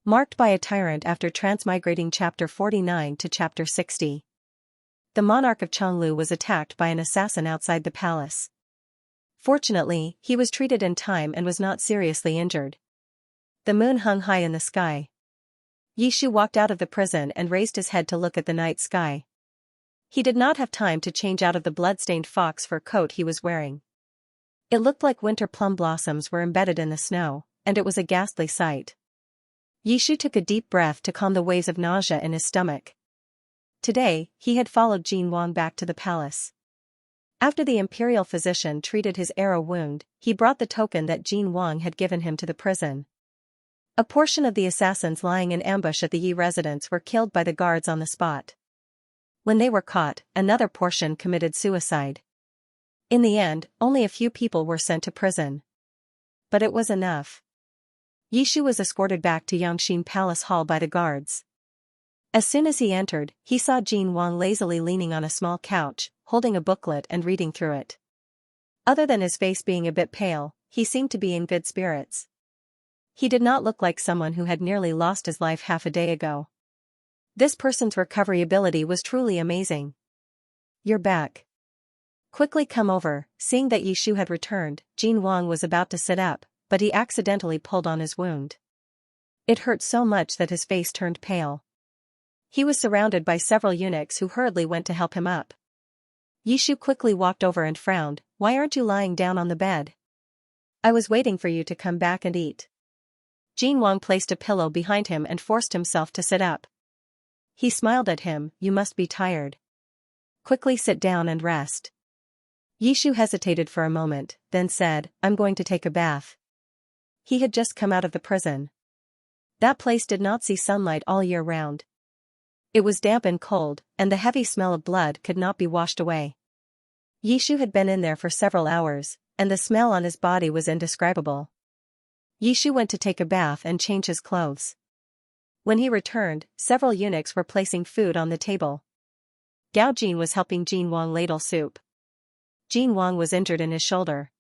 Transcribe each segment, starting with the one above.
Marked by a tyrant after Transmigrating Chapter 49 to Chapter 60. The monarch of Chonglu was attacked by an assassin outside the palace. Fortunately, he was treated in time and was not seriously injured. The moon hung high in the sky. Yishu walked out of the prison and raised his head to look at the night sky. He did not have time to change out of the blood-stained fox fur coat he was wearing. It looked like winter plum blossoms were embedded in the snow, and it was a ghastly sight. Yishu took a deep breath to calm the waves of nausea in his stomach. Today, he had followed Jin Wang back to the palace. After the imperial physician treated his arrow wound, he brought the token that Jin Wang had given him to the prison. A portion of the assassins lying in ambush at the Yi residence were killed by the guards on the spot. When they were caught, another portion committed suicide. In the end, only a few people were sent to prison. But it was enough. Yishu was escorted back to Xianxia Palace Hall by the guards. As soon as he entered, he saw Jin Wang lazily leaning on a small couch, holding a booklet and reading through it. Other than his face being a bit pale, he seemed to be in good spirits. He did not look like someone who had nearly lost his life half a day ago. This person's recovery ability was truly amazing. "You're back. Quickly come over." Seeing that Yishu had returned, Jin Wang was about to sit up, but he accidentally pulled on his wound. It hurt so much that his face turned pale. He was surrounded by several eunuchs who hurriedly went to help him up. Yishu quickly walked over and frowned. "Why aren't you lying down on the bed?" "I was waiting for you to come back and eat." Jin Wang placed a pillow behind him and forced himself to sit up. He smiled at him. "You must be tired. Quickly sit down and rest." Yishu hesitated for a moment, then said, "I'm going to take a bath." He had just come out of the prison. That place did not see sunlight all year round. It was damp and cold, and the heavy smell of blood could not be washed away. Yishu had been in there for several hours, and the smell on his body was indescribable. Yishu went to take a bath and change his clothes. When he returned, several eunuchs were placing food on the table. Gao Jin was helping Jin Wang ladle soup. Jin Wang was injured in his shoulder.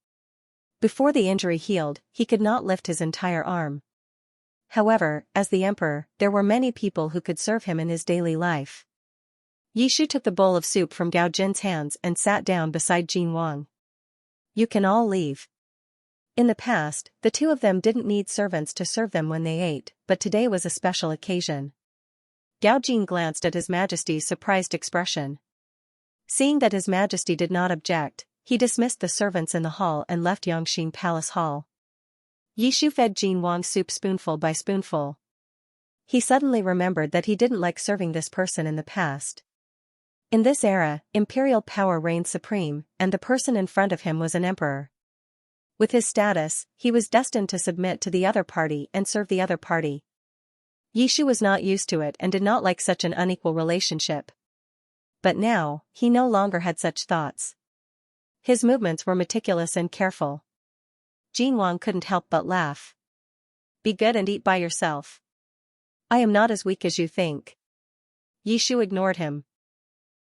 Before the injury healed, he could not lift his entire arm. However, as the emperor, there were many people who could serve him in his daily life. Yishu took the bowl of soup from Gao Jin's hands and sat down beside Jin Wang. "You can all leave." In the past, the two of them didn't need servants to serve them when they ate, but today was a special occasion. Gao Jin glanced at His Majesty's surprised expression. Seeing that His Majesty did not object, he dismissed the servants in the hall and left Xianxia Palace Hall. Yishu fed Jin Wang soup spoonful by spoonful. He suddenly remembered that he didn't like serving this person in the past. In this era, imperial power reigned supreme, and the person in front of him was an emperor. With his status, he was destined to submit to the other party and serve the other party. Yishu was not used to it and did not like such an unequal relationship. But now, he no longer had such thoughts. His movements were meticulous and careful. Jin Wang couldn't help but laugh. "Be good and eat by yourself. I am not as weak as you think." Yishu ignored him.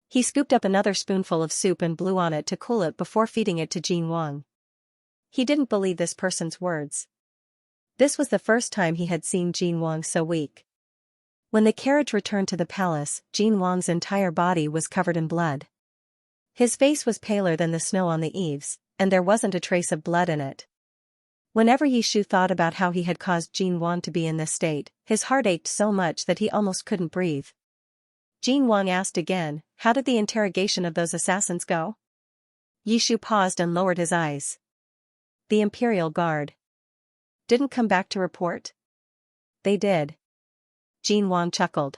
He scooped up another spoonful of soup and blew on it to cool it before feeding it to Jin Wang. He didn't believe this person's words. This was the first time he had seen Jin Wang so weak. When the carriage returned to the palace, Jin Wang's entire body was covered in blood. His face was paler than the snow on the eaves, and there wasn't a trace of blood in it. Whenever Yishu thought about how he had caused Jin Wang to be in this state, his heart ached so much that he almost couldn't breathe. Jin Wang asked again, "How did the interrogation of those assassins go?" Yishu paused and lowered his eyes. "The Imperial Guard didn't come back to report?" "They did." Jin Wang chuckled.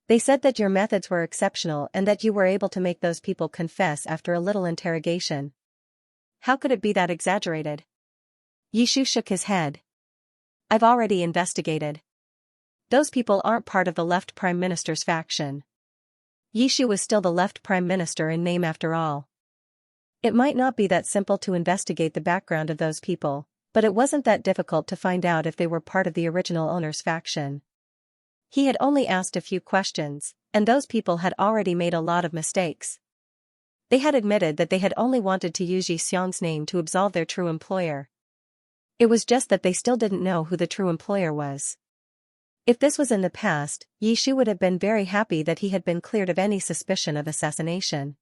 "They said that your methods were exceptional and that you were able to make those people confess after a little interrogation. How could it be that exaggerated?" Yishu shook his head. "I've already investigated. Those people aren't part of the left prime minister's faction." Yishu was still the left prime minister in name after all. It might not be that simple to investigate the background of those people, but it wasn't that difficult to find out if they were part of the original owner's faction. He had only asked a few questions, and those people had already made a lot of mistakes. They had admitted that they had only wanted to use Yi Xiang's name to absolve their true employer. It was just that they still didn't know who the true employer was. If this was in the past, Yishu would have been very happy that he had been cleared of any suspicion of assassination.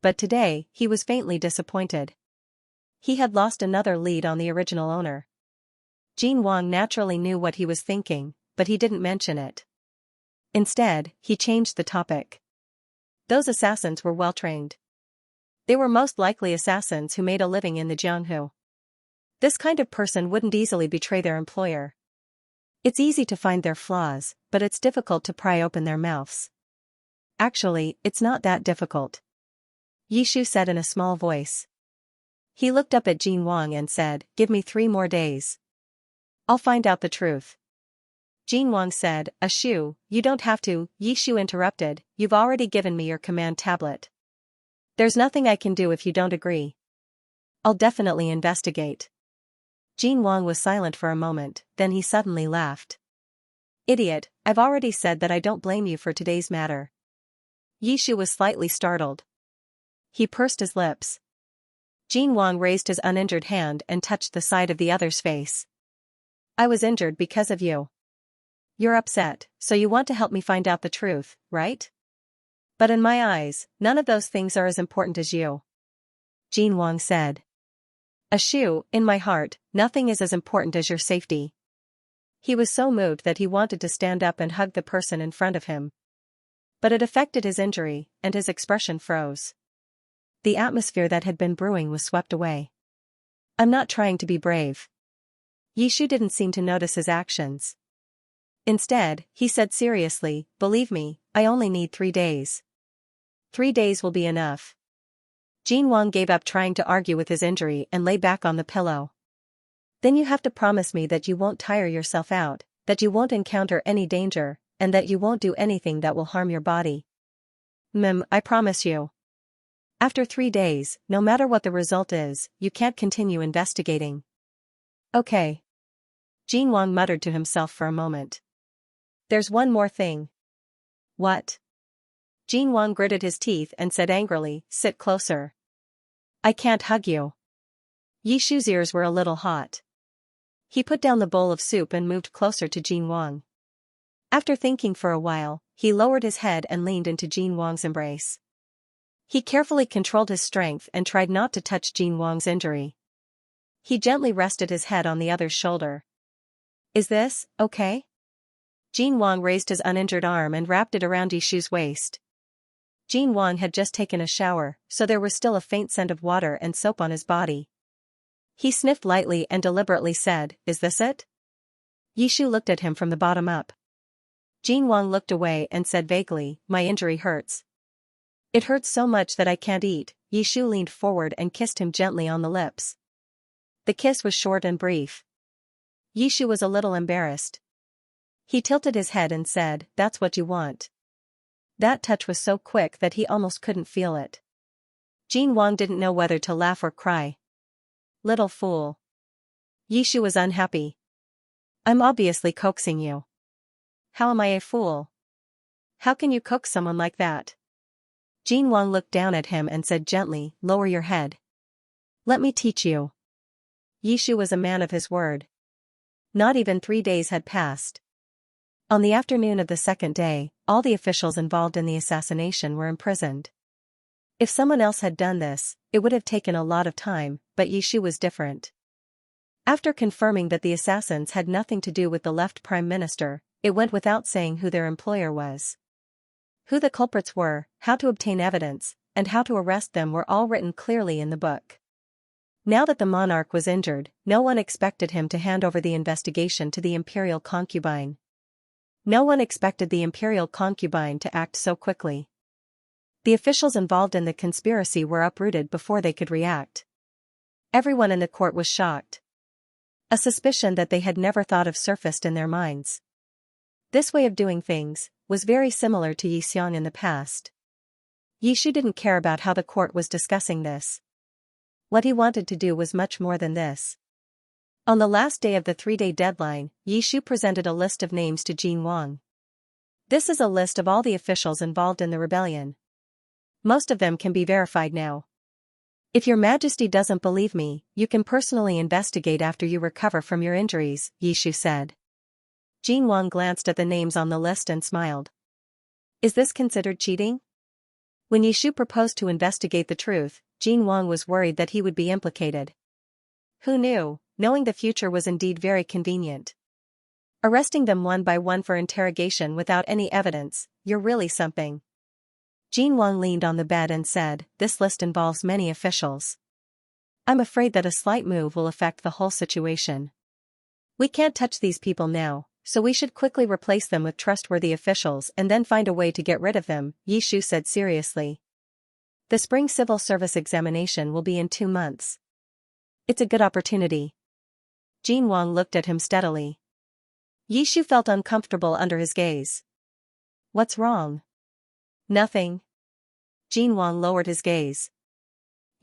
But today, he was faintly disappointed. He had lost another lead on the original owner. Jin Wang naturally knew what he was thinking, but he didn't mention it. Instead, he changed the topic. Those assassins were well-trained. They were most likely assassins who made a living in the Jianghu. This kind of person wouldn't easily betray their employer. It's easy to find their flaws, but it's difficult to pry open their mouths. Actually, it's not that difficult, Yishu said in a small voice. He looked up at Jin Wang and said, "Give me 3 more days. I'll find out the truth." Jin Wang said, "Ashu, you don't have to," Yishu interrupted, "you've already given me your command tablet. There's nothing I can do if you don't agree. I'll definitely investigate." Jin Wang was silent for a moment, then he suddenly laughed. "Idiot, I've already said that I don't blame you for today's matter." Yishu was slightly startled. He pursed his lips. Jin Wang raised his uninjured hand and touched the side of the other's face. "I was injured because of you. You're upset, so you want to help me find out the truth, right? But in my eyes, none of those things are as important as you," Jin Wang said. "Ashu, in my heart, nothing is as important as your safety." He was so moved that he wanted to stand up and hug the person in front of him. But it affected his injury, and his expression froze. The atmosphere that had been brewing was swept away. "I'm not trying to be brave." Yishu didn't seem to notice his actions. Instead, he said seriously, "Believe me, I only need 3 days. 3 days will be enough." Jin Wang gave up trying to argue with his injury and lay back on the pillow. "Then you have to promise me that you won't tire yourself out, that you won't encounter any danger, and that you won't do anything that will harm your body." I promise you." "After 3 days, no matter what the result is, you can't continue investigating." "Okay." Jin Wang muttered to himself for a moment. "There's one more thing." "What?" Jin Wang gritted his teeth and said angrily, "Sit closer." "I can't hug you." Yishu's ears were a little hot. He put down the bowl of soup and moved closer to Jin Wang. After thinking for a while, he lowered his head and leaned into Jin Wang's embrace. He carefully controlled his strength and tried not to touch Jin Wang's injury. He gently rested his head on the other's shoulder. "Is this okay?" Jin Wang raised his uninjured arm and wrapped it around Yishu's waist. Jin Wang had just taken a shower, so there was still a faint scent of water and soap on his body. He sniffed lightly and deliberately said, "Is this it?" Yishu looked at him from the bottom up. Jin Wang looked away and said vaguely, "My injury hurts. It hurts so much that I can't eat." Yishu leaned forward and kissed him gently on the lips. The kiss was short and brief. Yishu was a little embarrassed. He tilted his head and said, "That's what you want." That touch was so quick that he almost couldn't feel it. Jin Wang didn't know whether to laugh or cry. "Little fool." Yishu was unhappy. "I'm obviously coaxing you." "How am I a fool? How can you coax someone like that?" Jin Wang looked down at him and said gently, "Lower your head. Let me teach you." Yishu was a man of his word. Not even 3 days had passed. On the afternoon of the second day, all the officials involved in the assassination were imprisoned. If someone else had done this, it would have taken a lot of time, but Yishu was different. After confirming that the assassins had nothing to do with the left prime minister, it went without saying who their employer was. Who the culprits were, how to obtain evidence, and how to arrest them were all written clearly in the book. Now that the monarch was injured, no one expected him to hand over the investigation to the imperial concubine. No one expected the imperial concubine to act so quickly. The officials involved in the conspiracy were uprooted before they could react. Everyone in the court was shocked. A suspicion that they had never thought of surfaced in their minds. This way of doing things was very similar to Yixiang in the past. Yishu didn't care about how the court was discussing this. What he wanted to do was much more than this. On the last day of the 3-day deadline, Yishu presented a list of names to Jin Wang. "This is a list of all the officials involved in the rebellion. Most of them can be verified now. If your majesty doesn't believe me, you can personally investigate after you recover from your injuries," Yishu said. Jin Wang glanced at the names on the list and smiled. Is this considered cheating? When Yishu proposed to investigate the truth, Jin Wang was worried that he would be implicated. Who knew? Knowing the future was indeed very convenient. Arresting them one by one for interrogation without any evidence, you're really something. Jin Wang leaned on the bed and said, this list involves many officials. I'm afraid that a slight move will affect the whole situation. We can't touch these people now, so we should quickly replace them with trustworthy officials and then find a way to get rid of them, Yishu said seriously. The spring civil service examination will be in 2 months. It's a good opportunity. Jin Wang looked at him steadily. Yishu felt uncomfortable under his gaze. What's wrong? Nothing. Jin Wang lowered his gaze.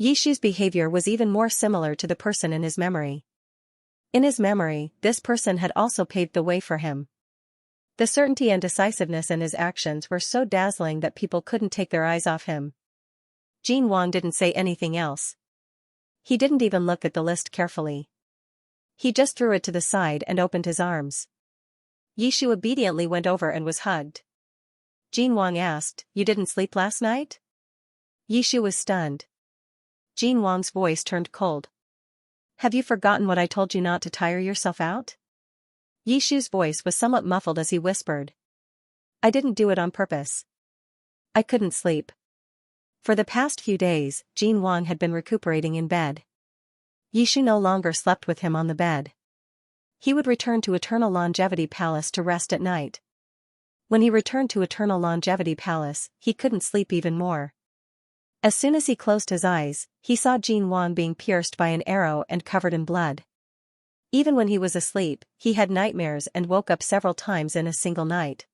Yishu's behavior was even more similar to the person in his memory. In his memory, this person had also paved the way for him. The certainty and decisiveness in his actions were so dazzling that people couldn't take their eyes off him. Jin Wang didn't say anything else. He didn't even look at the list carefully. He just threw it to the side and opened his arms. Yishu obediently went over and was hugged. Jin Wang asked, "You didn't sleep last night?" Yishu was stunned. Jin Wang's voice turned cold. Have you forgotten what I told you not to tire yourself out? Yishu's voice was somewhat muffled as he whispered. I didn't do it on purpose. I couldn't sleep. For the past few days, Jin Wang had been recuperating in bed. Yishu no longer slept with him on the bed. He would return to Eternal Longevity Palace to rest at night. When he returned to Eternal Longevity Palace, he couldn't sleep even more. As soon as he closed his eyes, he saw Jin Wang being pierced by an arrow and covered in blood. Even when he was asleep, he had nightmares and woke up several times in a single night.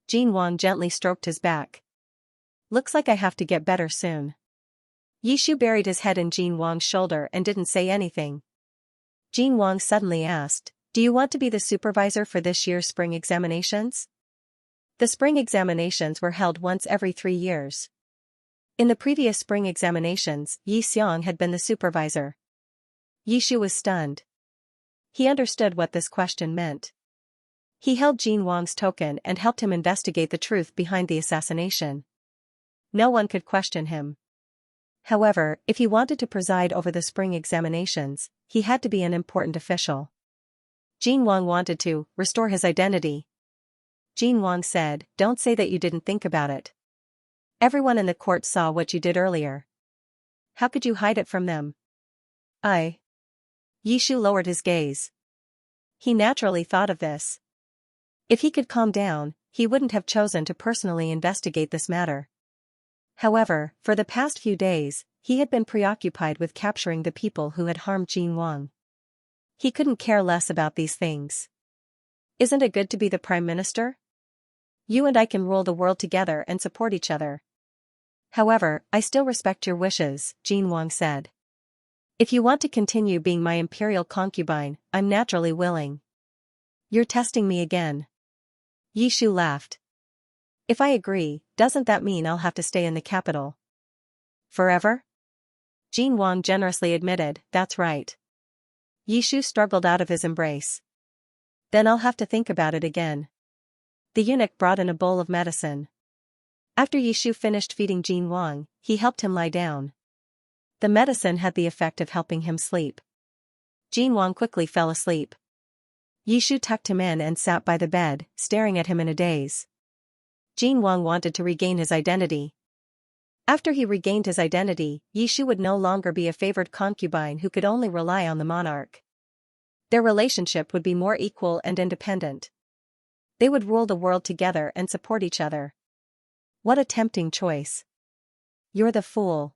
Jin Wang gently stroked his back. Looks like I have to get better soon. Yishu buried his head in Jin Wang's shoulder and didn't say anything. Jin Wang suddenly asked, do you want to be the supervisor for this year's spring examinations? The spring examinations were held once every 3 years. In the previous spring examinations, Xianxia had been the supervisor. Yishu was stunned. He understood what this question meant. He held Jin Wang's token and helped him investigate the truth behind the assassination. No one could question him. However, if he wanted to preside over the spring examinations, he had to be an important official. Jin Wang wanted to restore his identity. Jin Wang said, don't say that you didn't think about it. Everyone in the court saw what you did earlier. How could you hide it from them? Yishu lowered his gaze. He naturally thought of this. If he could calm down, he wouldn't have chosen to personally investigate this matter. However, for the past few days, he had been preoccupied with capturing the people who had harmed Jin Wang. He couldn't care less about these things. Isn't it good to be the Prime Minister? You and I can rule the world together and support each other. However, I still respect your wishes, Jin Wang said. If you want to continue being my imperial concubine, I'm naturally willing. You're testing me again. Yishu laughed. If I agree, doesn't that mean I'll have to stay in the capital? Forever? Jin Wang generously admitted, that's right. Yishu struggled out of his embrace. Then I'll have to think about it again. The eunuch brought in a bowl of medicine. After Yishu finished feeding Jin Wang, he helped him lie down. The medicine had the effect of helping him sleep. Jin Wang quickly fell asleep. Yishu tucked him in and sat by the bed, staring at him in a daze. Jin Wang wanted to regain his identity. After he regained his identity, Yishu would no longer be a favored concubine who could only rely on the monarch. Their relationship would be more equal and independent. They would rule the world together and support each other. What a tempting choice. You're the fool.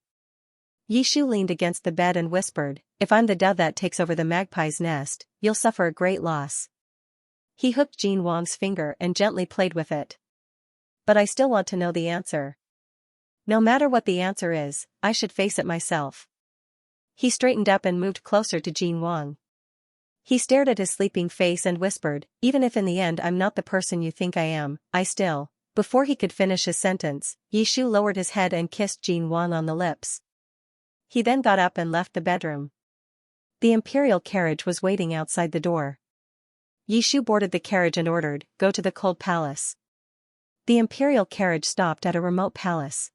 Yishu leaned against the bed and whispered, if I'm the dove that takes over the magpie's nest, you'll suffer a great loss. He hooked Jin Wang's finger and gently played with it. But I still want to know the answer. No matter what the answer is, I should face it myself. He straightened up and moved closer to Jin Wang. He stared at his sleeping face and whispered, even if in the end I'm not the person you think I am, I still. Before he could finish his sentence, Yishu lowered his head and kissed Jin Wang on the lips. He then got up and left the bedroom. The imperial carriage was waiting outside the door. Yishu boarded the carriage and ordered, "Go to the cold palace." The imperial carriage stopped at a remote palace.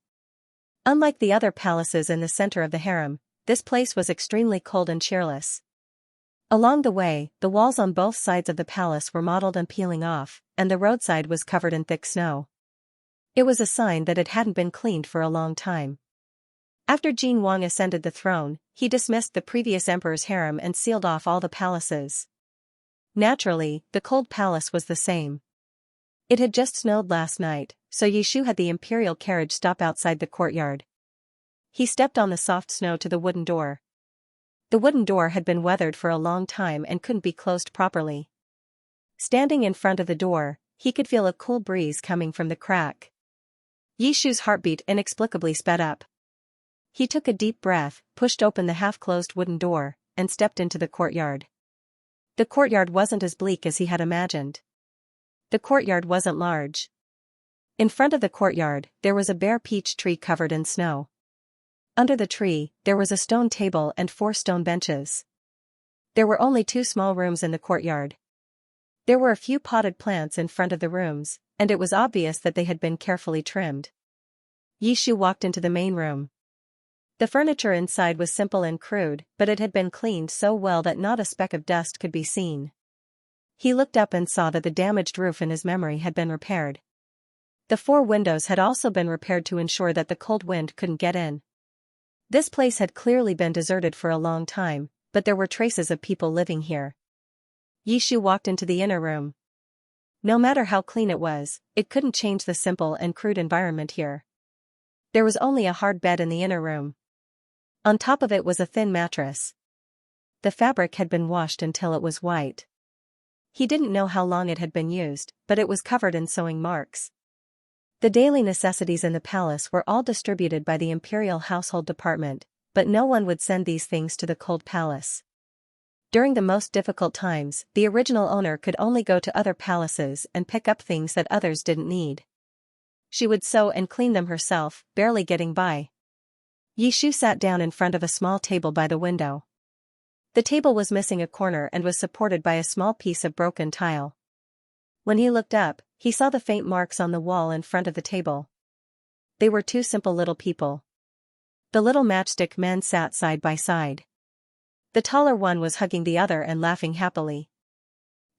Unlike the other palaces in the center of the harem, this place was extremely cold and cheerless. Along the way, the walls on both sides of the palace were mottled and peeling off, and the roadside was covered in thick snow. It was a sign that it hadn't been cleaned for a long time. After Jin Wang ascended the throne, he dismissed the previous emperor's harem and sealed off all the palaces. Naturally, the cold palace was the same. It had just snowed last night, so Yishu had the imperial carriage stop outside the courtyard. He stepped on the soft snow to the wooden door. The wooden door had been weathered for a long time and couldn't be closed properly. Standing in front of the door, he could feel a cool breeze coming from the crack. Yishu's heartbeat inexplicably sped up. He took a deep breath, pushed open the half-closed wooden door, and stepped into the courtyard. The courtyard wasn't as bleak as he had imagined. The courtyard wasn't large. In front of the courtyard, there was a bare peach tree covered in snow. Under the tree, there was a stone table and 4 stone benches. There were only 2 small rooms in the courtyard. There were a few potted plants in front of the rooms, and it was obvious that they had been carefully trimmed. Yishu walked into the main room. The furniture inside was simple and crude, but it had been cleaned so well that not a speck of dust could be seen. He looked up and saw that the damaged roof in his memory had been repaired. The 4 windows had also been repaired to ensure that the cold wind couldn't get in. This place had clearly been deserted for a long time, but there were traces of people living here. Yishu walked into the inner room. No matter how clean it was, it couldn't change the simple and crude environment here. There was only a hard bed in the inner room. On top of it was a thin mattress. The fabric had been washed until it was white. He didn't know how long it had been used, but it was covered in sewing marks. The daily necessities in the palace were all distributed by the Imperial Household Department, but no one would send these things to the cold palace. During the most difficult times, the original owner could only go to other palaces and pick up things that others didn't need. She would sew and clean them herself, barely getting by. Yishu sat down in front of a small table by the window. The table was missing a corner and was supported by a small piece of broken tile. When he looked up, he saw the faint marks on the wall in front of the table. They were 2 simple little people. The little matchstick men sat side by side. The taller one was hugging the other and laughing happily.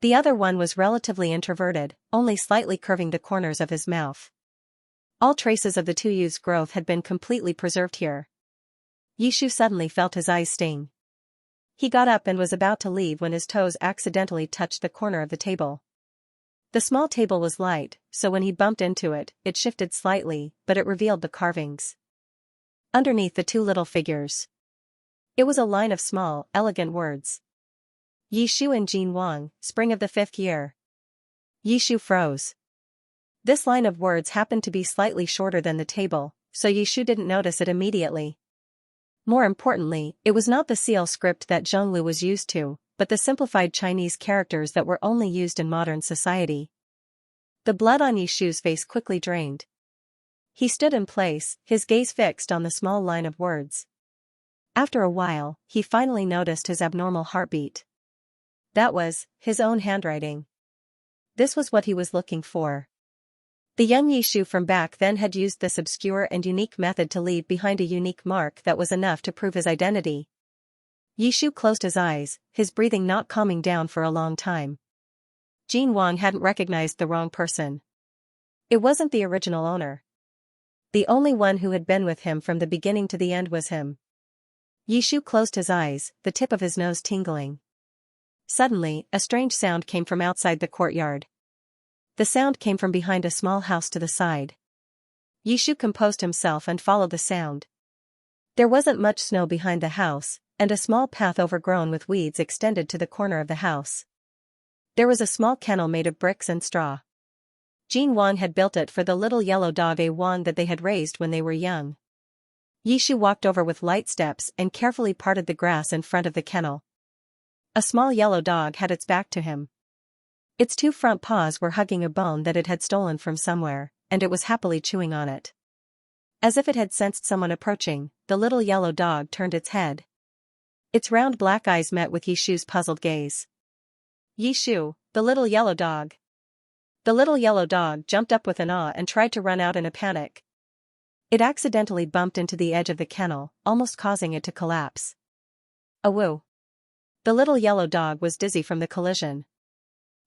The other one was relatively introverted, only slightly curving the corners of his mouth. All traces of the 2 youths' growth had been completely preserved here. Yishu suddenly felt his eyes sting. He got up and was about to leave when his toes accidentally touched the corner of the table. The small table was light, so when he bumped into it, it shifted slightly, but it revealed the carvings underneath the 2 little figures. It was a line of small, elegant words. Yishu and Jin Wang, spring of the 5th year. Yishu froze. This line of words happened to be slightly shorter than the table, so Yishu didn't notice it immediately. More importantly, it was not the seal script that Zhonglu was used to, but the simplified Chinese characters that were only used in modern society. The blood on Yishu's face quickly drained. He stood in place, his gaze fixed on the small line of words. After a while, he finally noticed his abnormal heartbeat. That was his own handwriting. This was what he was looking for. The young Yishu from back then had used this obscure and unique method to leave behind a unique mark that was enough to prove his identity. Yishu closed his eyes, his breathing not calming down for a long time. Jin Wang hadn't recognized the wrong person. It wasn't the original owner. The only one who had been with him from the beginning to the end was him. Yishu closed his eyes, the tip of his nose tingling. Suddenly, a strange sound came from outside the courtyard. The sound came from behind a small house to the side. Yishu composed himself and followed the sound. There wasn't much snow behind the house, and a small path overgrown with weeds extended to the corner of the house. There was a small kennel made of bricks and straw. Jin Wang had built it for the little yellow dog A Wang that they had raised when they were young. Yishu walked over with light steps and carefully parted the grass in front of the kennel. A small yellow dog had its back to him. Its 2 front paws were hugging a bone that it had stolen from somewhere, and it was happily chewing on it. As if it had sensed someone approaching, the little yellow dog turned its head. Its round black eyes met with Yishu's puzzled gaze. Yishu, the little yellow dog. The little yellow dog jumped up with an awe and tried to run out in a panic. It accidentally bumped into the edge of the kennel, almost causing it to collapse. Awoo! The little yellow dog was dizzy from the collision.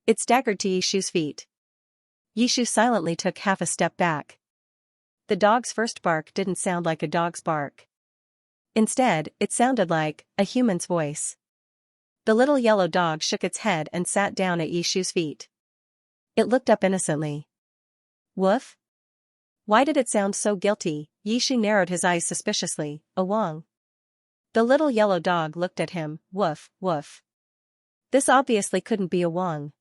It staggered to Yishu's feet. Yishu silently took half a step back. The dog's first bark didn't sound like a dog's bark. Instead, it sounded like a human's voice. The little yellow dog shook its head and sat down at Yishu's feet. It looked up innocently. Woof? Why did it sound so guilty? Yishu narrowed his eyes suspiciously. A wong. The little yellow dog looked at him. Woof, woof. This obviously couldn't be a wong.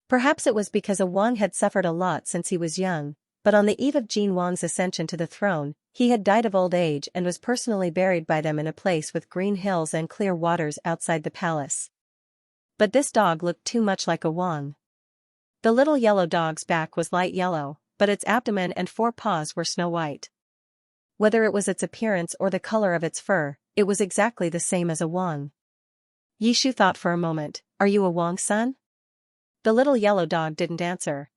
Perhaps it was because a wong had suffered a lot since he was young, but on the eve of Jin Wang's ascension to the throne, he had died of old age and was personally buried by them in a place with green hills and clear waters outside the palace. But this dog looked too much like a wong. The little yellow dog's back was light yellow, but its abdomen and four paws were snow white. Whether it was its appearance or the color of its fur, it was exactly the same as a wong. Yishu thought for a moment. Are you a wong, son? The little yellow dog didn't answer.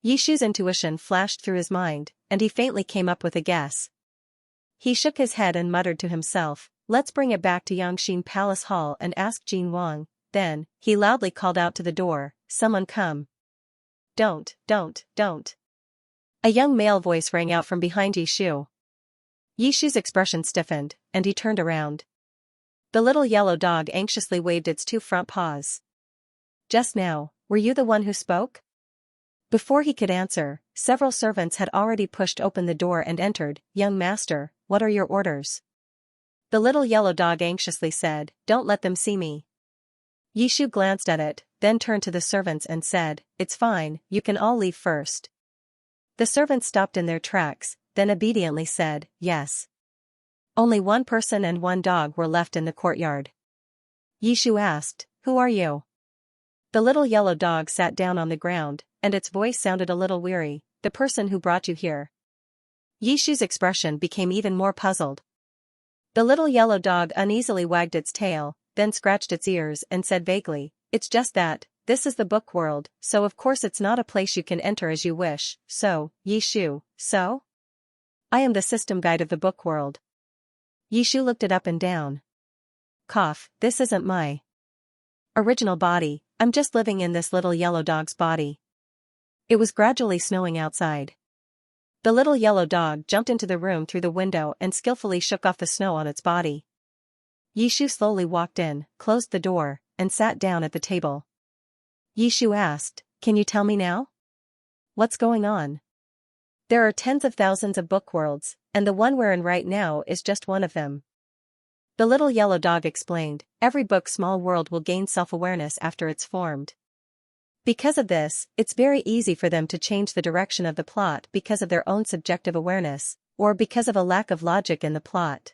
Yishu's intuition flashed through his mind, and he faintly came up with a guess. He shook his head and muttered to himself, let's bring it back to Yangxin Palace Hall and ask Jin Wang. Then, he loudly called out to the door, someone come. Don't. A young male voice rang out from behind Yishu. Yishu's expression stiffened, and he turned around. The little yellow dog anxiously waved its two front paws. Just now, were you the one who spoke? Before he could answer, several servants had already pushed open the door and entered. Young master, what are your orders? The little yellow dog anxiously said, don't let them see me. Yishu glanced at it, then turned to the servants and said, it's fine, you can all leave first. The servants stopped in their tracks, then obediently said, yes. Only one person and one dog were left in the courtyard. Yishu asked, who are you? The little yellow dog sat down on the ground, and its voice sounded a little weary, the person who brought you here. Yishu's expression became even more puzzled. The little yellow dog uneasily wagged its tail, then scratched its ears and said vaguely, it's just that, this is the book world, so of course it's not a place you can enter as you wish, so, Yishu, so? I am the system guide of the book world. Yishu looked it up and down. Cough, this isn't my original body, I'm just living in this little yellow dog's body. It was gradually snowing outside. The little yellow dog jumped into the room through the window and skillfully shook off the snow on its body. Yishu slowly walked in, closed the door, and sat down at the table. Yishu asked, can you tell me now? What's going on? There are tens of thousands of book worlds, and the one we're in right now is just one of them. The little yellow dog explained, every book small world will gain self-awareness after it's formed. Because of this, it's very easy for them to change the direction of the plot because of their own subjective awareness, or because of a lack of logic in the plot.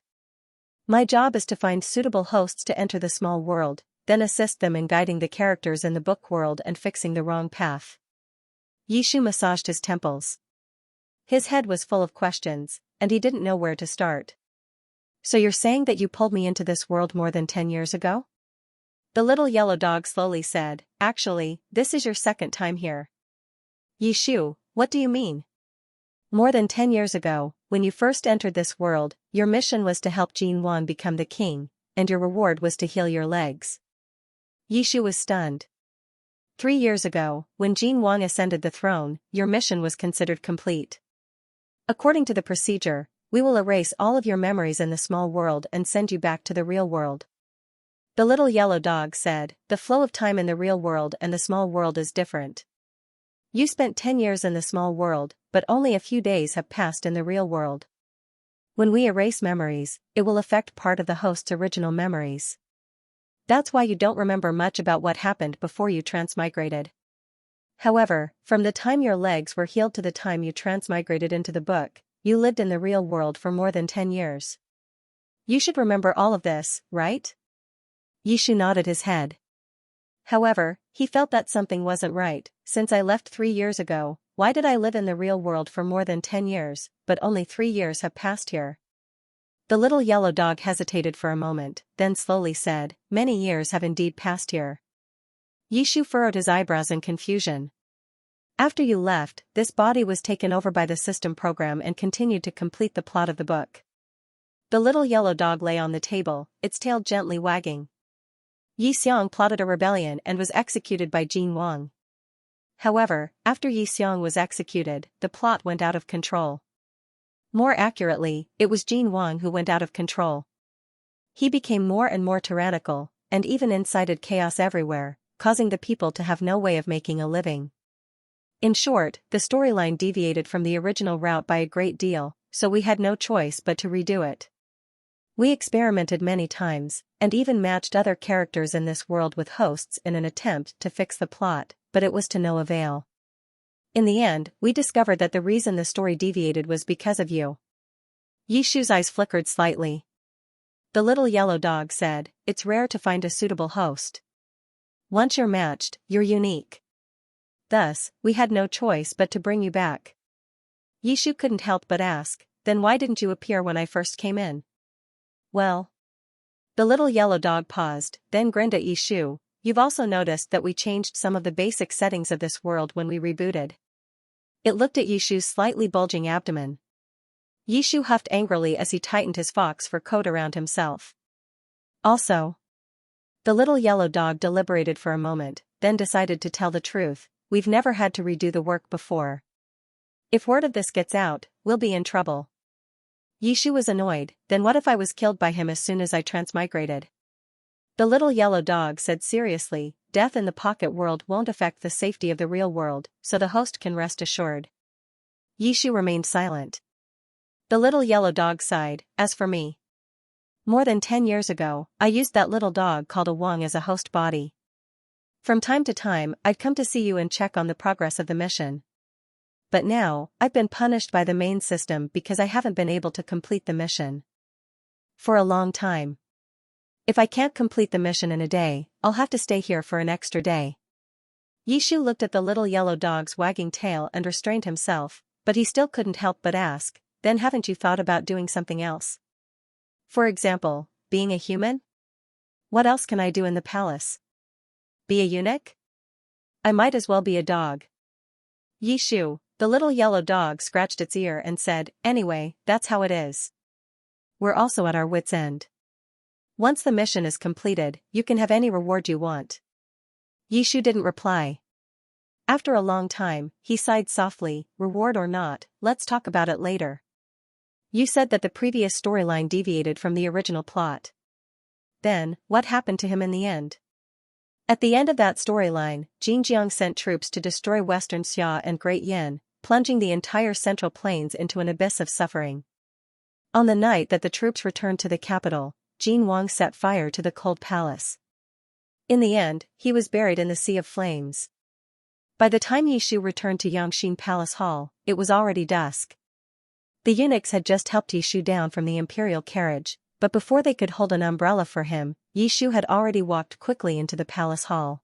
My job is to find suitable hosts to enter the small world, then assist them in guiding the characters in the book world and fixing the wrong path. Yishu massaged his temples. His head was full of questions, and he didn't know where to start. So you're saying that you pulled me into this world more than 10 years ago? The little yellow dog slowly said, actually, this is your second time here. Yishu, what do you mean? More than 10 years ago, when you first entered this world, your mission was to help Jin Wang become the king, and your reward was to heal your legs. Yishu was stunned. 3 years ago, when Jin Wang ascended the throne, your mission was considered complete. According to the procedure, we will erase all of your memories in the small world and send you back to the real world. The little yellow dog said, the flow of time in the real world and the small world is different. You spent 10 years in the small world, but only a few days have passed in the real world. When we erase memories, it will affect part of the host's original memories. That's why you don't remember much about what happened before you transmigrated. However, from the time your legs were healed to the time you transmigrated into the book, you lived in the real world for more than 10 years. You should remember all of this, right? Yishu nodded his head. However, he felt that something wasn't right. Since I left 3 years ago, why did I live in the real world for more than 10 years, but only 3 years have passed here? The little yellow dog hesitated for a moment, then slowly said, many years have indeed passed here. Yishu furrowed his eyebrows in confusion. After you left, this body was taken over by the system program and continued to complete the plot of the book. The little yellow dog lay on the table, its tail gently wagging. Yi Xiang plotted a rebellion and was executed by Jin Wang. However, after Yi Xiang was executed, the plot went out of control. More accurately, it was Jin Wang who went out of control. He became more and more tyrannical, and even incited chaos everywhere, causing the people to have no way of making a living. In short, the storyline deviated from the original route by a great deal, so we had no choice but to redo it. We experimented many times, and even matched other characters in this world with hosts in an attempt to fix the plot, but it was to no avail. In the end, we discovered that the reason the story deviated was because of you. Yishu's eyes flickered slightly. The little yellow dog said, "It's rare to find a suitable host. Once you're matched, you're unique. Thus, we had no choice but to bring you back." Yishu couldn't help but ask, "Then why didn't you appear when I first came in?" "Well." The little yellow dog paused, then grinned at Yishu. "You've also noticed that we changed some of the basic settings of this world when we rebooted." It looked at Yishu's slightly bulging abdomen. Yishu huffed angrily as he tightened his fox fur coat around himself. "Also." The little yellow dog deliberated for a moment, then decided to tell the truth. "We've never had to redo the work before. If word of this gets out, we'll be in trouble." Yishu was annoyed. "Then what if I was killed by him as soon as I transmigrated?" The little yellow dog said seriously, "Death in the pocket world won't affect the safety of the real world, so the host can rest assured." Yishu remained silent. The little yellow dog sighed, "As for me, more than 10 years ago, I used that little dog called a Wang as a host body. From time to time, I'd come to see you and check on the progress of the mission. But now, I've been punished by the main system because I haven't been able to complete the mission. For a long time. If I can't complete the mission in a day, I'll have to stay here for an extra day." Yishu looked at the little yellow dog's wagging tail and restrained himself, but he still couldn't help but ask, "Then haven't you thought about doing something else? For example, being a human? What else can I do in the palace? Be a eunuch? I might as well be a dog." Yishu, the little yellow dog, scratched its ear and said, "Anyway, that's how it is. We're also at our wits' end. Once the mission is completed, you can have any reward you want." Yishu didn't reply. After a long time, he sighed softly, "Reward or not, let's talk about it later. You said that the previous storyline deviated from the original plot. Then, what happened to him in the end?" At the end of that storyline, Xinjiang sent troops to destroy Western Xia and Great Yin, plunging the entire Central Plains into an abyss of suffering. On the night that the troops returned to the capital, Jin Wang set fire to the cold palace. In the end, he was buried in the sea of flames. By the time Yishu returned to Yangxin Palace Hall, it was already dusk. The eunuchs had just helped Yishu down from the imperial carriage, but before they could hold an umbrella for him, Yishu had already walked quickly into the palace hall.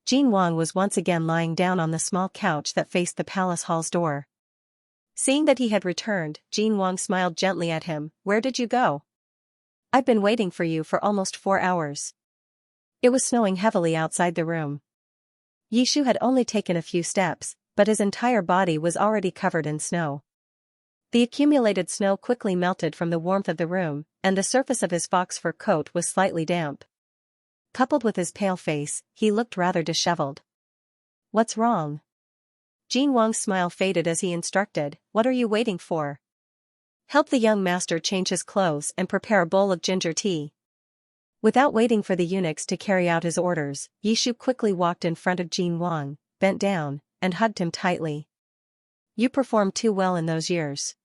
Jin Wang was once again lying down on the small couch that faced the palace hall's door. Seeing that he had returned, Jin Wang smiled gently at him. "Where did you go? I've been waiting for you for almost 4 hours." It was snowing heavily outside the room. Yishu had only taken a few steps, but his entire body was already covered in snow. The accumulated snow quickly melted from the warmth of the room, and the surface of his fox fur coat was slightly damp. Coupled with his pale face, he looked rather disheveled. "What's wrong?" Jin Wang's smile faded as he instructed, "What are you waiting for? Help the young master change his clothes and prepare a bowl of ginger tea." Without waiting for the eunuchs to carry out his orders, Yishu quickly walked in front of Jin Wang, bent down, and hugged him tightly. "You performed too well in those years.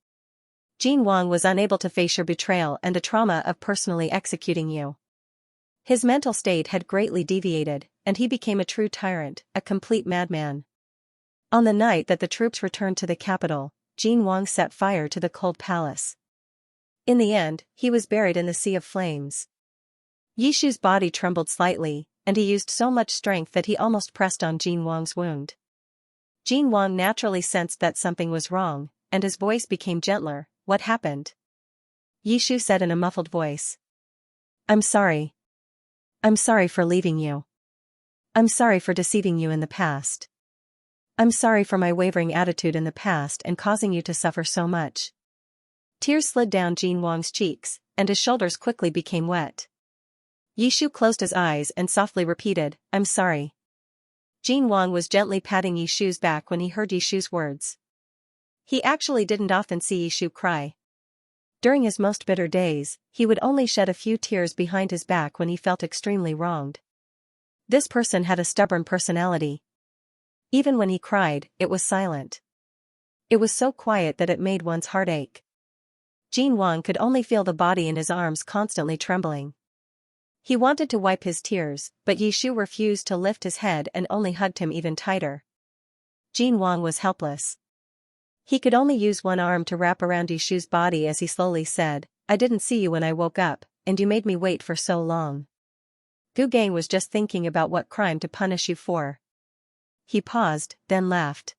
Jin Wang was unable to face your betrayal and the trauma of personally executing you. His mental state had greatly deviated, and he became a true tyrant, a complete madman." On the night that the troops returned to the capital, Jin Wang set fire to the cold palace. In the end, he was buried in the sea of flames. Yishu's body trembled slightly, and he used so much strength that he almost pressed on Jin Wang's wound. Jin Wang naturally sensed that something was wrong, and his voice became gentler. "What happened?" Yishu said in a muffled voice. I'm sorry for leaving you. I'm sorry for deceiving you in the past. I'm sorry for my wavering attitude in the past and causing you to suffer so much. Tears slid down Jin Wang's cheeks, and his shoulders quickly became wet. Yishu closed his eyes and softly repeated, I'm sorry. Jin Wang was gently patting Yishu's back when he heard Yishu's words. He actually didn't often see Yishu cry. During his most bitter days, he would only shed a few tears behind his back when he felt extremely wronged. This person had a stubborn personality. Even when he cried, it was silent. It was so quiet that it made one's heart ache. Jin Wang could only feel the body in his arms constantly trembling. He wanted to wipe his tears, but Yishu refused to lift his head and only hugged him even tighter. Jin Wang was helpless. He could only use one arm to wrap around Yishu's body as he slowly said, I didn't see you when I woke up, and you made me wait for so long. Gu Gang was just thinking about what crime to punish you for. He paused, then laughed.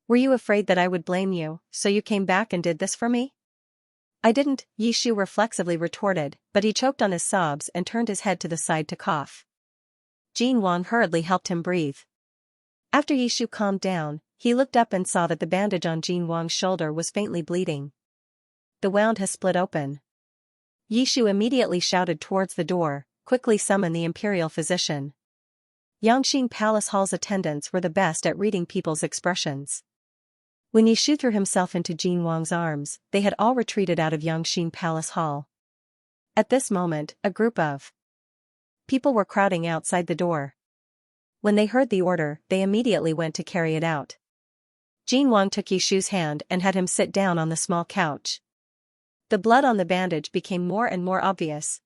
Were you afraid that I would blame you, so you came back and did this for me? I didn't, Yishu reflexively retorted, but he choked on his sobs and turned his head to the side to cough. Jin Wang hurriedly helped him breathe. After Yishu calmed down, he looked up and saw that the bandage on Jin Wang's shoulder was faintly bleeding. The wound has split open. Yishu immediately shouted towards the door, quickly summon the imperial physician. Xianxia Palace Hall's attendants were the best at reading people's expressions. When Yishu threw himself into Jin Wang's arms, they had all retreated out of Xianxia Palace Hall. At this moment, a group of people were crowding outside the door. When they heard the order, they immediately went to carry it out. Jin Wang took Yishu's hand and had him sit down on the small couch. The blood on the bandage became more and more obvious.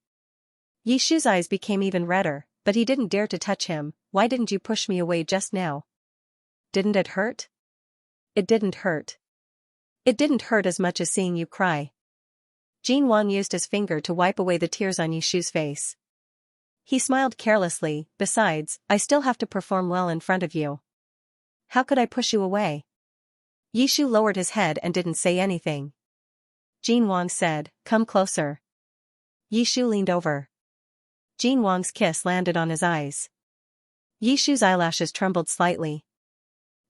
Yishu's eyes became even redder, but he didn't dare to touch him. Why didn't you push me away just now? Didn't it hurt? It didn't hurt. It didn't hurt as much as seeing you cry. Jin Wang used his finger to wipe away the tears on Yishu's face. He smiled carelessly, besides, I still have to perform well in front of you. How could I push you away? Yishu lowered his head and didn't say anything. Jin Wang said, come closer. Yishu leaned over. Jin Wang's kiss landed on his eyes. Yishu's eyelashes trembled slightly.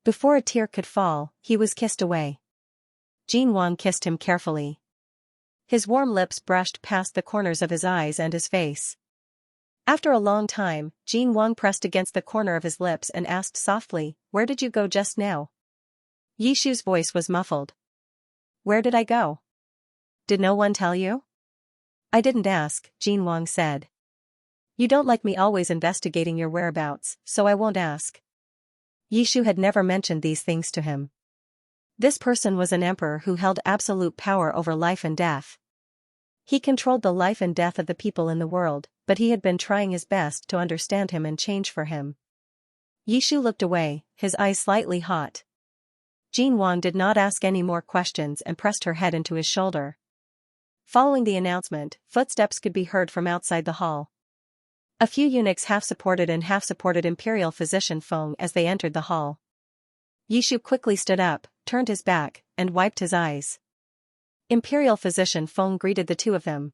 Before a tear could fall, he was kissed away. Jin Wang kissed him carefully. His warm lips brushed past the corners of his eyes and his face. After a long time, Jin Wang pressed against the corner of his lips and asked softly, where did you go just now? Yishu's voice was muffled. Where did I go? Did no one tell you? I didn't ask, Jin Wang said. You don't like me always investigating your whereabouts, so I won't ask. Yishu had never mentioned these things to him. This person was an emperor who held absolute power over life and death. He controlled the life and death of the people in the world, but he had been trying his best to understand him and change for him. Yishu looked away, his eyes slightly hot. Jin Wang did not ask any more questions and pressed her head into his shoulder. Following the announcement, footsteps could be heard from outside the hall. A few eunuchs half-supported imperial physician Feng as they entered the hall. Yishu quickly stood up, turned his back, and wiped his eyes. Imperial physician Feng greeted the two of them.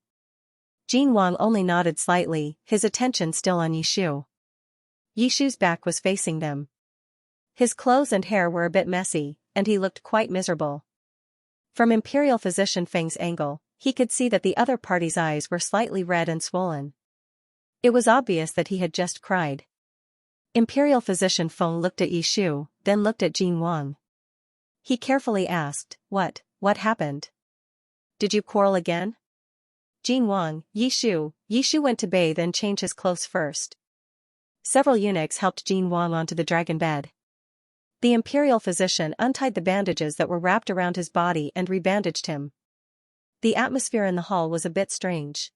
Jin Wang only nodded slightly, his attention still on Yishu. Yishu's back was facing them. His clothes and hair were a bit messy, and he looked quite miserable. From Imperial physician Feng's angle, he could see that the other party's eyes were slightly red and swollen. It was obvious that he had just cried. Imperial physician Feng looked at Yishu, then looked at Jin Wang. He carefully asked, What happened? Did you quarrel again? Jin Wang, Yishu went to bathe and change his clothes first. Several eunuchs helped Jin Wang onto the dragon bed. The imperial physician untied the bandages that were wrapped around his body and rebandaged him. The atmosphere in the hall was a bit strange.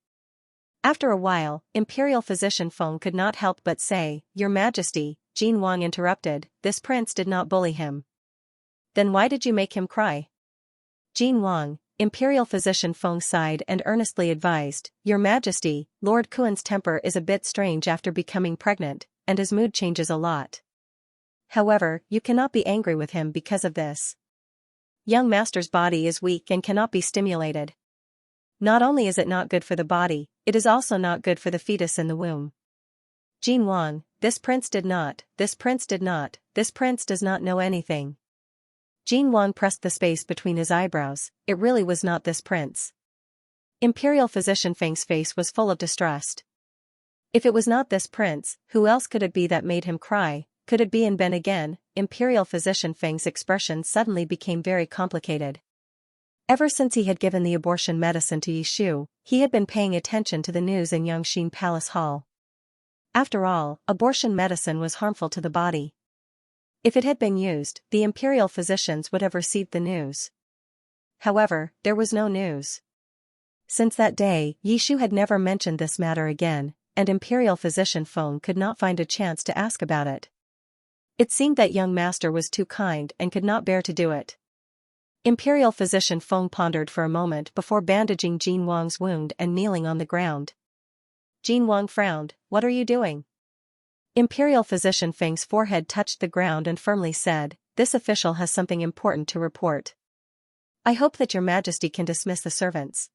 After a while, Imperial physician Feng could not help but say, Your Majesty, Jin Wang interrupted, this prince did not bully him. Then why did you make him cry? Jin Wang, Imperial physician Feng sighed and earnestly advised, Your Majesty, Lord Kuan's temper is a bit strange after becoming pregnant, and his mood changes a lot. However, you cannot be angry with him because of this. Young master's body is weak and cannot be stimulated. Not only is it not good for the body, it is also not good for the fetus in the womb. Jin Wang, this prince did not, this prince did not, this prince does not know anything. Jin Wang pressed the space between his eyebrows, it really was not this prince. Imperial Physician Feng's face was full of distrust. If it was not this prince, who else could it be that made him cry? Could it be in Ben again? Imperial Physician Feng's expression suddenly became very complicated. Ever since he had given the abortion medicine to Yishu, he had been paying attention to the news in Yangxin Palace Hall. After all, abortion medicine was harmful to the body. If it had been used, the imperial physicians would have received the news. However, there was no news. Since that day, Yishu had never mentioned this matter again, and Imperial Physician Feng could not find a chance to ask about it. It seemed that young master was too kind and could not bear to do it. Imperial Physician Feng pondered for a moment before bandaging Jin Wang's wound and kneeling on the ground. Jin Wang frowned, "What are you doing?" Imperial Physician Feng's forehead touched the ground and firmly said, "This official has something important to report. I hope that your majesty can dismiss the servants."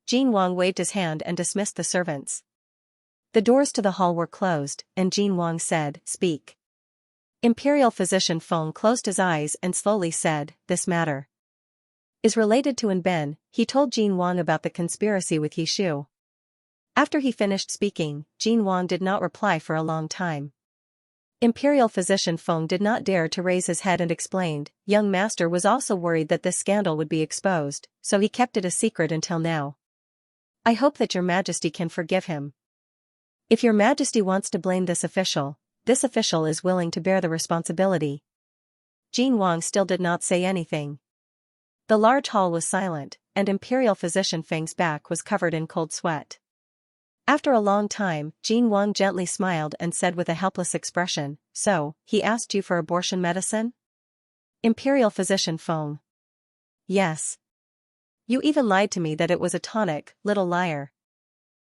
Jin Wang waved his hand and dismissed the servants. The doors to the hall were closed, and Jin Wang said, "Speak." Imperial Physician Feng closed his eyes and slowly said, "This matter is related to Ben." He told Jin Wang about the conspiracy with Yishu. After he finished speaking, Jin Wang did not reply for a long time. Imperial Physician Feng did not dare to raise his head and explained, "Young master was also worried that this scandal would be exposed, so he kept it a secret until now. I hope that your majesty can forgive him. If your majesty wants to blame this official is willing to bear the responsibility." Jin Wang still did not say anything. The large hall was silent, and Imperial Physician Feng's back was covered in cold sweat. After a long time, Jin Wang gently smiled and said with a helpless expression, "So, he asked you for abortion medicine?" Imperial Physician Feng. "Yes. You even lied to me that it was a tonic, little liar."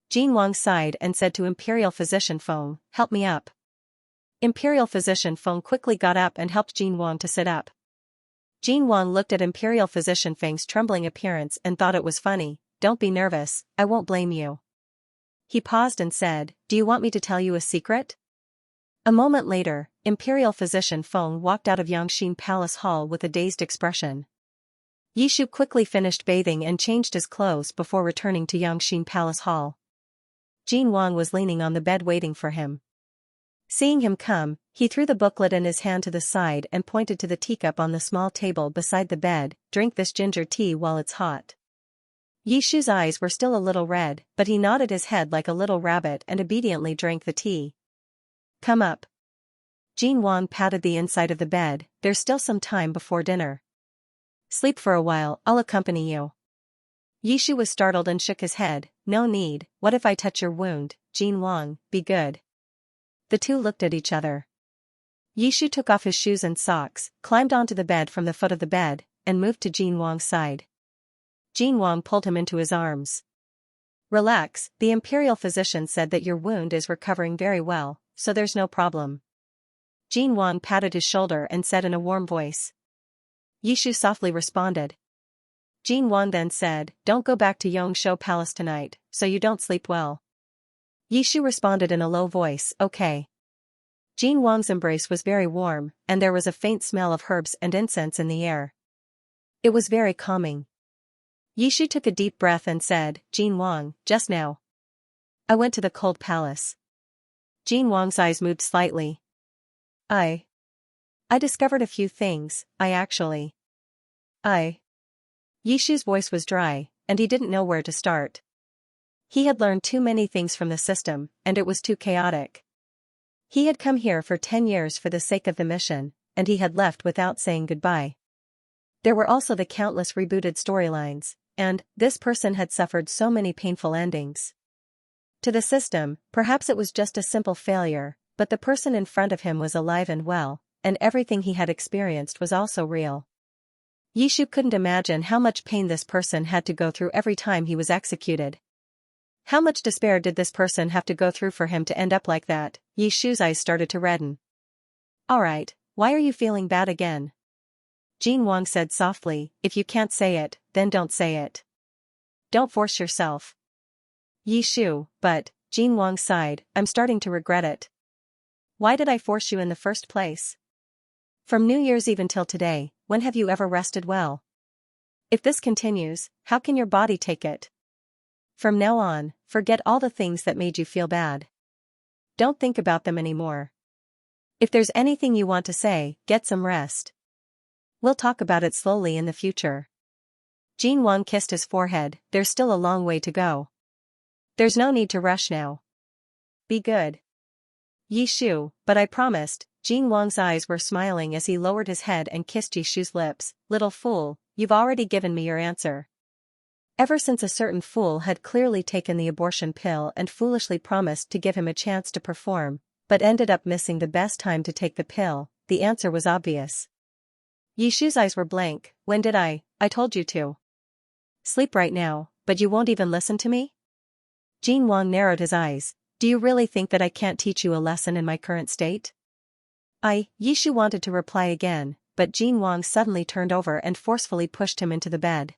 Jin Wang sighed and said to Imperial Physician Feng, "Help me up." Imperial Physician Feng quickly got up and helped Jin Wang to sit up. Jin Wang looked at Imperial Physician Feng's trembling appearance and thought it was funny. "Don't be nervous, I won't blame you." He paused and said, "Do you want me to tell you a secret?" A moment later, Imperial Physician Feng walked out of Yangxin Palace Hall with a dazed expression. Yishu quickly finished bathing and changed his clothes before returning to Yangxin Palace Hall. Jin Wang was leaning on the bed waiting for him. Seeing him come, he threw the booklet in his hand to the side and pointed to the teacup on the small table beside the bed. "Drink this ginger tea while it's hot." Yishu's eyes were still a little red, but he nodded his head like a little rabbit and obediently drank the tea. "Come up." Jin Wang patted the inside of the bed, "There's still some time before dinner. Sleep for a while, I'll accompany you." Yishu was startled and shook his head. "No need, what if I touch your wound, Jin Wang, be good." The two looked at each other. Yishu took off his shoes and socks, climbed onto the bed from the foot of the bed, and moved to Jin Wang's side. Jin Wang pulled him into his arms. "Relax, the imperial physician said that your wound is recovering very well, so there's no problem." Jin Wang patted his shoulder and said in a warm voice. Yishu softly responded. Jin Wang then said, "Don't go back to Yongshou Palace tonight, so you don't sleep well." Yishu responded in a low voice, "Okay." Jin Wang's embrace was very warm, and there was a faint smell of herbs and incense in the air. It was very calming. Yishu took a deep breath and said, "Jin Wang, just now I went to the cold palace." Jin Wang's eyes moved slightly. I discovered a few things, Yishu's voice was dry, and he didn't know where to start. He had learned too many things from the system, and it was too chaotic. He had come here for 10 years for the sake of the mission, and he had left without saying goodbye. There were also the countless rebooted storylines, and this person had suffered so many painful endings. To the system, perhaps it was just a simple failure, but the person in front of him was alive and well, and everything he had experienced was also real. Yishu couldn't imagine how much pain this person had to go through every time he was executed. How much despair did this person have to go through for him to end up like that? Yishu's eyes started to redden. "Alright, why are you feeling bad again?" Jin Wang said softly, "If you can't say it, then don't say it. Don't force yourself." Yishu, but, Jin Wang sighed, I'm starting to regret it. Why did I force you in the first place? From New Year's Eve until today, when have you ever rested well? If this continues, how can your body take it? From now on, forget all the things that made you feel bad. Don't think about them anymore. If there's anything you want to say, get some rest. We'll talk about it slowly in the future. Jin Wang kissed his forehead, there's still a long way to go. There's no need to rush now. Be good. Yi Shu, but I promised. Jin Wang's eyes were smiling as he lowered his head and kissed Yi Shu's lips. Little fool, you've already given me your answer. Ever since a certain fool had clearly taken the abortion pill and foolishly promised to give him a chance to perform, but ended up missing the best time to take the pill, the answer was obvious. Yi Shu's eyes were blank. When did I told you to. Sleep right now, but you won't even listen to me? Jin Wang narrowed his eyes. Do you really think that I can't teach you a lesson in my current state? Yi Shu wanted to reply again, but Jin Wang suddenly turned over and forcefully pushed him into the bed.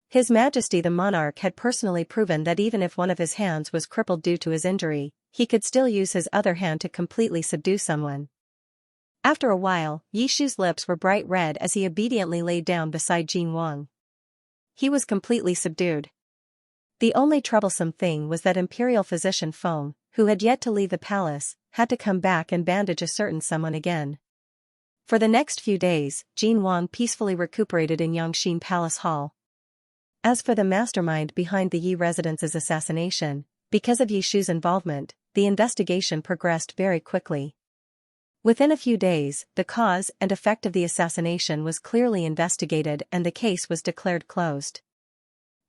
His Majesty the monarch had personally proven that even if one of his hands was crippled due to his injury, he could still use his other hand to completely subdue someone. After a while, Yi Shu's lips were bright red as he obediently lay down beside Jin Wang. He was completely subdued. The only troublesome thing was that Imperial Physician Feng, who had yet to leave the palace, had to come back and bandage a certain someone again. For the next few days, Jin Wang peacefully recuperated in Yangxin Palace Hall. As for the mastermind behind the Yi residence's assassination, because of Yi Shu's involvement, the investigation progressed very quickly. Within a few days, the cause and effect of the assassination was clearly investigated and the case was declared closed.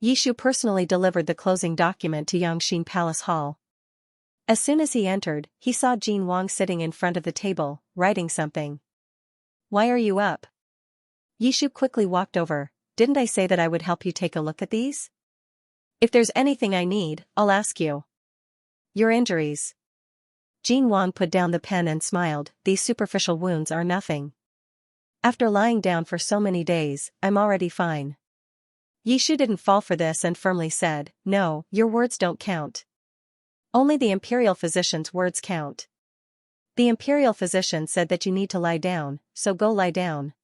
Yi Shu personally delivered the closing document to Yangxin Palace Hall. As soon as he entered, he saw Jin Wang sitting in front of the table, writing something. Why are you up? Yi Shu quickly walked over. Didn't I say that I would help you take a look at these? If there's anything I need, I'll ask you. Your injuries. Jin Wang put down the pen and smiled, these superficial wounds are nothing. After lying down for so many days, I'm already fine. Yi Shu didn't fall for this and firmly said, no, your words don't count. Only the Imperial Physician's words count. The Imperial Physician said that you need to lie down, so go lie down.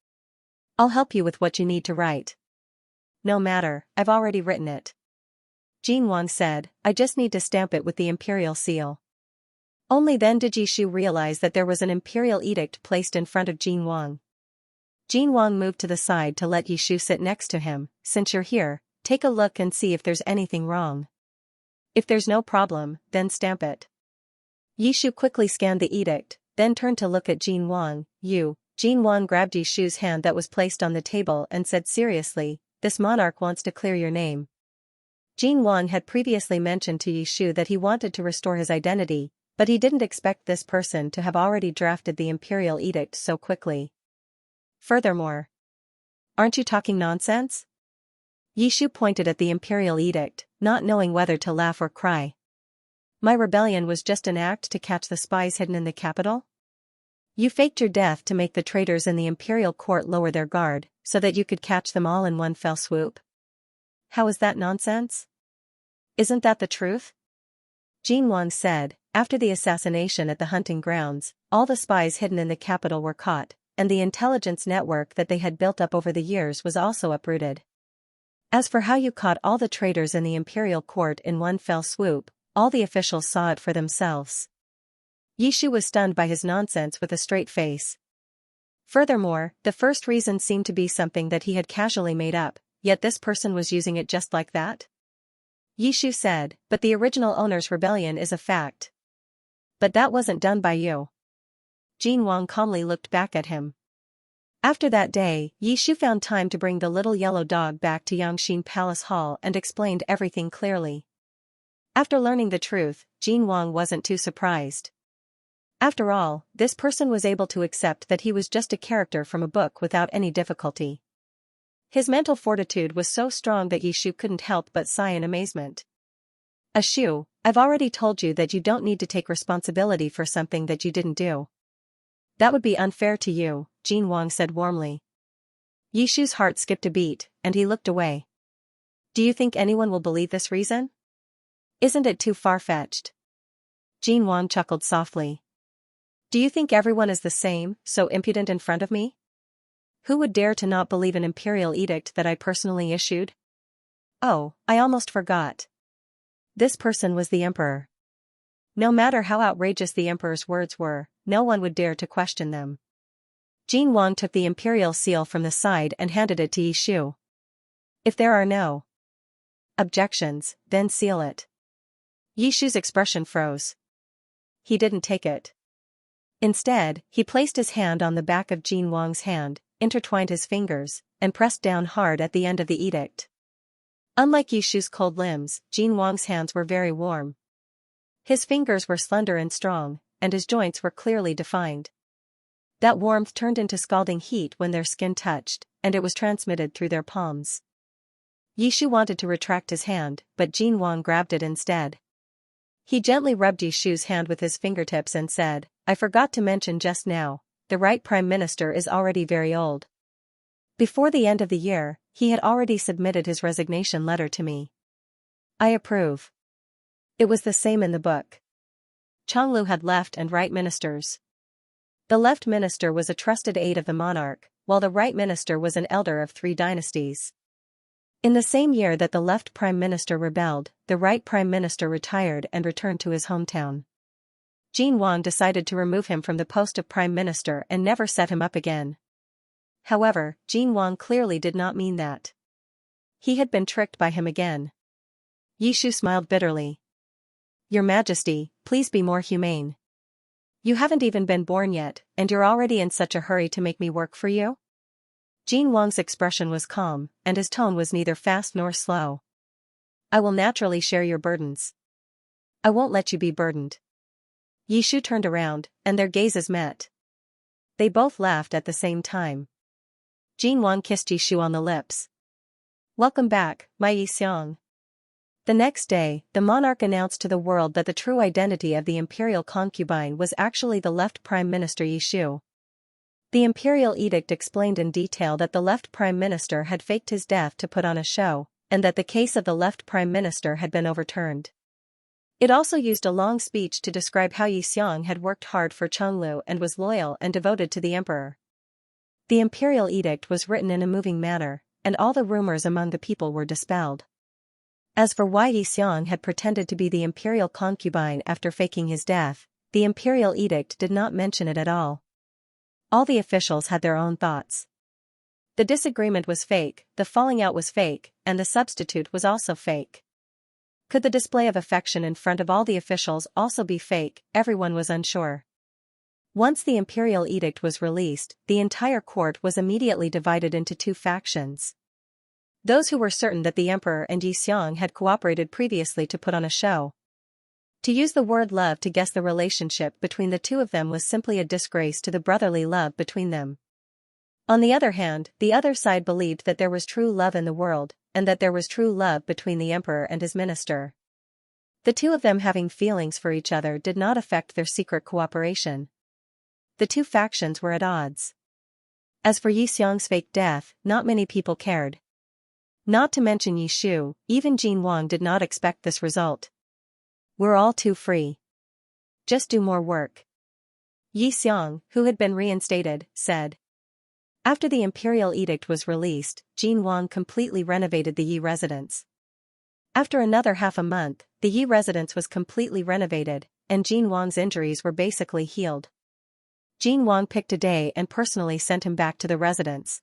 I'll help you with what you need to write. No matter, I've already written it. Jin Wang said, I just need to stamp it with the Imperial seal. Only then did Yi Shu realize that there was an Imperial edict placed in front of Jin Wang. Jin Wang moved to the side to let Yi Shu sit next to him. Since you're here, take a look and see if there's anything wrong. If there's no problem, then stamp it. Yi Shu quickly scanned the edict, then turned to look at Jin Wang. Jin Wang grabbed Yi Shu's hand that was placed on the table and said seriously, this monarch wants to clear your name. Jin Wang had previously mentioned to Yi Shu that he wanted to restore his identity, but he didn't expect this person to have already drafted the Imperial edict so quickly. Furthermore, aren't you talking nonsense? Yi Shu pointed at the Imperial edict, not knowing whether to laugh or cry. My rebellion was just an act to catch the spies hidden in the capital? You faked your death to make the traitors in the Imperial court lower their guard, so that you could catch them all in one fell swoop. How is that nonsense? Isn't that the truth? Jin Wang said, after the assassination at the hunting grounds, all the spies hidden in the capital were caught, and the intelligence network that they had built up over the years was also uprooted. As for how you caught all the traitors in the Imperial court in one fell swoop, all the officials saw it for themselves. Yi Shu was stunned by his nonsense with a straight face. Furthermore, the first reason seemed to be something that he had casually made up, yet this person was using it just like that? Yi Shu said, but the original owner's rebellion is a fact. But that wasn't done by you. Jin Wang calmly looked back at him. After that day, Yi Shu found time to bring the little yellow dog back to Yangxin Palace Hall and explained everything clearly. After learning the truth, Jin Wang wasn't too surprised. After all, this person was able to accept that he was just a character from a book without any difficulty. His mental fortitude was so strong that Yi Shu couldn't help but sigh in amazement. Shu, I've already told you that you don't need to take responsibility for something that you didn't do. That would be unfair to you, Jin Wang said warmly. Yi Shu's heart skipped a beat, and he looked away. Do you think anyone will believe this reason? Isn't it too far-fetched? Jin Wang chuckled softly. Do you think everyone is the same, so impudent in front of me? Who would dare to not believe an imperial edict that I personally issued? Oh, I almost forgot. This person was the emperor. No matter how outrageous the emperor's words were, no one would dare to question them. Jin Wang took the imperial seal from the side and handed it to Yishu. If there are no objections, then seal it. Yishu's expression froze. He didn't take it. Instead, he placed his hand on the back of Jin Wang's hand, intertwined his fingers, and pressed down hard at the end of the edict. Unlike Yishu's cold limbs, Jin Wang's hands were very warm. His fingers were slender and strong, and his joints were clearly defined. That warmth turned into scalding heat when their skin touched, and it was transmitted through their palms. Yishu wanted to retract his hand, but Jin Wang grabbed it instead. He gently rubbed Yishu's hand with his fingertips and said, I forgot to mention just now, the right Prime Minister is already very old. Before the end of the year, he had already submitted his resignation letter to me. I approve. It was the same in the book. Changlu had left and right ministers. The left minister was a trusted aide of the monarch, while the right minister was an elder of 3 dynasties. In the same year that the left prime minister rebelled, the right prime minister retired and returned to his hometown. Jin Wang decided to remove him from the post of prime minister and never set him up again. However, Jin Wang clearly did not mean that. He had been tricked by him again. Yishu smiled bitterly. Your Majesty, please be more humane. You haven't even been born yet, and you're already in such a hurry to make me work for you? Jin Wang's expression was calm, and his tone was neither fast nor slow. I will naturally share your burdens. I won't let you be burdened. Yishu turned around, and their gazes met. They both laughed at the same time. Jin Wang kissed Yishu on the lips. Welcome back, my Xiang. The next day, the monarch announced to the world that the true identity of the imperial concubine was actually the left prime minister Yishu. The imperial edict explained in detail that the left prime minister had faked his death to put on a show, and that the case of the left prime minister had been overturned. It also used a long speech to describe how Xianxia had worked hard for Chenglu and was loyal and devoted to the emperor. The imperial edict was written in a moving manner, and all the rumors among the people were dispelled. As for why Xianxia had pretended to be the imperial concubine after faking his death, the imperial edict did not mention it at all. All the officials had their own thoughts. The disagreement was fake, the falling out was fake, and the substitute was also fake. Could the display of affection in front of all the officials also be fake? Everyone was unsure. Once the imperial edict was released, the entire court was immediately divided into 2 factions. Those who were certain that the emperor and Xianxia had cooperated previously to put on a show. To use the word love to guess the relationship between the 2 of them was simply a disgrace to the brotherly love between them. On the other hand, the other side believed that there was true love in the world, and that there was true love between the emperor and his minister. The 2 of them having feelings for each other did not affect their secret cooperation. The 2 factions were at odds. As for Xianxia's fake death, not many people cared. Not to mention Yishu, even Jin Wang did not expect this result. We're all too free. Just do more work. Xianxia, who had been reinstated, said. After the imperial edict was released, Jin Wang completely renovated the Yi residence. After another half a month, the Yi residence was completely renovated, and Jin Wang's injuries were basically healed. Jin Wang picked a day and personally sent him back to the residence.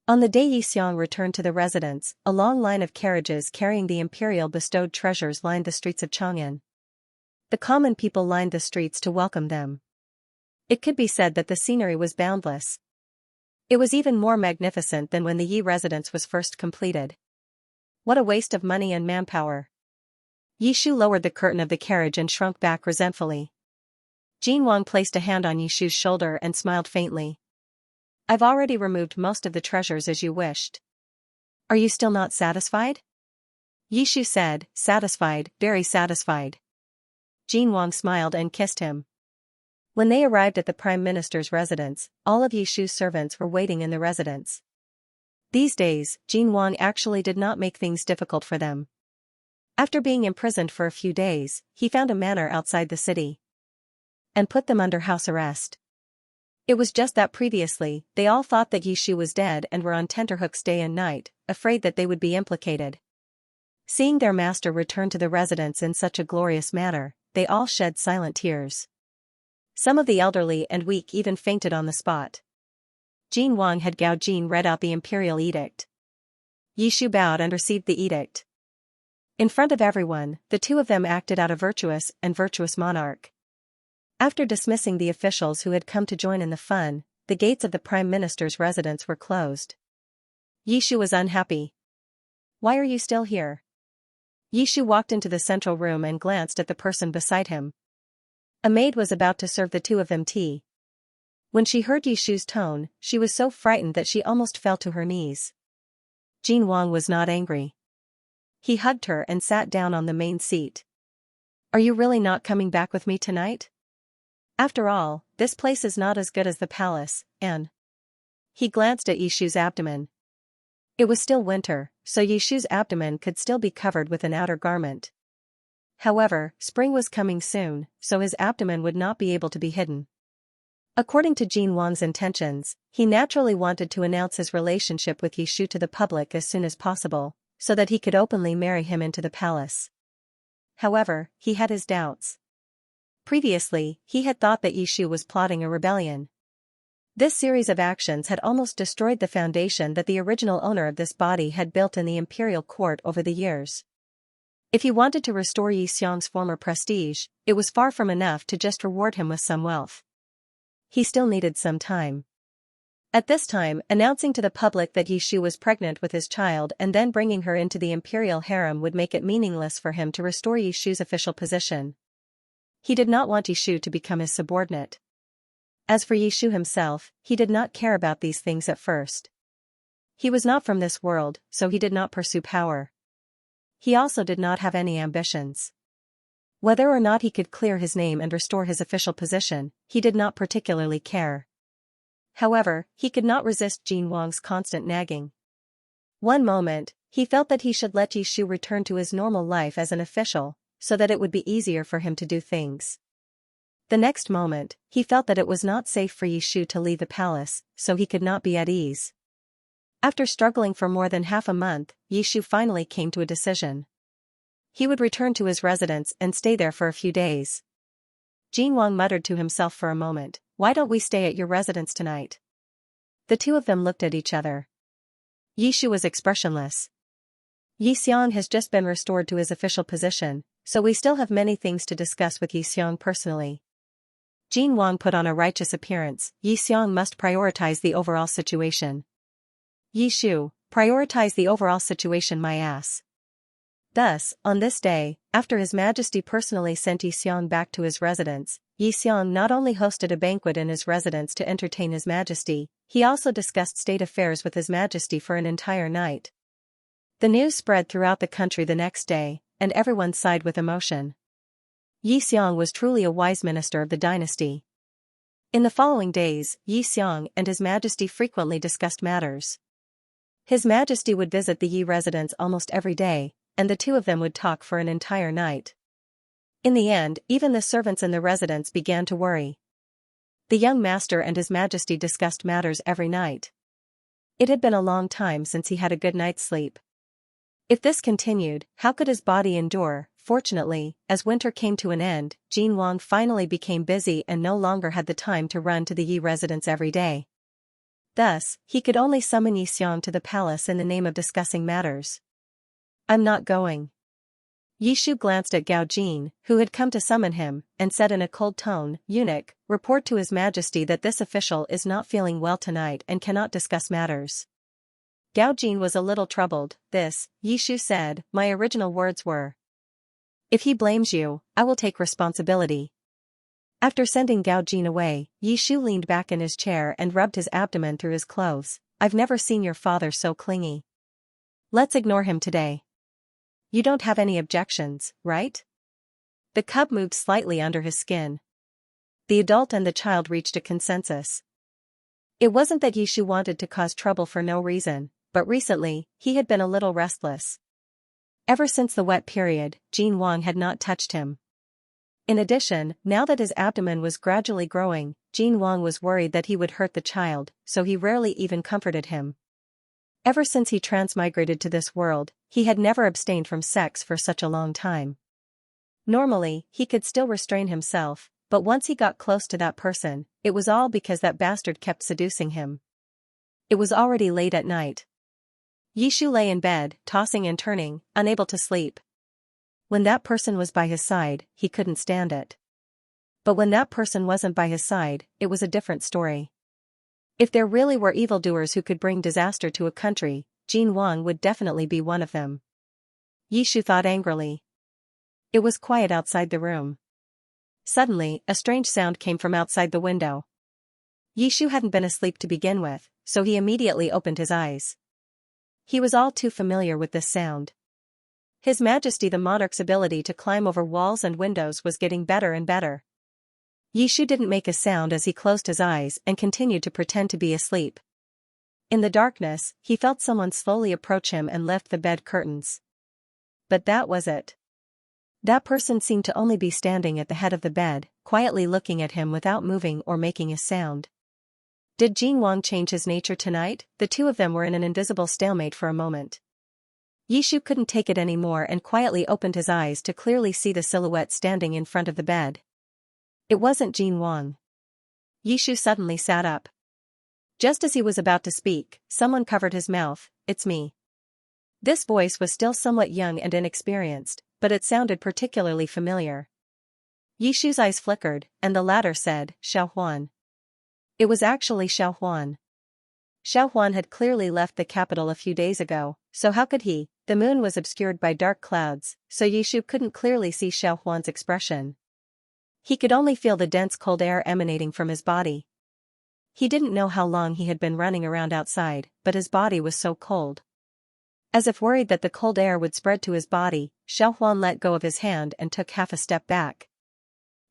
On the day Xianxia returned to the residence, a long line of carriages carrying the imperial bestowed treasures lined the streets of Chang'an. The common people lined the streets to welcome them. It could be said that the scenery was boundless. It was even more magnificent than when the Yi residence was first completed. What a waste of money and manpower. Yishu lowered the curtain of the carriage and shrunk back resentfully. Jin Wang placed a hand on Yishu's shoulder and smiled faintly. I've already removed most of the treasures as you wished. Are you still not satisfied? Yishu said, satisfied, very satisfied. Jin Wang smiled and kissed him. When they arrived at the Prime Minister's residence, all of Yishu's servants were waiting in the residence. These days, Jin Wang actually did not make things difficult for them. After being imprisoned for a few days, he found a manor outside the city and put them under house arrest. It was just that previously, they all thought that Yishu was dead and were on tenterhooks day and night, afraid that they would be implicated. Seeing their master return to the residence in such a glorious manner, they all shed silent tears. Some of the elderly and weak even fainted on the spot. Jin Wang had Gao Jin read out the imperial edict. Yishu bowed and received the edict. In front of everyone, the two of them acted out a virtuous monarch. After dismissing the officials who had come to join in the fun, the gates of the prime minister's residence were closed. Yishu was unhappy. "Why are you still here?" Yishu walked into the central room and glanced at the person beside him. A maid was about to serve the two of them tea. When she heard Yishu's tone, she was so frightened that she almost fell to her knees. Jin Wang was not angry. He hugged her and sat down on the main seat. "Are you really not coming back with me tonight? After all, this place is not as good as the palace, and..." He glanced at Yishu's abdomen. It was still winter, so Yishu's abdomen could still be covered with an outer garment. However, spring was coming soon, so his abdomen would not be able to be hidden. According to Jin Wang's intentions, he naturally wanted to announce his relationship with Yishu to the public as soon as possible, so that he could openly marry him into the palace. However, he had his doubts. Previously, he had thought that Yishu was plotting a rebellion. This series of actions had almost destroyed the foundation that the original owner of this body had built in the imperial court over the years. If he wanted to restore Xianxia's former prestige, it was far from enough to just reward him with some wealth. He still needed some time. At this time, announcing to the public that Yishu was pregnant with his child and then bringing her into the imperial harem would make it meaningless for him to restore Yishu's official position. He did not want Yishu to become his subordinate. As for Yishu himself, he did not care about these things at first. He was not from this world, so he did not pursue power. He also did not have any ambitions. Whether or not he could clear his name and restore his official position, he did not particularly care. However, he could not resist Jin Wang's constant nagging. One moment, he felt that he should let Yishu return to his normal life as an official, so that it would be easier for him to do things. The next moment, he felt that it was not safe for Yishu to leave the palace, so he could not be at ease. After struggling for more than half a month, Yishu finally came to a decision. He would return to his residence and stay there for a few days. Jin Wang muttered to himself for a moment, "Why don't we stay at your residence tonight?" The two of them looked at each other. Yishu was expressionless. "Yixiang has just been restored to his official position, so we still have many things to discuss with Yixiang personally." Jin Wang put on a righteous appearance. "Yixiang must prioritize the overall situation." "Yishu, prioritize the overall situation my ass." Thus, on this day, after His Majesty personally sent Yixiang back to his residence, Yixiang not only hosted a banquet in his residence to entertain His Majesty, he also discussed state affairs with His Majesty for an entire night. The news spread throughout the country the next day, and everyone sighed with emotion. Yixiang was truly a wise minister of the dynasty. In the following days, Yixiang and His Majesty frequently discussed matters. His Majesty would visit the Yi residence almost every day, and the two of them would talk for an entire night. In the end, even the servants in the residence began to worry. The young master and His Majesty discussed matters every night. It had been a long time since he had a good night's sleep. If this continued, how could his body endure? Fortunately, as winter came to an end, Jin Wang finally became busy and no longer had the time to run to the Yi residence every day. Thus, he could only summon Yixiang to the palace in the name of discussing matters. "I'm not going." Yishu glanced at Gao Jin, who had come to summon him, and said in a cold tone, "Eunuch, report to His Majesty that this official is not feeling well tonight and cannot discuss matters." Gao Jin was a little troubled. "This," Yishu said, "my original words were. If he blames you, I will take responsibility." After sending Gao Jin away, Yishu leaned back in his chair and rubbed his abdomen through his clothes. "I've never seen your father so clingy. Let's ignore him today. You don't have any objections, right?" The cub moved slightly under his skin. The adult and the child reached a consensus. It wasn't that Yishu wanted to cause trouble for no reason, but recently, he had been a little restless. Ever since the wet period, Jin Wang had not touched him. In addition, now that his abdomen was gradually growing, Jin Wang was worried that he would hurt the child, so he rarely even comforted him. Ever since he transmigrated to this world, he had never abstained from sex for such a long time. Normally, he could still restrain himself, but once he got close to that person, it was all because that bastard kept seducing him. It was already late at night. Yishu lay in bed, tossing and turning, unable to sleep. When that person was by his side, he couldn't stand it. But when that person wasn't by his side, it was a different story. If there really were evildoers who could bring disaster to a country, Jin Wang would definitely be one of them. Yishu thought angrily. It was quiet outside the room. Suddenly, a strange sound came from outside the window. Yishu hadn't been asleep to begin with, so he immediately opened his eyes. He was all too familiar with this sound. His Majesty the Monarch's ability to climb over walls and windows was getting better and better. Yishu didn't make a sound as he closed his eyes and continued to pretend to be asleep. In the darkness, he felt someone slowly approach him and lift the bed curtains. But that was it. That person seemed to only be standing at the head of the bed, quietly looking at him without moving or making a sound. Did Jin Wang change his nature tonight? The two of them were in an invisible stalemate for a moment. Yishu couldn't take it anymore and quietly opened his eyes to clearly see the silhouette standing in front of the bed. It wasn't Jin Wang. Yishu suddenly sat up. Just as he was about to speak, someone covered his mouth. "It's me." This voice was still somewhat young and inexperienced, but it sounded particularly familiar. Yishu's eyes flickered, and the latter said, "Xiao Huan." It was actually Xiao Huan. Xiao Huan had clearly left the capital a few days ago, so how could he? The moon was obscured by dark clouds, so Yishu couldn't clearly see Xiao Huan's expression. He could only feel the dense cold air emanating from his body. He didn't know how long he had been running around outside, but his body was so cold. As if worried that the cold air would spread to his body, Xiao Huan let go of his hand and took half a step back.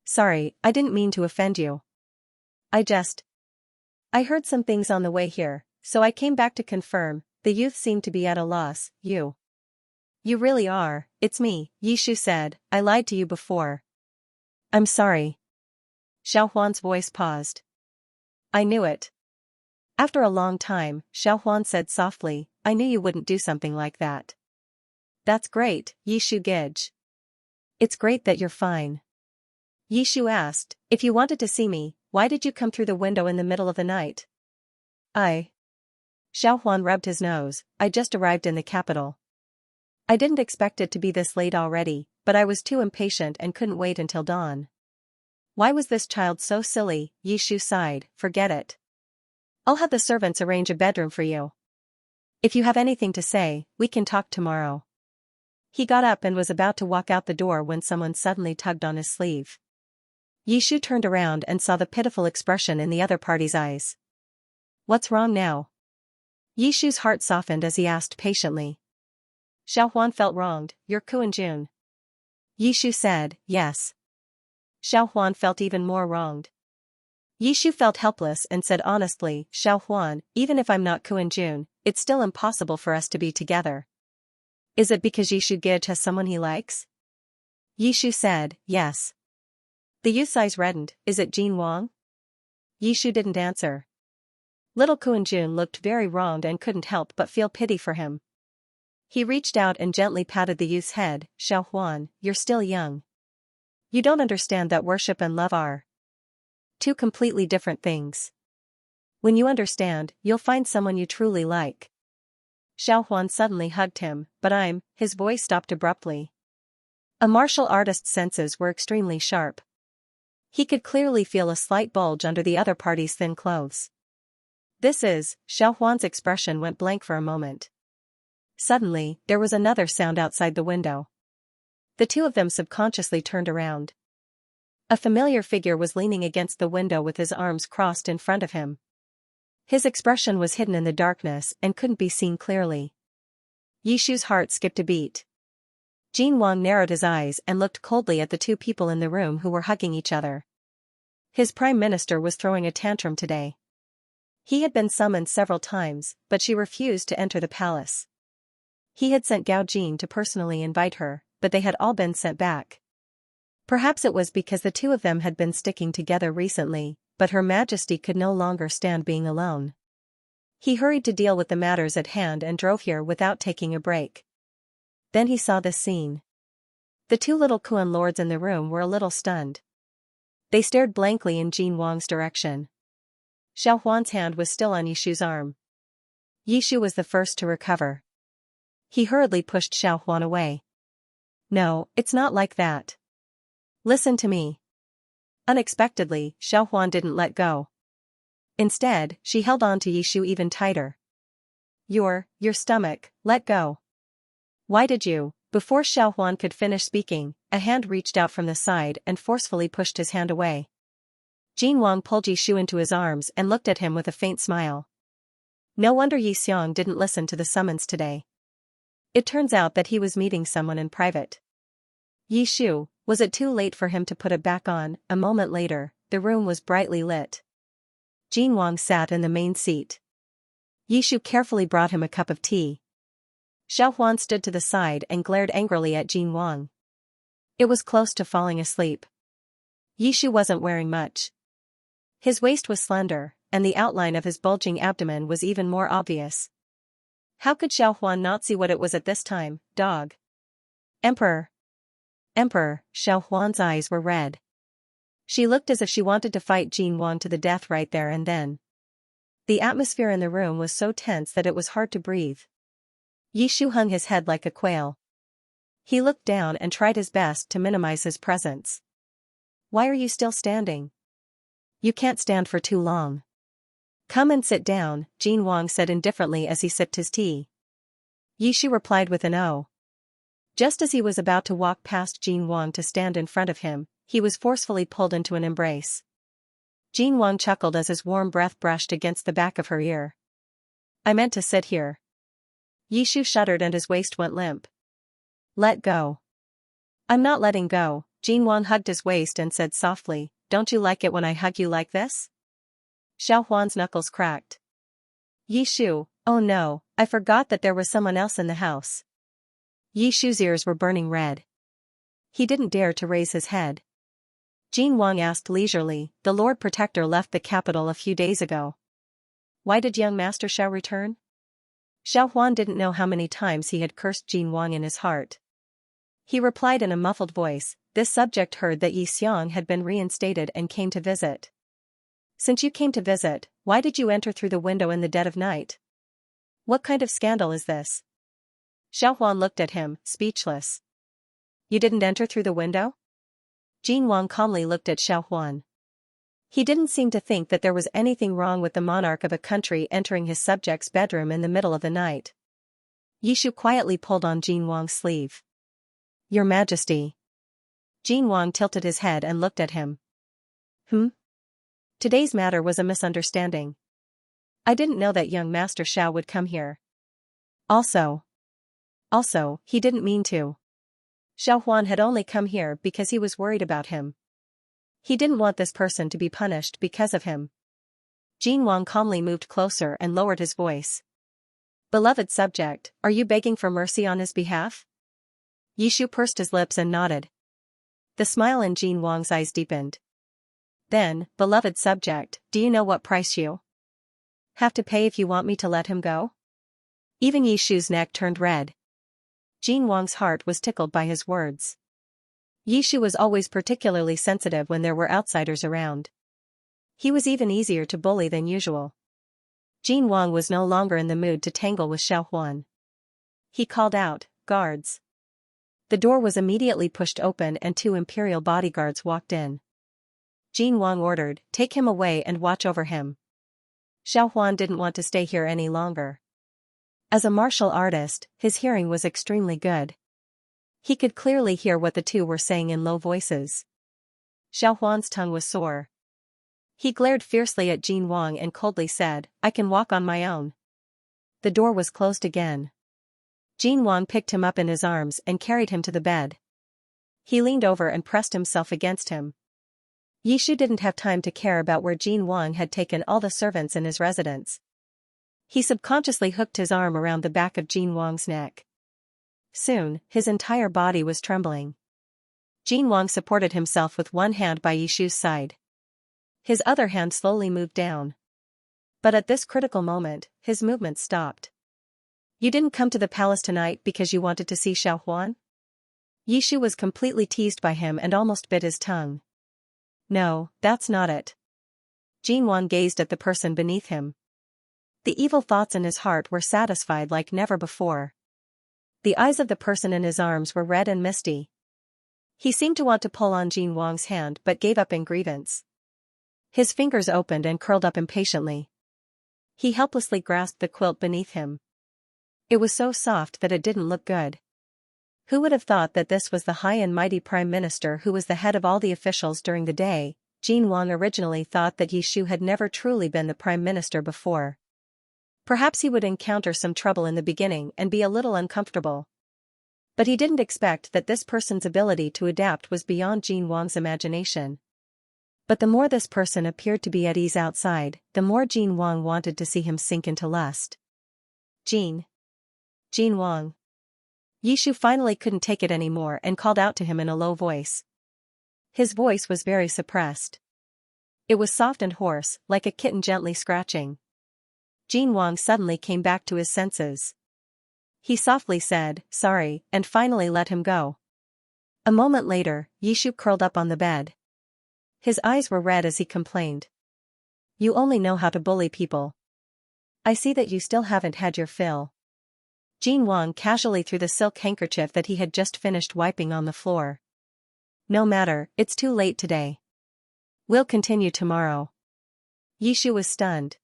"Sorry, I didn't mean to offend you. I heard some things on the way here, so I came back to confirm." The youth seemed to be at a loss. You really are." "It's me," Yishu said. "I lied to you before." "I'm sorry." Xiao Huan's voice paused. "I knew it." After a long time, Xiao Huan said softly, "I knew you wouldn't do something like that." "That's great," Yishu giggled. "It's great that you're fine." Yishu asked, "If you wanted to see me, why did you come through the window in the middle of the night?" Xiao Huan rubbed his nose. "I just arrived in the capital. I didn't expect it to be this late already, but I was too impatient and couldn't wait until dawn." Why was this child so silly? Yishu sighed. "Forget it. I'll have the servants arrange a bedroom for you. If you have anything to say, we can talk tomorrow." He got up and was about to walk out the door when someone suddenly tugged on his sleeve. Yishu turned around and saw the pitiful expression in the other party's eyes. "What's wrong now?" Yishu's heart softened as he asked patiently. Xiao Huan felt wronged. "You're Kuan-jun." Yishu said, "Yes." Xiao Huan felt even more wronged. Yishu felt helpless and said honestly, "Xiao Huan, even if I'm not Kuan-jun, it's still impossible for us to be together." "Is it because Yishu Gij has someone he likes?" Yishu said, "Yes." The youth's eyes reddened. "Is it Jin Wang?" Yishu didn't answer. Little Kuan-jun looked very wronged and couldn't help but feel pity for him. He reached out and gently patted the youth's head. "Xiao Huan, you're still young. You don't understand that worship and love are two completely different things. When you understand, you'll find someone you truly like." Xiao Huan suddenly hugged him. "But his voice stopped abruptly. A martial artist's senses were extremely sharp. He could clearly feel a slight bulge under the other party's thin clothes. Xiao Huan's expression went blank for a moment. Suddenly, there was another sound outside the window. The two of them subconsciously turned around. A familiar figure was leaning against the window with his arms crossed in front of him. His expression was hidden in the darkness and couldn't be seen clearly. Yishu's heart skipped a beat. Jin Wang narrowed his eyes and looked coldly at the two people in the room who were hugging each other. His prime minister was throwing a tantrum today. He had been summoned several times, but she refused to enter the palace. He had sent Gao Jin to personally invite her, but they had all been sent back. Perhaps it was because the two of them had been sticking together recently, but Her Majesty could no longer stand being alone. He hurried to deal with the matters at hand and drove here without taking a break. Then he saw this scene. The two little Kuan lords in the room were a little stunned. They stared blankly in Jin Wang's direction. Xiao Huan's hand was still on Yishu's arm. Yishu was the first to recover. He hurriedly pushed Xiao Huan away. No, it's not like that. Listen to me. Unexpectedly, Xiao Huan didn't let go. Instead, she held on to Yishu even tighter. Your stomach, let go. Why did you? Before Xiao Huan could finish speaking, a hand reached out from the side and forcefully pushed his hand away. Jin Wang pulled Yishu into his arms and looked at him with a faint smile. No wonder Yi Xiang didn't listen to the summons today. It turns out that he was meeting someone in private. Yishu, was it too late for him to put it back on? A moment later, the room was brightly lit. Jin Wang sat in the main seat. Yishu carefully brought him a cup of tea. Xiao Huan stood to the side and glared angrily at Jin Wang. It was close to falling asleep. Yishu wasn't wearing much. His waist was slender, and the outline of his bulging abdomen was even more obvious. How could Xiao Huan not see what it was at this time? Dog. Emperor. Emperor, Xiao Huan's eyes were red. She looked as if she wanted to fight Jin Wang to the death right there and then. The atmosphere in the room was so tense that it was hard to breathe. Yishu hung his head like a quail. He looked down and tried his best to minimize his presence. Why are you still standing? You can't stand for too long. Come and sit down, Jin Wang said indifferently as he sipped his tea. Yishu replied with an "oh." Just as he was about to walk past Jin Wang to stand in front of him, he was forcefully pulled into an embrace. Jin Wang chuckled as his warm breath brushed against the back of her ear. I meant to sit here. Yishu shuddered and his waist went limp. Let go. I'm not letting go. Jin Wang hugged his waist and said softly, don't you like it when I hug you like this? Xiao Huan's knuckles cracked. Yishu, oh no, I forgot that there was someone else in the house. Yishu's ears were burning red. He didn't dare to raise his head. Jin Wang asked leisurely, the Lord Protector left the capital a few days ago. Why did young Master Xiao return? Xiao Huan didn't know how many times he had cursed Jin Wang in his heart. He replied in a muffled voice, this subject heard that Yi Xiang had been reinstated and came to visit. Since you came to visit, why did you enter through the window in the dead of night? What kind of scandal is this? Xiao Huan looked at him, speechless. You didn't enter through the window? Jin Wang calmly looked at Xiao Huan. He didn't seem to think that there was anything wrong with the monarch of a country entering his subject's bedroom in the middle of the night. Yishu quietly pulled on Jin Wang's sleeve. Your Majesty. Jin Wang tilted his head and looked at him. Today's matter was a misunderstanding. I didn't know that young Master Xiao would come here. Also, he didn't mean to. Xiao Huan had only come here because he was worried about him. He didn't want this person to be punished because of him. Jin Wang calmly moved closer and lowered his voice. Beloved subject, are you begging for mercy on his behalf? Yishu pursed his lips and nodded. The smile in Jin Wang's eyes deepened. Then, beloved subject, do you know what price you have to pay if you want me to let him go? Even Yishu's neck turned red. Jin Wang's heart was tickled by his words. Yishu was always particularly sensitive when there were outsiders around. He was even easier to bully than usual. Jin Wang was no longer in the mood to tangle with Xiao Huan. He called out, guards. The door was immediately pushed open and 2 imperial bodyguards walked in. Jin Wang ordered, take him away and watch over him. Xiao Huan didn't want to stay here any longer. As a martial artist, his hearing was extremely good. He could clearly hear what the two were saying in low voices. Xiao Huan's tongue was sore. He glared fiercely at Jin Wang and coldly said, I can walk on my own. The door was closed again. Jin Wang picked him up in his arms and carried him to the bed. He leaned over and pressed himself against him. Yishu didn't have time to care about where Jin Wang had taken all the servants in his residence. He subconsciously hooked his arm around the back of Jin Wang's neck. soon, his entire body was trembling. Jin Wang supported himself with one hand by Yishu's side. His other hand slowly moved down. But at this critical moment, his movement stopped. You didn't come to the palace tonight because you wanted to see Xiao Huan? Yishu was completely teased by him and almost bit his tongue. No, that's not it. Jin Wang gazed at the person beneath him. The evil thoughts in his heart were satisfied like never before. The eyes of the person in his arms were red and misty. He seemed to want to pull on Jin Wang's hand but gave up in grievance. His fingers opened and curled up impatiently. He helplessly grasped the quilt beneath him. It was so soft that it didn't look good. Who would have thought that this was the high and mighty prime minister who was the head of all the officials during the day? Jin Wang originally thought that Yishu had never truly been the prime minister before. Perhaps he would encounter some trouble in the beginning and be a little uncomfortable. But he didn't expect that this person's ability to adapt was beyond Jin Wang's imagination. But the more this person appeared to be at ease outside, the more Jin Wang wanted to see him sink into lust. Jin Wang. Yishu finally couldn't take it anymore and called out to him in a low voice. His voice was very suppressed. It was soft and hoarse, like a kitten gently scratching. Jin Wang suddenly came back to his senses. He softly said, "Sorry," and finally let him go. A moment later, Yishu curled up on the bed. His eyes were red as he complained. "You only know how to bully people. I see that you still haven't had your fill." Jin Wang casually threw the silk handkerchief that he had just finished wiping on the floor. "No matter, it's too late today. We'll continue tomorrow." Yishu was stunned.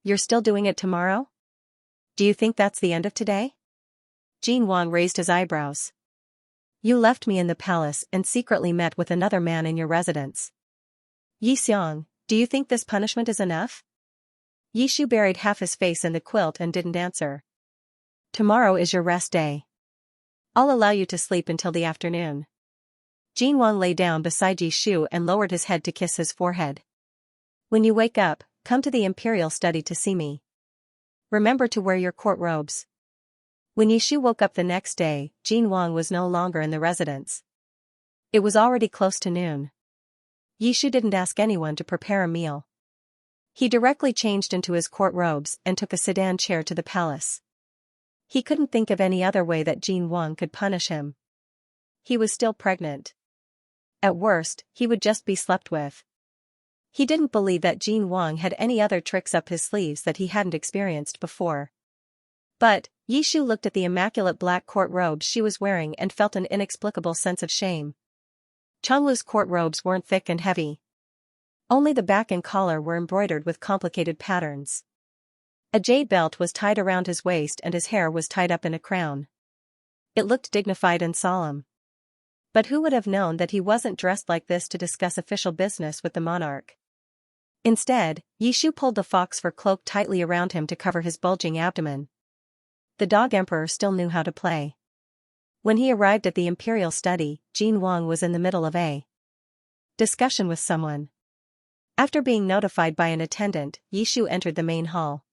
"You're still doing it tomorrow? Do you think that's the end of today?" Jin Wang raised his eyebrows. "You left me in the palace and secretly met with another man in your residence. Xiang, do you think this punishment is enough?" Yishu buried half his face in the quilt and didn't answer. "Tomorrow is your rest day. I'll allow you to sleep until the afternoon." Jin Wang lay down beside Yishu and lowered his head to kiss his forehead. "When you wake up, come to the imperial study to see me. Remember to wear your court robes." When Yishu woke up the next day, Jin Wang was no longer in the residence. It was already close to noon. Yishu didn't ask anyone to prepare a meal. He directly changed into his court robes and took a sedan chair to the palace. He couldn't think of any other way that Jin Wang could punish him. He was still pregnant. At worst, he would just be slept with. He didn't believe that Jin Wang had any other tricks up his sleeves that he hadn't experienced before. But, Yishu looked at the immaculate black court robes she was wearing and felt an inexplicable sense of shame. Changlu's court robes weren't thick and heavy. Only the back and collar were embroidered with complicated patterns. A jade belt was tied around his waist and his hair was tied up in a crown. It looked dignified and solemn. But who would have known that he wasn't dressed like this to discuss official business with the monarch? Instead, Yishu pulled the fox fur cloak tightly around him to cover his bulging abdomen. The dog emperor still knew how to play. When he arrived at the imperial study, Jin Wang was in the middle of a discussion with someone. After being notified by an attendant, Yishu entered the main hall.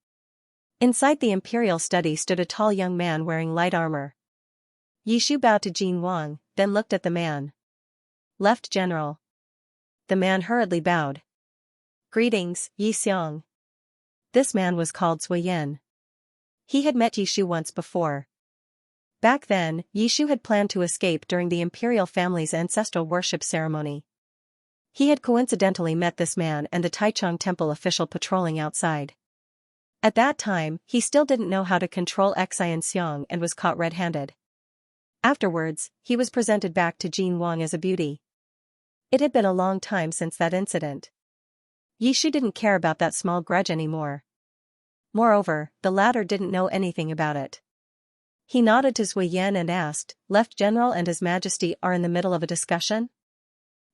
Inside the imperial study stood a tall young man wearing light armor. Yishu bowed to Jin Wang, then looked at the man. "Left General." The man hurriedly bowed. "Greetings, Xiang." This man was called Suyen. He had met Yishu once before. Back then, Yishu had planned to escape during the imperial family's ancestral worship ceremony. He had coincidentally met this man and the Taichung temple official patrolling outside. At that time, he still didn't know how to control Xianxia and was caught red-handed. Afterwards, he was presented back to Jin Wang as a beauty. It had been a long time since that incident. Yishu didn't care about that small grudge anymore. Moreover, the latter didn't know anything about it. He nodded to Zui Yan and asked, "Left General and His Majesty are in the middle of a discussion?"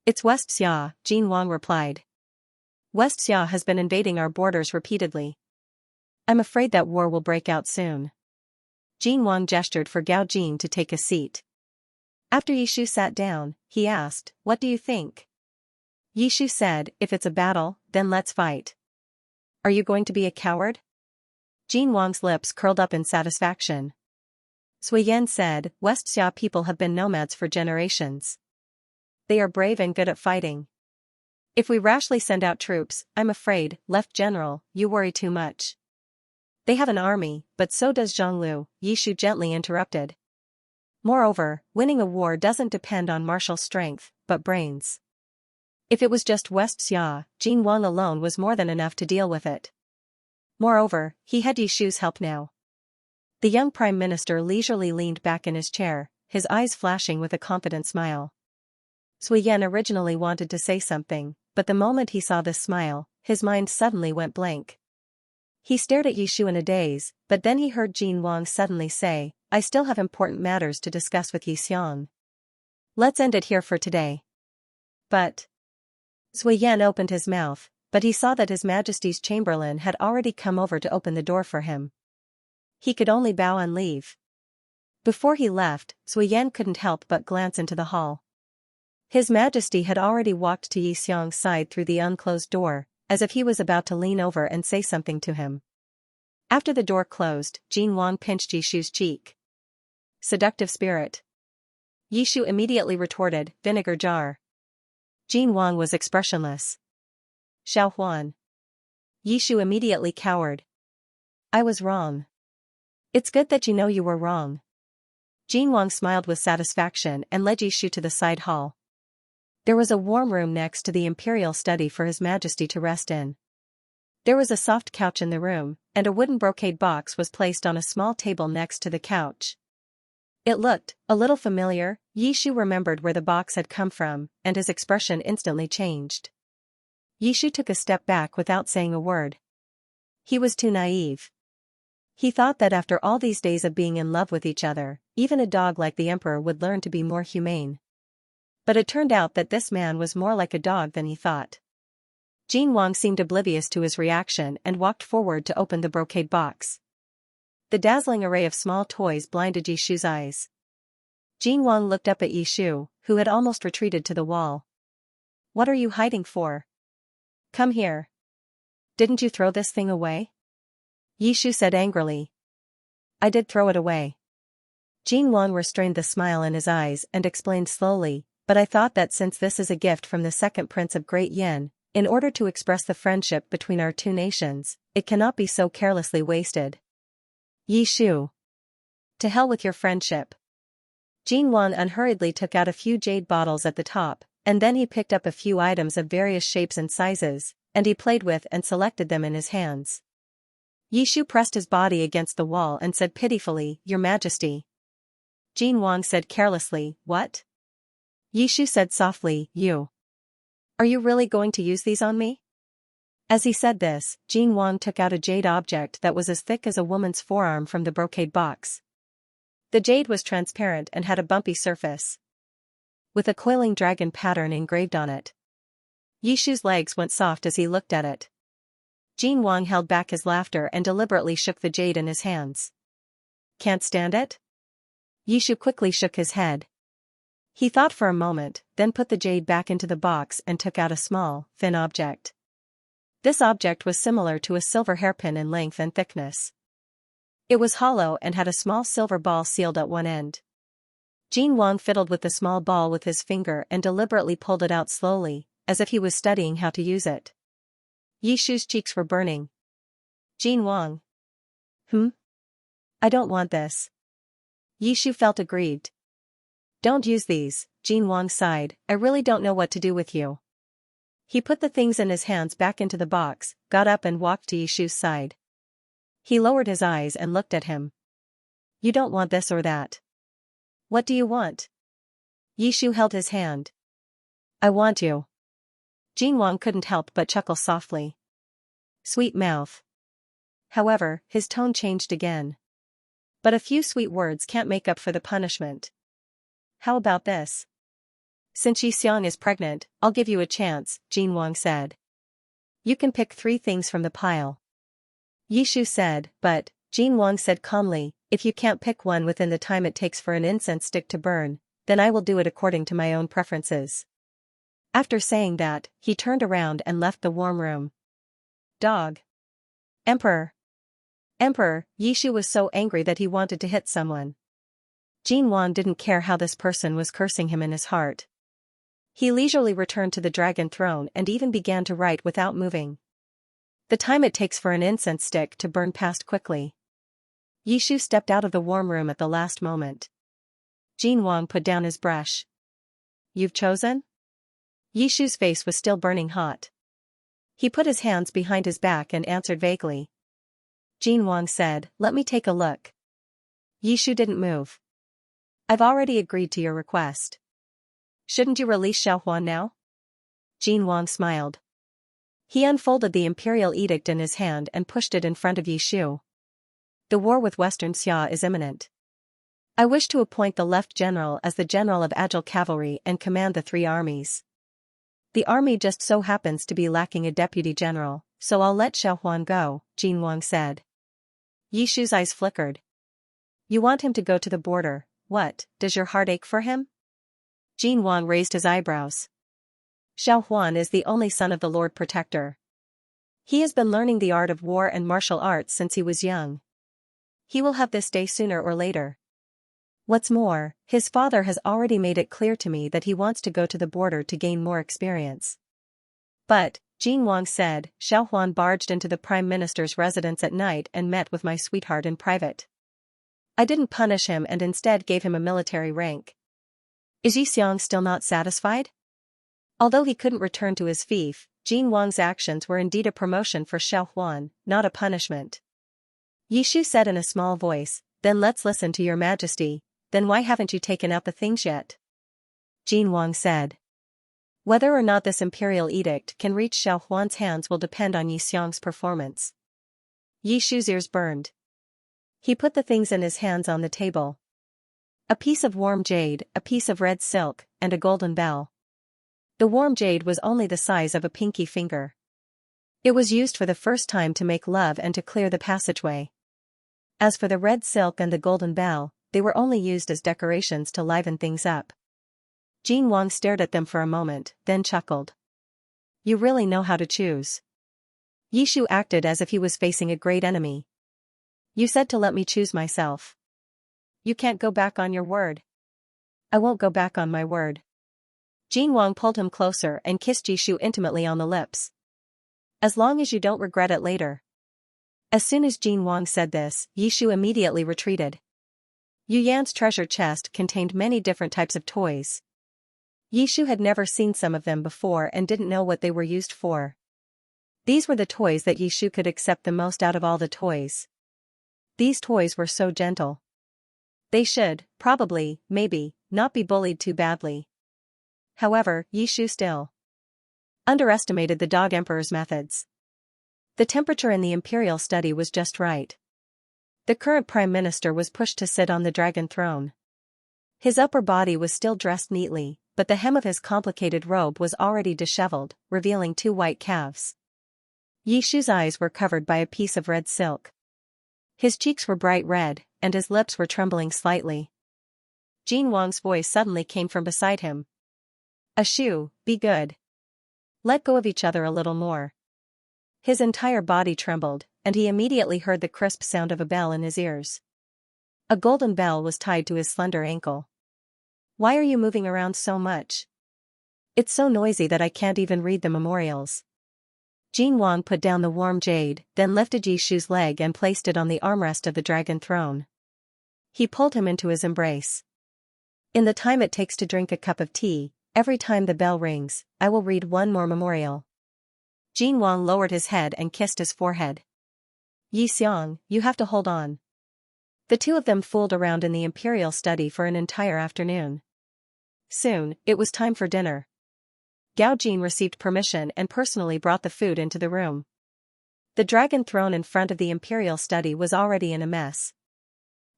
"It's West Xia," Jin Wang replied. "West Xia has been invading our borders repeatedly. I'm afraid that war will break out soon." Jin Wang gestured for Gao Jin to take a seat. After Yishu sat down, he asked, "What do you think?" Yishu said, "If it's a battle, then let's fight." "Are you going to be a coward?" Jin Wang's lips curled up in satisfaction. Suiyan said, Westxia people have been nomads for generations. They are brave and good at fighting. If we rashly send out troops, I'm afraid, Left General, you worry too much. They have an army, but so does Zhonglu, Yishu gently interrupted. Moreover, winning a war doesn't depend on martial strength, but brains. If it was just Westxia, Jin Wang alone was more than enough to deal with it. Moreover, he had Yishu's help now. The young prime minister leisurely leaned back in his chair, his eyes flashing with a confident smile. Suiyan originally wanted to say something, but the moment he saw this smile, his mind suddenly went blank. He stared at Yishu in a daze, but then he heard Jin Wang suddenly say, I still have important matters to discuss with Yi Xiang. Let's end it here for today. But Suiyan opened his mouth, but he saw that His Majesty's Chamberlain had already come over to open the door for him. He could only bow and leave. Before he left, Suiyan couldn't help but glance into the hall. His Majesty had already walked to Yi Xiang's side through the unclosed door, as if he was about to lean over and say something to him. After the door closed, Jin Wang pinched Yishu's cheek. Seductive spirit. Yishu immediately retorted, vinegar jar. Jin Wang was expressionless. Xiao Huan. Yishu immediately cowered. I was wrong. It's good that you know you were wrong. Jin Wang smiled with satisfaction and led Yishu to the side hall. There was a warm room next to the imperial study for His Majesty to rest in. There was a soft couch in the room, and a wooden brocade box was placed on a small table next to the couch. It looked a little familiar. Yishu remembered where the box had come from, and his expression instantly changed. Yishu took a step back without saying a word. He was too naive. He thought that after all these days of being in love with each other, even a dog like the Emperor would learn to be more humane. But it turned out that this man was more like a dog than he thought. Jin Wang seemed oblivious to his reaction and walked forward to open the brocade box. The dazzling array of small toys blinded Yishu's eyes. Jin Wang looked up at Yishu, who had almost retreated to the wall. What are you hiding for? Come here. Didn't you throw this thing away? Yishu said angrily. I did throw it away. Jin Wang restrained the smile in his eyes and explained slowly, but I thought that since this is a gift from the second prince of Great Yin, in order to express the friendship between our two nations, it cannot be so carelessly wasted. Yishu. To hell with your friendship. Jin Wang unhurriedly took out a few jade bottles at the top, and then he picked up a few items of various shapes and sizes, and he played with and selected them in his hands. Yishu pressed his body against the wall and said pitifully, Your Majesty. Jin Wang said carelessly, What? Yishu said softly, You. Are you really going to use these on me? As he said this, Jin Wang took out a jade object that was as thick as a woman's forearm from the brocade box. The jade was transparent and had a bumpy surface, with a coiling dragon pattern engraved on it. Yishu's legs went soft as he looked at it. Jin Wang held back his laughter and deliberately shook the jade in his hands. Can't stand it? Yishu quickly shook his head. He thought for a moment, then put the jade back into the box and took out a small, thin object. This object was similar to a silver hairpin in length and thickness. It was hollow and had a small silver ball sealed at one end. Jin Wang fiddled with the small ball with his finger and deliberately pulled it out slowly, as if he was studying how to use it. Yishu's cheeks were burning. Jin Wang. I don't want this. Yishu felt aggrieved. Don't use these, Jin Wang sighed, I really don't know what to do with you. He put the things in his hands back into the box, got up and walked to Yishu's side. He lowered his eyes and looked at him. You don't want this or that. What do you want? Yishu held his hand. I want you. Jin Wang couldn't help but chuckle softly. Sweet mouth. However, his tone changed again. But a few sweet words can't make up for the punishment. How about this? Since Yi Xiang is pregnant, I'll give you a chance, Jin Wang said. You can pick 3 things from the pile. Yishu said, but, Jin Wang said calmly, if you can't pick one within the time it takes for an incense stick to burn, then I will do it according to my own preferences. After saying that, he turned around and left the warm room. Dog. Emperor. Emperor, Yishu was so angry that he wanted to hit someone. Jin Wang didn't care how this person was cursing him in his heart. He leisurely returned to the dragon throne and even began to write without moving. The time it takes for an incense stick to burn passed quickly. Yishu stepped out of the warm room at the last moment. Jin Wang put down his brush. You've chosen? Yishu's face was still burning hot. He put his hands behind his back and answered vaguely. Jin Wang said, let me take a look. Yishu didn't move. I've already agreed to your request. Shouldn't you release Xiaohuan now? Jin Wang smiled. He unfolded the imperial edict in his hand and pushed it in front of Yishu. The war with Western Xia is imminent. I wish to appoint the left general as the general of agile cavalry and command the 3 armies. The army just so happens to be lacking a deputy general, so I'll let Xiaohuan go, Jin Wang said. Yishu's eyes flickered. You want him to go to the border, what, does your heart ache for him? Jin Wang raised his eyebrows. Xiaohuan is the only son of the Lord Protector. He has been learning the art of war and martial arts since he was young. He will have this day sooner or later. What's more, his father has already made it clear to me that he wants to go to the border to gain more experience. But, Jin Wang said, Xiaohuan barged into the Prime Minister's residence at night and met with my sweetheart in private. I didn't punish him and instead gave him a military rank. Is Xianxia still not satisfied? Although he couldn't return to his fief, Jin Wang's actions were indeed a promotion for Xiaohuan, not a punishment. Yishu said in a small voice, then let's listen to your majesty, then why haven't you taken out the things yet? Jin Wang said. Whether or not this imperial edict can reach Xiaohuan's hands will depend on Xianxia's performance. Yishu's ears burned. He put the things in his hands on the table. A piece of warm jade, a piece of red silk, and a golden bell. The warm jade was only the size of a pinky finger. It was used for the first time to make love and to clear the passageway. As for the red silk and the golden bell, they were only used as decorations to liven things up. Jin Wang stared at them for a moment, then chuckled. You really know how to choose. Yishu acted as if he was facing a great enemy. You said to let me choose myself. You can't go back on your word. I won't go back on my word. Jin Wang pulled him closer and kissed Yishu intimately on the lips. As long as you don't regret it later. As soon as Jin Wang said this, Yishu immediately retreated. Yu Yan's treasure chest contained many different types of toys. Yishu had never seen some of them before and didn't know what they were used for. These were the toys that Yishu could accept the most out of all the toys. These toys were so gentle. They should, probably, maybe, not be bullied too badly. However, Yishu still underestimated the Dog Emperor's methods. The temperature in the imperial study was just right. The current prime minister was pushed to sit on the dragon throne. His upper body was still dressed neatly, but the hem of his complicated robe was already disheveled, revealing 2 white calves. Yishu's eyes were covered by a piece of red silk. His cheeks were bright red, and his lips were trembling slightly. Jin Wang's voice suddenly came from beside him. Ashu, be good. Let go of each other a little more. His entire body trembled, and he immediately heard the crisp sound of a bell in his ears. A golden bell was tied to his slender ankle. Why are you moving around so much? It's so noisy that I can't even read the memorials. Jin Wang put down the warm jade, then lifted Yishu's leg and placed it on the armrest of the dragon throne. He pulled him into his embrace. In the time it takes to drink a cup of tea, every time the bell rings, I will read one more memorial. Jin Wang lowered his head and kissed his forehead. Xiang, you have to hold on. The two of them fooled around in the imperial study for an entire afternoon. Soon, it was time for dinner. Gao Jin received permission and personally brought the food into the room. The dragon throne in front of the imperial study was already in a mess.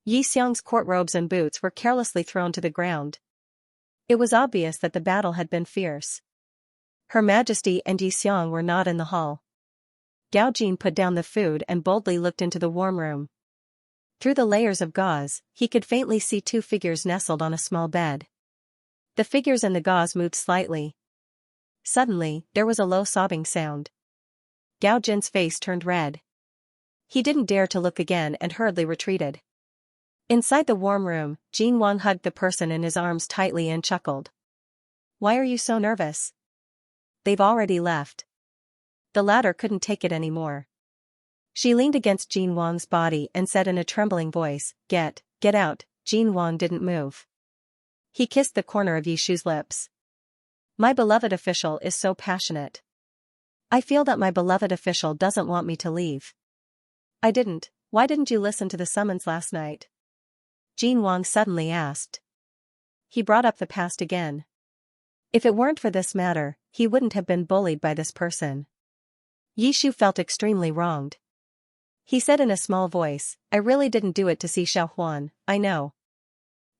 Xiang's court robes and boots were carelessly thrown to the ground. It was obvious that the battle had been fierce. Her Majesty and Xiang were not in the hall. Gao Jin put down the food and boldly looked into the warm room. Through the layers of gauze, he could faintly see 2 figures nestled on a small bed. The figures in the gauze moved slightly. Suddenly, there was a low sobbing sound. Gao Jin's face turned red. He didn't dare to look again and hurriedly retreated. Inside the warm room, Jin Wang hugged the person in his arms tightly and chuckled. Why are you so nervous? They've already left. The latter couldn't take it anymore. She leaned against Jin Wang's body and said in a trembling voice, Get out. Jin Wang didn't move. He kissed the corner of Yishu's lips. My beloved official is so passionate. I feel that my beloved official doesn't want me to leave. I didn't. Why didn't you listen to the summons last night? Jin Wang suddenly asked. He brought up the past again. If it weren't for this matter, he wouldn't have been bullied by this person. Yishu felt extremely wronged. He said in a small voice, I really didn't do it to see Xiaohuan, I know.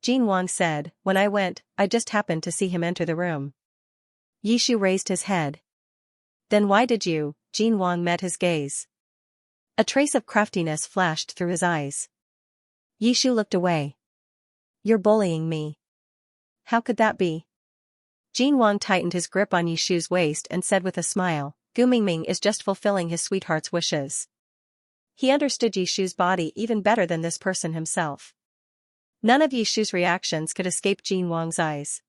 Jin Wang said, when I went, I just happened to see him enter the room. Yishu raised his head. Then why did you? Jin Wang met his gaze. A trace of craftiness flashed through his eyes. Yishu looked away. You're bullying me. How could that be? Jin Wang tightened his grip on Yishu's waist and said with a smile, Gu Mingming is just fulfilling his sweetheart's wishes. He understood Yishu's body even better than this person himself. None of Yishu's reactions could escape Jin Wang's eyes.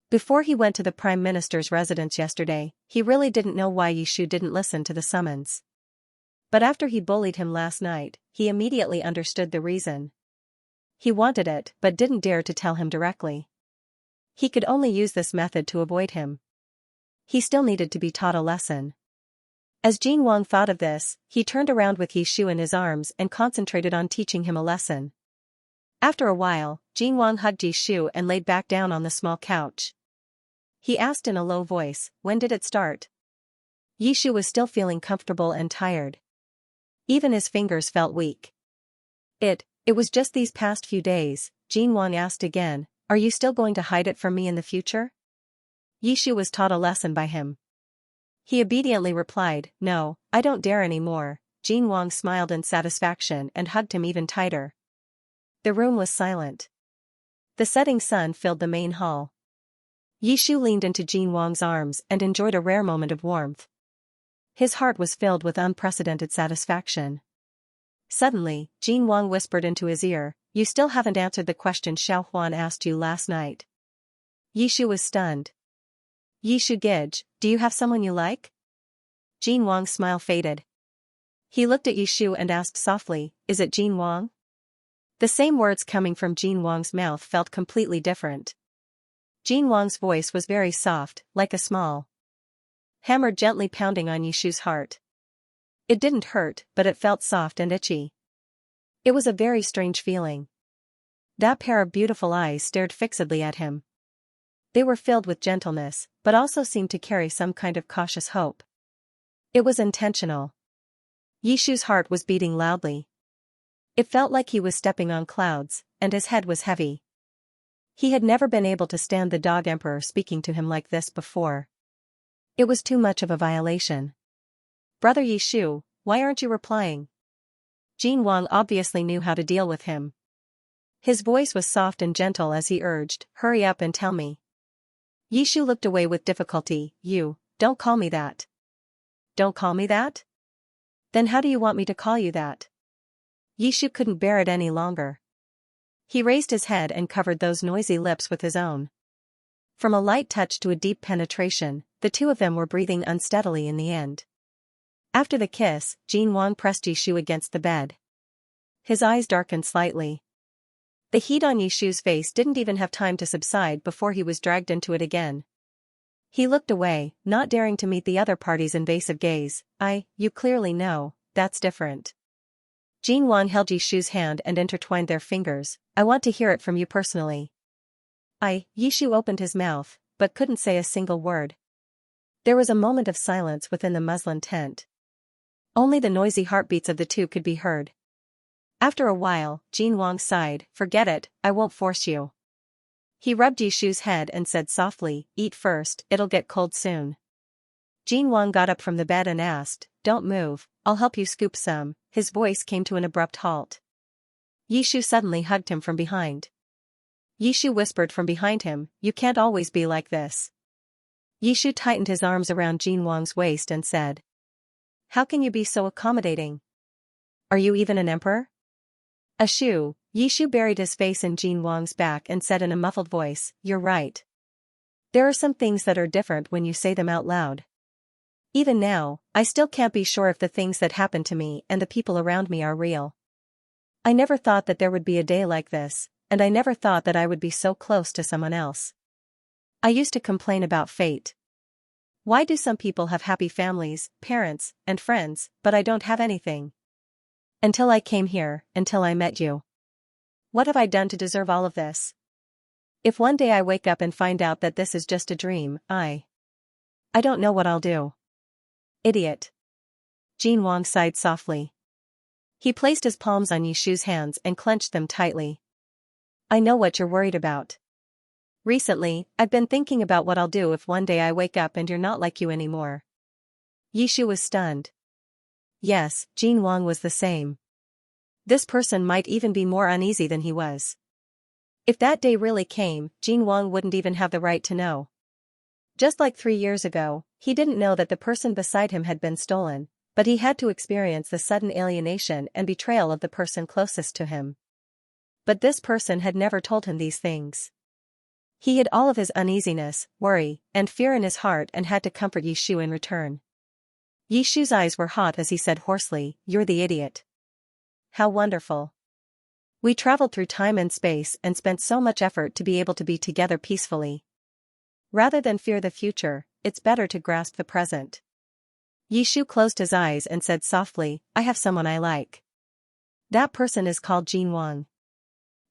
Before he went to the Prime Minister's residence yesterday, he really didn't know why Yishu didn't listen to the summons. But after he bullied him last night, he immediately understood the reason. He wanted it but didn't dare to tell him directly. He could only use this method to avoid him. He still needed to be taught a lesson. As Jin Wang thought of this, he turned around with Yishu in his arms and concentrated on teaching him a lesson. After a while, Jin Wang hugged Yishu and laid back down on the small couch. He asked in a low voice, when did it start? Yishu was still feeling comfortable and tired. Even his fingers felt weak. It was just these past few days, Jin Wang asked again, are you still going to hide it from me in the future? Yishu was taught a lesson by him. He obediently replied, no, I don't dare anymore. Jin Wang smiled in satisfaction and hugged him even tighter. The room was silent. The setting sun filled the main hall. Yishu leaned into Jin Wang's arms and enjoyed a rare moment of warmth. His heart was filled with unprecedented satisfaction. Suddenly, Jin Wang whispered into his ear, you still haven't answered the question Xiaohuan asked you last night. Yishu was stunned. Yishu Gij, do you have someone you like? Jin Wang's smile faded. He looked at Yishu and asked softly, is it Jin Wang? The same words coming from Jin Wang's mouth felt completely different. Jin Wang's voice was very soft, like a small hammer gently pounding on Yishu's heart. It didn't hurt, but it felt soft and itchy. It was a very strange feeling. That pair of beautiful eyes stared fixedly at him. They were filled with gentleness, but also seemed to carry some kind of cautious hope. It was intentional. Yishu's heart was beating loudly. It felt like he was stepping on clouds, and his head was heavy. He had never been able to stand the Dog Emperor speaking to him like this before. It was too much of a violation. Brother Yishu, why aren't you replying? Jin Wang obviously knew how to deal with him. His voice was soft and gentle as he urged, hurry up and tell me. Yishu looked away with difficulty, don't call me that. Don't call me that? Then how do you want me to call you that? Yishu couldn't bear it any longer. He raised his head and covered those noisy lips with his own. From a light touch to a deep penetration, the two of them were breathing unsteadily in the end. After the kiss, Jin Wang pressed Yishu against the bed. His eyes darkened slightly. The heat on Yishu's face didn't even have time to subside before he was dragged into it again. He looked away, not daring to meet the other party's invasive gaze. You clearly know, that's different. Jin Wang held Yishu's hand and intertwined their fingers. I want to hear it from you personally. Yishu opened his mouth, but couldn't say a single word. There was a moment of silence within the muslin tent. Only the noisy heartbeats of the two could be heard. After a while, Jin Wang sighed, forget it, I won't force you. He rubbed Yishu's head and said softly, eat first, it'll get cold soon. Jin Wang got up from the bed and asked, don't move, I'll help you scoop some. His voice came to an abrupt halt. Yishu suddenly hugged him from behind. Yishu whispered from behind him, you can't always be like this. Yishu tightened his arms around Jin Wang's waist and said, how can you be so accommodating? Are you even an emperor? Yishu buried his face in Jin Wang's back and said in a muffled voice, "You're right. There are some things that are different when you say them out loud. Even now, I still can't be sure if the things that happen to me and the people around me are real. I never thought that there would be a day like this, and I never thought that I would be so close to someone else. I used to complain about fate. Why do some people have happy families, parents, and friends, but I don't have anything? Until I came here, until I met you. What have I done to deserve all of this? If one day I wake up and find out that this is just a dream, I don't know what I'll do." "Idiot." Jin Wang sighed softly. He placed his palms on Yishu's hands and clenched them tightly. "I know what you're worried about. Recently, I've been thinking about what I'll do if one day I wake up and you're not like you anymore." Yishu was stunned. Yes, Jin Wang was the same. This person might even be more uneasy than he was. If that day really came, Jin Wang wouldn't even have the right to know. Just like 3 years ago, he didn't know that the person beside him had been stolen, but he had to experience the sudden alienation and betrayal of the person closest to him. But this person had never told him these things. He hid all of his uneasiness, worry, and fear in his heart and had to comfort Yishu in return. Yishu's eyes were hot as he said hoarsely, "You're the idiot. How wonderful. We traveled through time and space and spent so much effort to be able to be together peacefully. Rather than fear the future, it's better to grasp the present." Yishu closed his eyes and said softly, "I have someone I like. That person is called Jin Wang.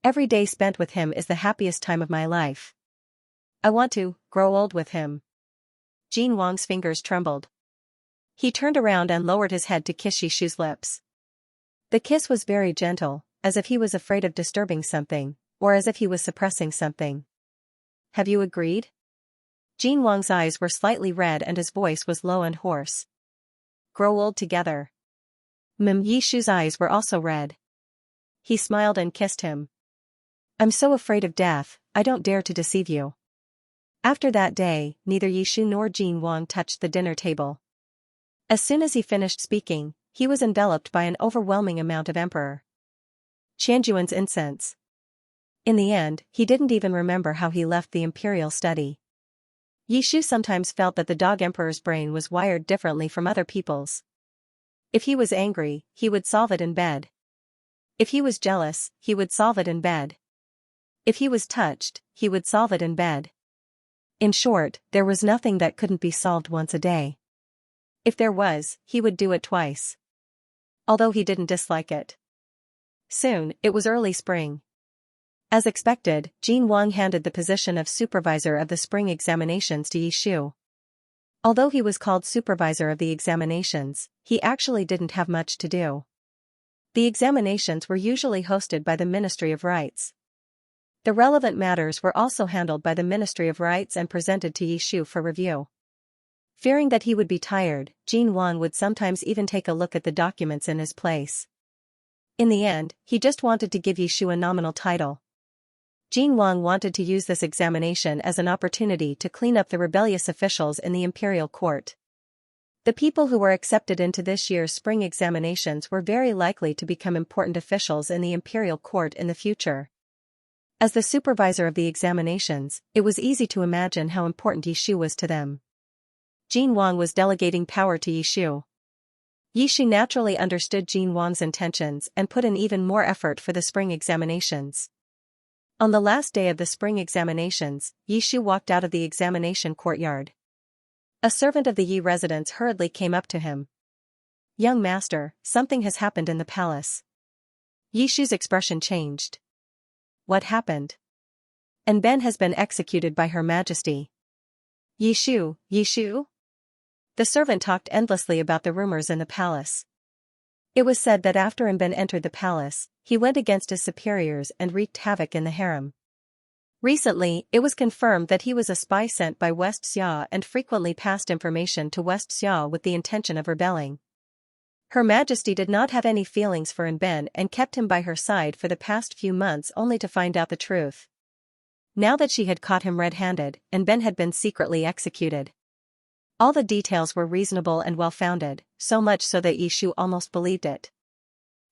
Every day spent with him is the happiest time of my life. I want to grow old with him." Jin Wang's fingers trembled. He turned around and lowered his head to kiss Yishu's lips. The kiss was very gentle, as if he was afraid of disturbing something, or as if he was suppressing something. "Have you agreed?" Jin Wang's eyes were slightly red and his voice was low and hoarse. "Grow old together." Yishu's eyes were also red. He smiled and kissed him. "I'm so afraid of death, I don't dare to deceive you." After that day, neither Yishu nor Jin Wang touched the dinner table. As soon as he finished speaking, he was enveloped by an overwhelming amount of Emperor Qianjuan's incense. In the end, he didn't even remember how he left the imperial study. Yishu sometimes felt that the dog emperor's brain was wired differently from other people's. If he was angry, he would solve it in bed. If he was jealous, he would solve it in bed. If he was touched, he would solve it in bed. In short, there was nothing that couldn't be solved once a day. If there was, he would do it twice. Although he didn't dislike it. Soon, it was early spring. As expected, Jin Wang handed the position of supervisor of the spring examinations to Yishu. Although he was called supervisor of the examinations, he actually didn't have much to do. The examinations were usually hosted by the Ministry of Rites. The relevant matters were also handled by the Ministry of Rites and presented to Yishu for review. Fearing that he would be tired, Jin Wang would sometimes even take a look at the documents in his place. In the end, he just wanted to give Yishu a nominal title. Jin Wang wanted to use this examination as an opportunity to clean up the rebellious officials in the imperial court. The people who were accepted into this year's spring examinations were very likely to become important officials in the imperial court in the future. As the supervisor of the examinations, it was easy to imagine how important Yishu was to them. Jin Wang was delegating power to Yishu. Yishu naturally understood Jin Wang's intentions and put in even more effort for the spring examinations. On the last day of the spring examinations, Yishu walked out of the examination courtyard. A servant of the Yi residence hurriedly came up to him. "Young master, something has happened in the palace." Yishu's expression changed. "What happened?" "And Ben has been executed by Her Majesty." Yishu? The servant talked endlessly about the rumors in the palace. It was said that after Nben entered the palace, he went against his superiors and wreaked havoc in the harem. Recently, it was confirmed that he was a spy sent by West Xia and frequently passed information to West Xia with the intention of rebelling. Her Majesty did not have any feelings for Nben and kept him by her side for the past few months only to find out the truth. Now that she had caught him red-handed, Nben had been secretly executed. All the details were reasonable and well-founded, so much so that Yishu almost believed it.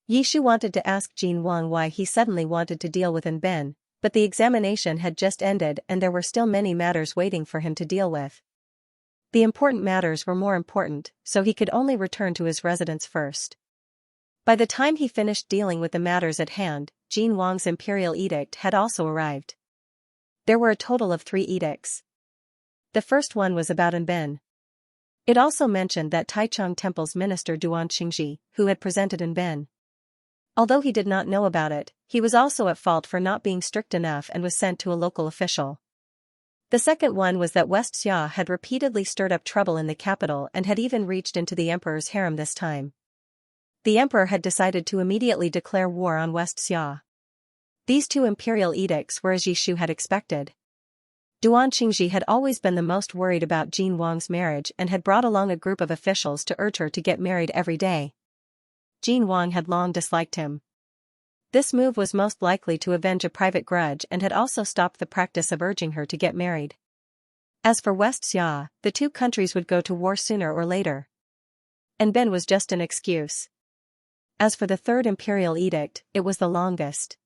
Yishu wanted to ask Jin Wang why he suddenly wanted to deal with Anben, but the examination had just ended and there were still many matters waiting for him to deal with. The important matters were more important, so he could only return to his residence first. By the time he finished dealing with the matters at hand, Jin Wang's imperial edict had also arrived. There were a total of 3 edicts. The first one was about Anben. It also mentioned that Taichung Temple's minister Duan Xingji, who had presented Anben. Although he did not know about it, he was also at fault for not being strict enough and was sent to a local official. The second one was that Xianxia had repeatedly stirred up trouble in the capital and had even reached into the emperor's harem this time. The emperor had decided to immediately declare war on Xianxia. These 2 imperial edicts were as Yishu had expected. Duan Xingji had always been the most worried about Jin Wang's marriage and had brought along a group of officials to urge her to get married every day. Jin Wang had long disliked him. This move was most likely to avenge a private grudge and had also stopped the practice of urging her to get married. As for Xianxia, the 2 countries would go to war sooner or later. Anben was just an excuse. As for the third imperial edict, it was the longest.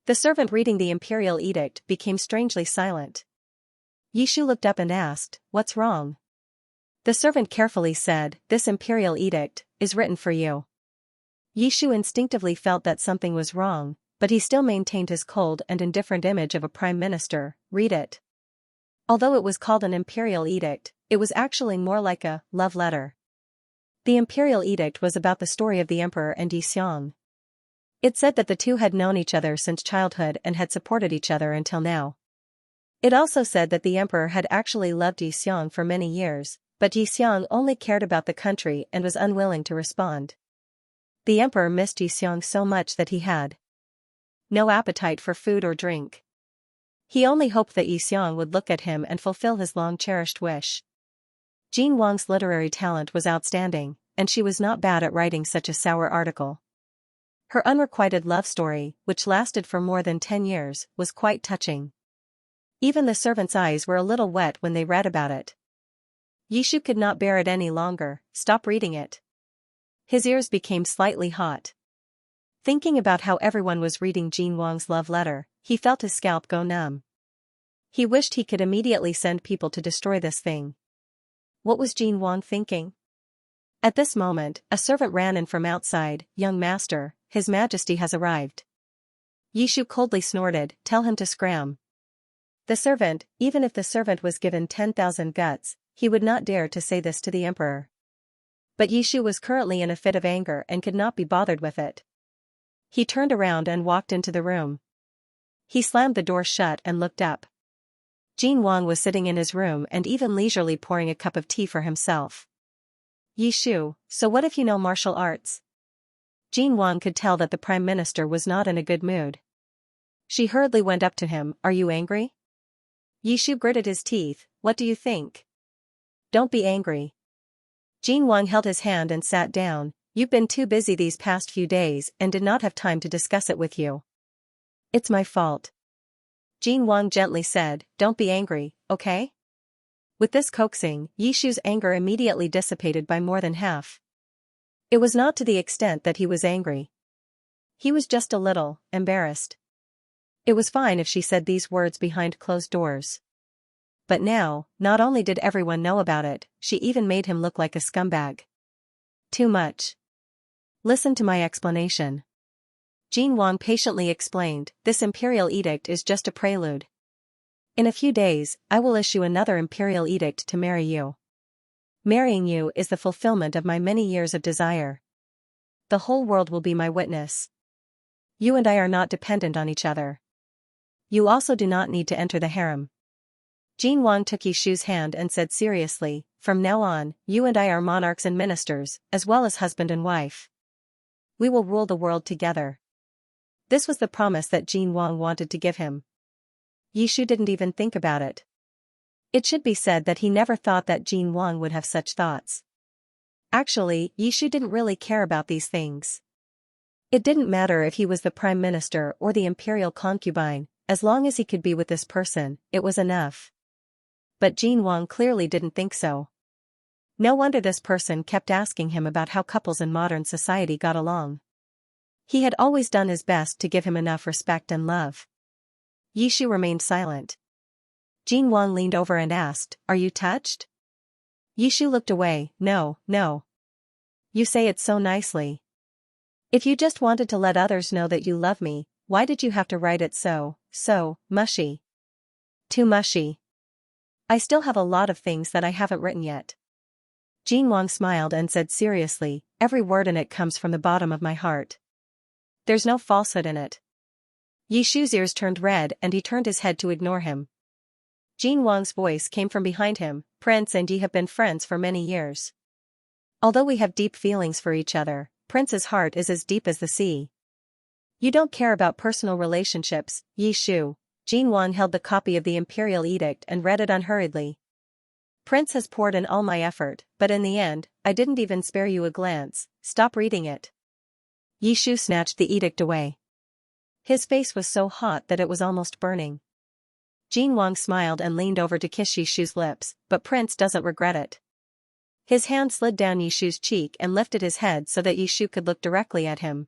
The servant reading the imperial edict became strangely silent. Yishu looked up and asked, "What's wrong?" The servant carefully said, "This imperial edict is written for you." Yishu instinctively felt that something was wrong, but he still maintained his cold and indifferent image of a prime minister. "Read it." Although it was called an imperial edict, it was actually more like a love letter. The imperial edict was about the story of the emperor and Xiang. It said that the 2 had known each other since childhood and had supported each other until now. It also said that the emperor had actually loved Xiang for many years, but Xiang only cared about the country and was unwilling to respond. The emperor missed Xiang so much that he had no appetite for food or drink. He only hoped that Xiang would look at him and fulfill his long-cherished wish. Jin Wang's literary talent was outstanding, and she was not bad at writing such a sour article. Her unrequited love story, which lasted for more than 10 years, was quite touching. Even the servants' eyes were a little wet when they read about it. Yishu could not bear it any longer. "Stop reading it." His ears became slightly hot. Thinking about how everyone was reading Jin Wang's love letter, he felt his scalp go numb. He wished he could immediately send people to destroy this thing. What was Jin Wang thinking? At this moment, a servant ran in from outside. "Young master, His Majesty has arrived." Yishu coldly snorted, "Tell him to scram." The servant, even if the servant was given 10,000 guts, he would not dare to say this to the emperor. But Yishu was currently in a fit of anger and could not be bothered with it. He turned around and walked into the room. He slammed the door shut and looked up. Jin Wang was sitting in his room and even leisurely pouring a cup of tea for himself. "Yishu, so what if you know martial arts?" Jin Wang could tell that the prime minister was not in a good mood. She hurriedly went up to him. "Are you angry?" Yishu gritted his teeth. "What do you think?" "Don't be angry." Jin Wang held his hand and sat down. "You've been too busy these past few days and did not have time to discuss it with you." "It's my fault." Jin Wang gently said, "Don't be angry, okay?" With this coaxing, Yishu's anger immediately dissipated by more than half. It was not to the extent that he was angry. He was just a little embarrassed. It was fine if she said these words behind closed doors. But now, not only did everyone know about it, she even made him look like a scumbag. Too much. Listen to my explanation. Jin Wang patiently explained, "This imperial edict is just a prelude. In a few days, I will issue another imperial edict to marry you. Marrying you is the fulfillment of my many years of desire. The whole world will be my witness. You and I are not dependent on each other. You also do not need to enter the harem." Jin Wang took Yishu's hand and said seriously, "From now on, you and I are monarchs and ministers, as well as husband and wife. We will rule the world together." This was the promise that Jin Wang wanted to give him. Yishu didn't even think about it. It should be said that he never thought that Jin Wang would have such thoughts. Actually, Yishu didn't really care about these things. It didn't matter if he was the prime minister or the imperial concubine, as long as he could be with this person, it was enough. But Jin Wang clearly didn't think so. No wonder this person kept asking him about how couples in modern society got along. He had always done his best to give him enough respect and love. Yishu remained silent. Jin Wang leaned over and asked, "Are you touched?" Yishu looked away. "No, no. You say it so nicely. If you just wanted to let others know that you love me, why did you have to write it so mushy? Too mushy. I still have a lot of things that I haven't written yet." Jin Wang smiled and said seriously, "Every word in it comes from the bottom of my heart. There's no falsehood in it." Yishu's ears turned red and he turned his head to ignore him. Jin Wang's voice came from behind him, "Prince and ye have been friends for many years. Although we have deep feelings for each other, Prince's heart is as deep as the sea. You don't care about personal relationships, Yishu." Jin Wang held the copy of the imperial edict and read it unhurriedly. "Prince has poured in all my effort, but in the end, I didn't even spare you a glance. Stop reading it." Yishu snatched the edict away. His face was so hot that it was almost burning. Jin Wang smiled and leaned over to kiss Yishu's lips, "But Prince doesn't regret it." His hand slid down Yishu's cheek and lifted his head so that Yishu could look directly at him.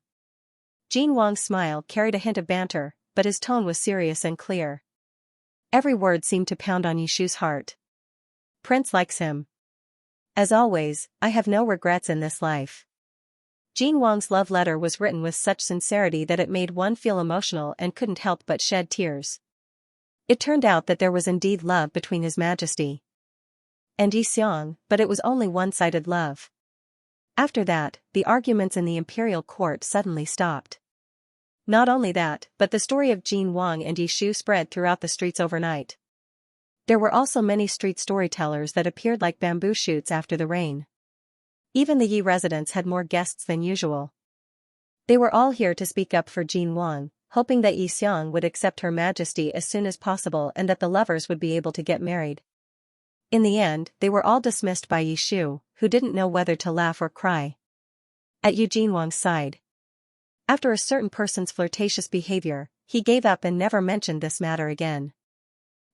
Jin Wang's smile carried a hint of banter, but his tone was serious and clear. Every word seemed to pound on Yishu's heart. "Prince likes him. As always, I have no regrets in this life." Jin Wang's love letter was written with such sincerity that it made one feel emotional and couldn't help but shed tears. It turned out that there was indeed love between His Majesty and Xianxia, but it was only one-sided love. After that, the arguments in the imperial court suddenly stopped. Not only that, but the story of Jin Wang and Yishu spread throughout the streets overnight. There were also many street storytellers that appeared like bamboo shoots after the rain. Even the Yi residents had more guests than usual. They were all here to speak up for Jin Wang, hoping that Xianxia would accept Her Majesty as soon as possible and that the lovers would be able to get married. In the end, they were all dismissed by Yishu, who didn't know whether to laugh or cry. At Jin Wang's side. After a certain person's flirtatious behavior, he gave up and never mentioned this matter again.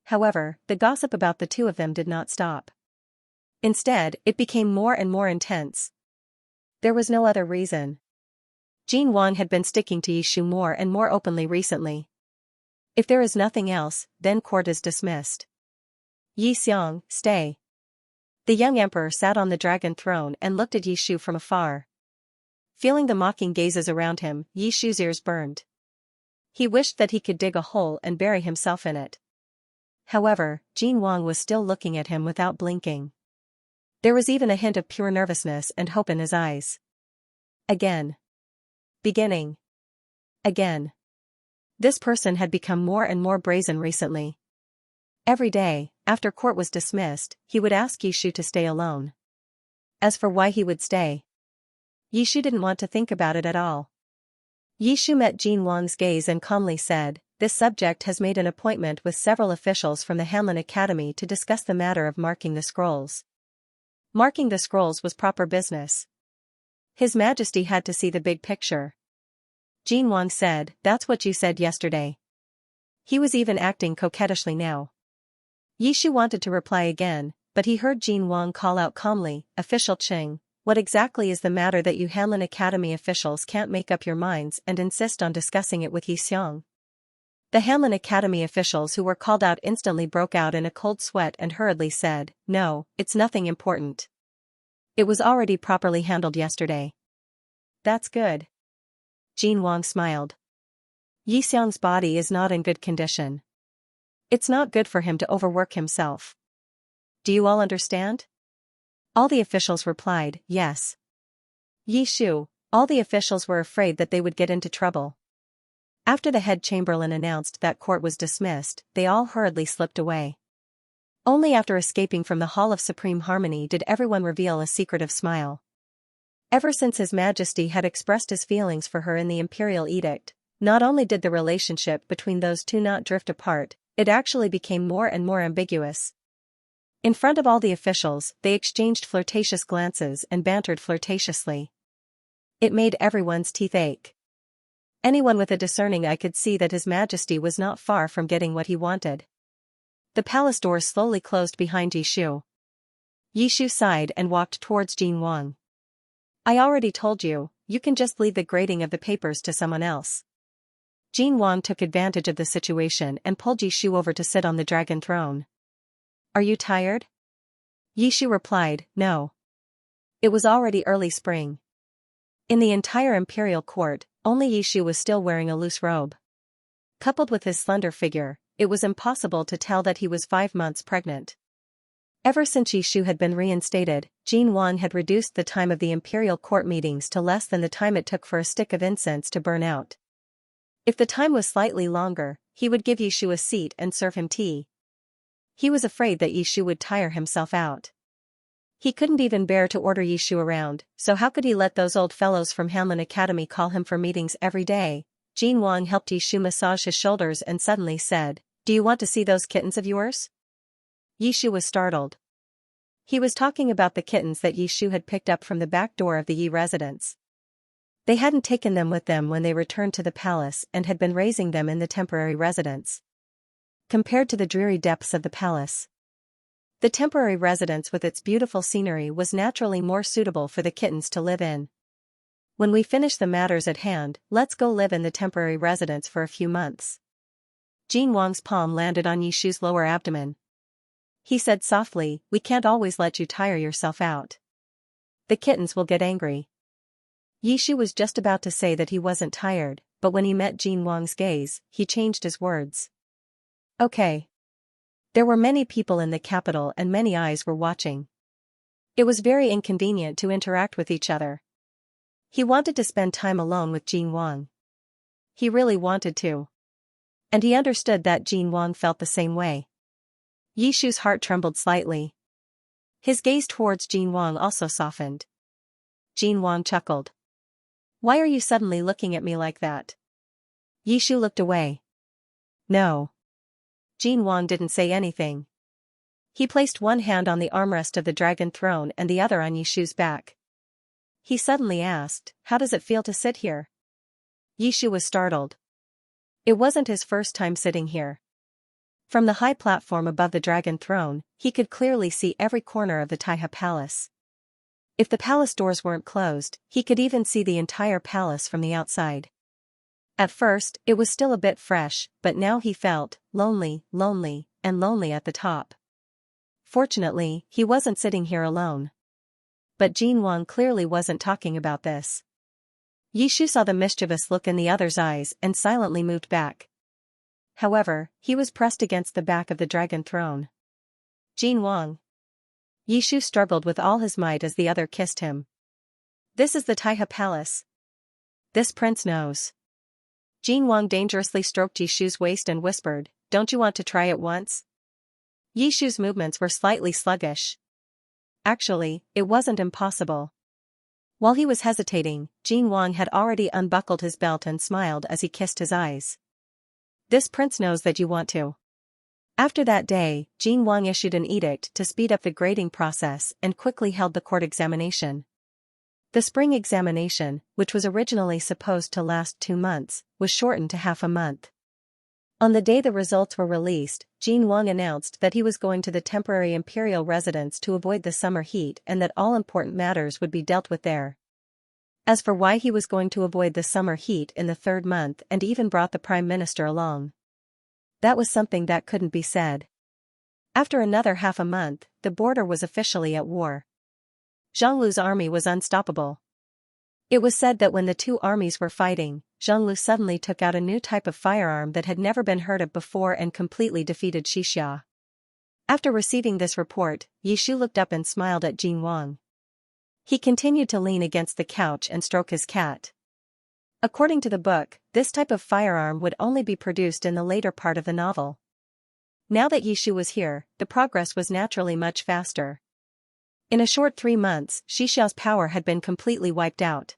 However, the gossip about the two of them did not stop. Instead, it became more and more intense. There was no other reason. Jin Wang had been sticking to Yishu more and more openly recently. If there is nothing else, then court is dismissed. Xianxia, stay. The young emperor sat on the dragon throne and looked at Yishu from afar. Feeling the mocking gazes around him, Yishu's ears burned. He wished that he could dig a hole and bury himself in it. However, Jin Wang was still looking at him without blinking. There was even a hint of pure nervousness and hope in his eyes. Again. Beginning. Again. This person had become more and more brazen recently. Every day, after court was dismissed, he would ask Yishu to stay alone. As for why he would stay, Yishu didn't want to think about it at all. Yishu met Jin Wang's gaze and calmly said, "This subject has made an appointment with several officials from the Hanlin Academy to discuss the matter of marking the scrolls." Marking the scrolls was proper business. His Majesty had to see the big picture. Jin Wang said, "That's what you said yesterday." He was even acting coquettishly now. Yishu wanted to reply again, but he heard Jin Wang call out calmly, "Official Qing, what exactly is the matter that you Hanlin Academy officials can't make up your minds and insist on discussing it with Xianxia?" The Hanlin Academy officials who were called out instantly broke out in a cold sweat and hurriedly said, "No, it's nothing important. It was already properly handled yesterday." "That's good." Jin Wang smiled. Xianxia's body is not in good condition. It's not good for him to overwork himself. Do you all understand? All the officials replied, "Yes." Yishu, all the officials were afraid that they would get into trouble. After the head chamberlain announced that court was dismissed, they all hurriedly slipped away. Only after escaping from the Hall of Supreme Harmony did everyone reveal a secretive smile. Ever since His Majesty had expressed his feelings for her in the imperial edict, not only did the relationship between those two not drift apart, it actually became more and more ambiguous. In front of all the officials, they exchanged flirtatious glances and bantered flirtatiously. It made everyone's teeth ache. Anyone with a discerning eye could see that His Majesty was not far from getting what he wanted. The palace doors slowly closed behind Yishu. Yishu sighed and walked towards Jin Wang. "I already told you, you can just leave the grading of the papers to someone else. Jin Wang took advantage of the situation and pulled Yishu over to sit on the dragon throne. Are you tired? Yishu replied, no. It was already early spring. In the entire imperial court, only Yishu was still wearing a loose robe. Coupled with his slender figure, it was impossible to tell that he was 5 months pregnant. Ever since Yishu had been reinstated, Jin Wang had reduced the time of the imperial court meetings to less than the time it took for a stick of incense to burn out. If the time was slightly longer, he would give Yishu a seat and serve him tea. He was afraid that Yishu would tire himself out. He couldn't even bear to order Yishu around, so how could he let those old fellows from Hanlin Academy call him for meetings every day? Jin Wang helped Yishu massage his shoulders and suddenly said, do you want to see those kittens of yours? Yishu was startled. He was talking about the kittens that Yishu had picked up from the back door of the Yi residence. They hadn't taken them with them when they returned to the palace and had been raising them in the temporary residence. Compared to the dreary depths of the palace, the temporary residence with its beautiful scenery was naturally more suitable for the kittens to live in. When we finish the matters at hand, let's go live in the temporary residence for a few months. Jin Wang's palm landed on Yishu's lower abdomen. He said softly, we can't always let you tire yourself out. The kittens will get angry. Yishu was just about to say that he wasn't tired, but when he met Jin Wang's gaze, he changed his words. Okay. There were many people in the capital and many eyes were watching. It was very inconvenient to interact with each other. He wanted to spend time alone with Jin Wang. He really wanted to. And he understood that Jin Wang felt the same way. Yishu's heart trembled slightly. His gaze towards Jin Wang also softened. Jin Wang chuckled. Why are you suddenly looking at me like that? Yishu looked away. No. Jin Wang didn't say anything. He placed one hand on the armrest of the dragon throne and the other on Yishu's back. He suddenly asked, how does it feel to sit here? Yishu was startled. It wasn't his first time sitting here. From the high platform above the dragon throne, he could clearly see every corner of the Taiha palace. If the palace doors weren't closed, he could even see the entire palace from the outside. At first, it was still a bit fresh, but now he felt lonely at the top. Fortunately, he wasn't sitting here alone. But Jin Wang clearly wasn't talking about this. Yishu saw the mischievous look in the other's eyes and silently moved back. However, he was pressed against the back of the dragon throne. Jin Wang. Yishu struggled with all his might as the other kissed him. This is the Taiha palace. This prince knows. Jin Wang dangerously stroked Yishu's waist and whispered, don't you want to try it once? Yishu's movements were slightly sluggish. Actually, it wasn't impossible. While he was hesitating, Jin Wang had already unbuckled his belt and smiled as he kissed his eyes. This prince knows that you want to. After that day, Jin Wang issued an edict to speed up the grading process and quickly held the court examination. The spring examination, which was originally supposed to last 2 months, was shortened to half a month. On the day the results were released, Jin Wang announced that he was going to the temporary imperial residence to avoid the summer heat and that all important matters would be dealt with there. As for why he was going to avoid the summer heat in the 3rd month and even brought the Prime Minister along, that was something that couldn't be said. After another half a month, the border was officially at war. Zhonglu's army was unstoppable. It was said that when the 2 armies were fighting, Zhonglu suddenly took out a new type of firearm that had never been heard of before and completely defeated Xianxia. After receiving this report, Yishu looked up and smiled at Jin Wang. He continued to lean against the couch and stroke his cat. According to the book, this type of firearm would only be produced in the later part of the novel. Now that Yishu was here, the progress was naturally much faster. In a short 3 months, Xixiao's power had been completely wiped out.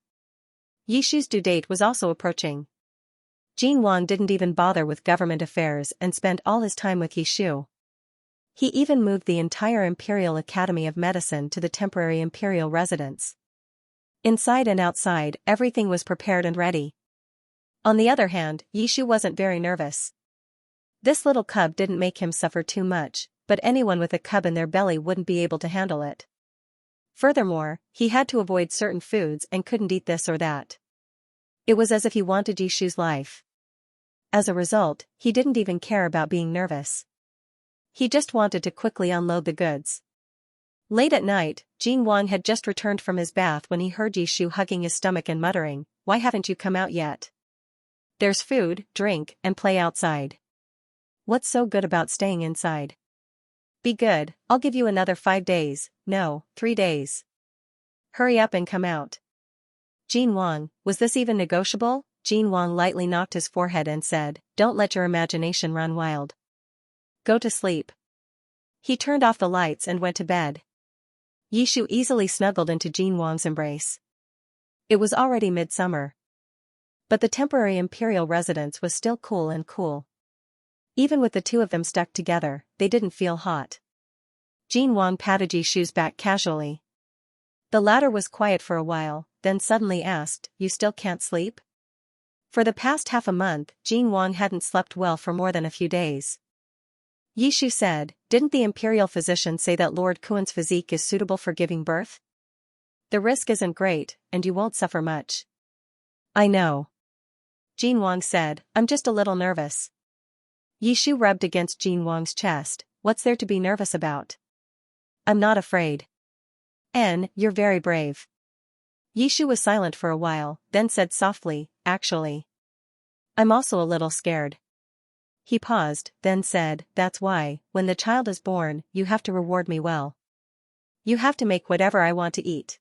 Yishu's due date was also approaching. Jin Wang didn't even bother with government affairs and spent all his time with Yishu. He even moved the entire Imperial Academy of Medicine to the temporary imperial residence. Inside and outside, everything was prepared and ready. On the other hand, Yishu wasn't very nervous. This little cub didn't make him suffer too much, but anyone with a cub in their belly wouldn't be able to handle it. Furthermore, he had to avoid certain foods and couldn't eat this or that. It was as if he wanted Yishu's life. As a result, he didn't even care about being nervous. He just wanted to quickly unload the goods. Late at night, Jin Wang had just returned from his bath when he heard Yishu hugging his stomach and muttering, "Why haven't you come out yet? There's food, drink, and play outside. What's so good about staying inside? Be good, I'll give you another 5 days, no, 3 days. Hurry up and come out." Jin Wang, was this even negotiable? Jin Wang lightly knocked his forehead and said, "Don't let your imagination run wild. Go to sleep." He turned off the lights and went to bed. Yishu easily snuggled into Jin Wang's embrace. It was already midsummer. But the temporary imperial residence was still cool and cool. Even with the two of them stuck together, they didn't feel hot. Jin Wang patted Yishu's back casually. The latter was quiet for a while, then suddenly asked, "You still can't sleep?" For the past half a month, Jin Wang hadn't slept well for more than a few days. Yishu said, "Didn't the imperial physician say that Lord Kuan's physique is suitable for giving birth? The risk isn't great, and you won't suffer much." "I know," Jin Wang said, "I'm just a little nervous." Yishu rubbed against Jin Wang's chest. "What's there to be nervous about? I'm not afraid." You're very brave." Yishu was silent for a while, then said softly, "Actually, I'm also a little scared." He paused, then said, "That's why, when the child is born, you have to reward me well. You have to make whatever I want to eat."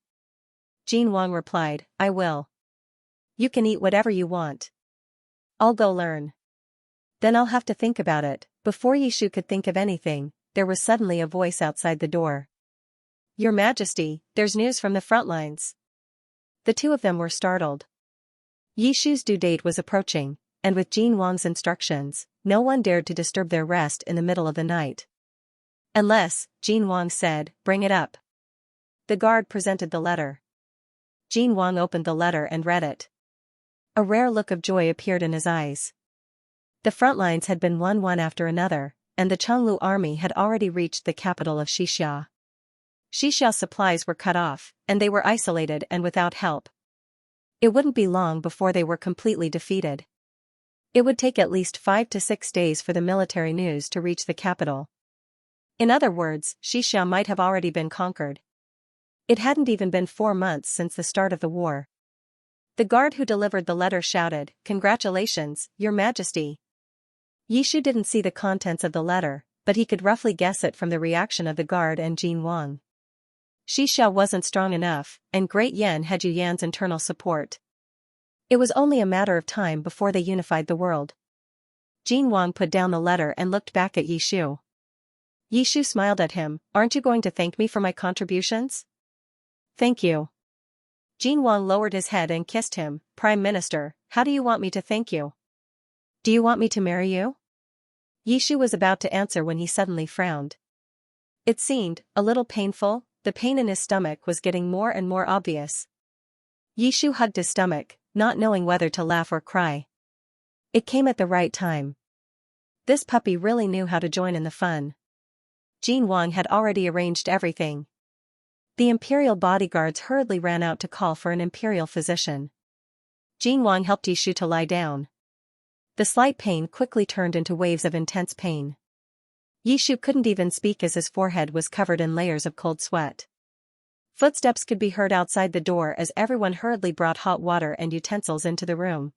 Jin Wang replied, "I will. You can eat whatever you want. I'll go learn. Then I'll have to think about it." Before Yishu could think of anything, there was suddenly a voice outside the door. "Your Majesty, there's news from the front lines." The two of them were startled. Yishu's due date was approaching, and with Jin Wang's instructions, no one dared to disturb their rest in the middle of the night. "Unless," Jin Wang said, "bring it up." The guard presented the letter. Jin Wang opened the letter and read it. A rare look of joy appeared in his eyes. The front lines had been won one after another, and the Chenglu army had already reached the capital of Xianxia. Xianxia's supplies were cut off, and they were isolated and without help. It wouldn't be long before they were completely defeated. It would take at least 5 to 6 days for the military news to reach the capital. In other words, Xianxia might have already been conquered. It hadn't even been 4 months since the start of the war. The guard who delivered the letter shouted, "Congratulations, Your Majesty." Yishu didn't see the contents of the letter, but he could roughly guess it from the reaction of the guard and Jin Wang. Xianxia wasn't strong enough, and Great Yan had Yu Yan's internal support. It was only a matter of time before they unified the world. Jin Wang put down the letter and looked back at Yishu. Yishu smiled at him, "Aren't you going to thank me for my contributions?" "Thank you." Jin Wang lowered his head and kissed him. "Prime Minister, how do you want me to thank you? Do you want me to marry you?" Yishu was about to answer when he suddenly frowned. It seemed a little painful. The pain in his stomach was getting more and more obvious. Yishu hugged his stomach, not knowing whether to laugh or cry. It came at the right time. This puppy really knew how to join in the fun. Jin Wang had already arranged everything. The imperial bodyguards hurriedly ran out to call for an imperial physician. Jin Wang helped Yishu to lie down. The slight pain quickly turned into waves of intense pain. Yishu couldn't even speak as his forehead was covered in layers of cold sweat. Footsteps could be heard outside the door as everyone hurriedly brought hot water and utensils into the room.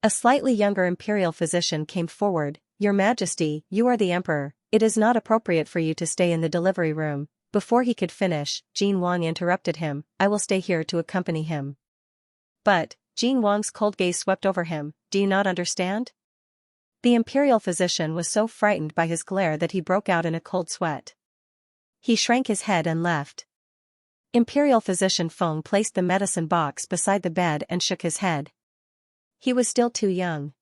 A slightly younger imperial physician came forward. "Your Majesty, you are the emperor, it is not appropriate for you to stay in the delivery room." Before he could finish, Jin Wang interrupted him, "I will stay here to accompany him." "But," Jin Wang's cold gaze swept over him, "do you not understand?" The imperial physician was so frightened by his glare that he broke out in a cold sweat. He shrank his head and left. Imperial physician Feng placed the medicine box beside the bed and shook his head. He was still too young.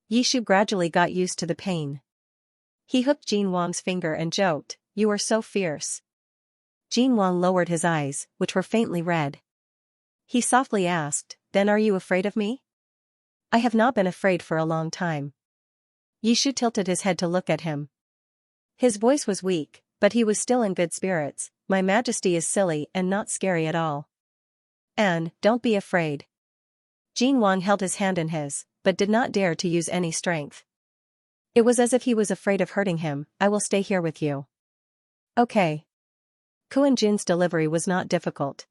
Yishu gradually got used to the pain. He hooked Jin Wang's finger and joked, "You are so fierce." Jin Wang lowered his eyes, which were faintly red. He softly asked, "Then are you afraid of me?" "I have not been afraid for a long time." Yishu tilted his head to look at him. His voice was weak, but he was still in good spirits. My Majesty is silly and not scary at all. And, don't be afraid. Jin Wang held his hand in his, but did not dare to use any strength. It was as if he was afraid of hurting him. I will stay here with you. Okay. Kuan Jin's delivery was not difficult.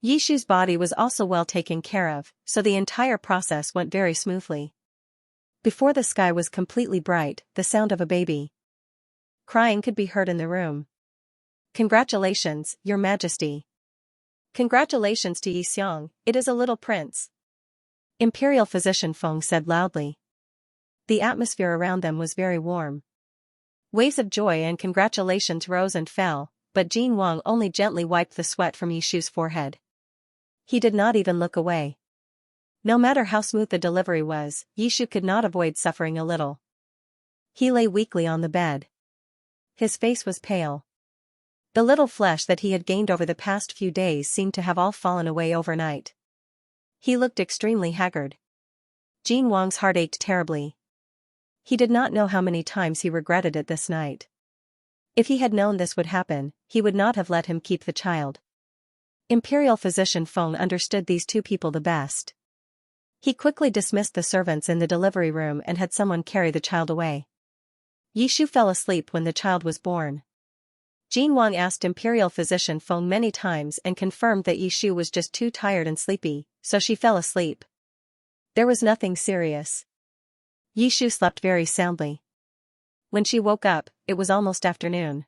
Yishu's body was also well taken care of, so the entire process went very smoothly. Before the sky was completely bright, the sound of a baby crying could be heard in the room. Congratulations, Your Majesty. Congratulations to Xianxia, it is a little prince. Imperial Physician Feng said loudly. The atmosphere around them was very warm. Waves of joy and congratulations rose and fell, but Jin Wang only gently wiped the sweat from Yishu's forehead. He did not even look away. No matter how smooth the delivery was, Yishu could not avoid suffering a little. He lay weakly on the bed. His face was pale. The little flesh that he had gained over the past few days seemed to have all fallen away overnight. He looked extremely haggard. Jin Wang's heart ached terribly. He did not know how many times he regretted it this night. If he had known this would happen, he would not have let him keep the child. Imperial Physician Feng understood these two people the best. He quickly dismissed the servants in the delivery room and had someone carry the child away. Yishu fell asleep when the child was born. Jin Wang asked Imperial Physician Feng many times and confirmed that Yishu was just too tired and sleepy, so she fell asleep. There was nothing serious. Yishu slept very soundly. When she woke up, it was almost afternoon.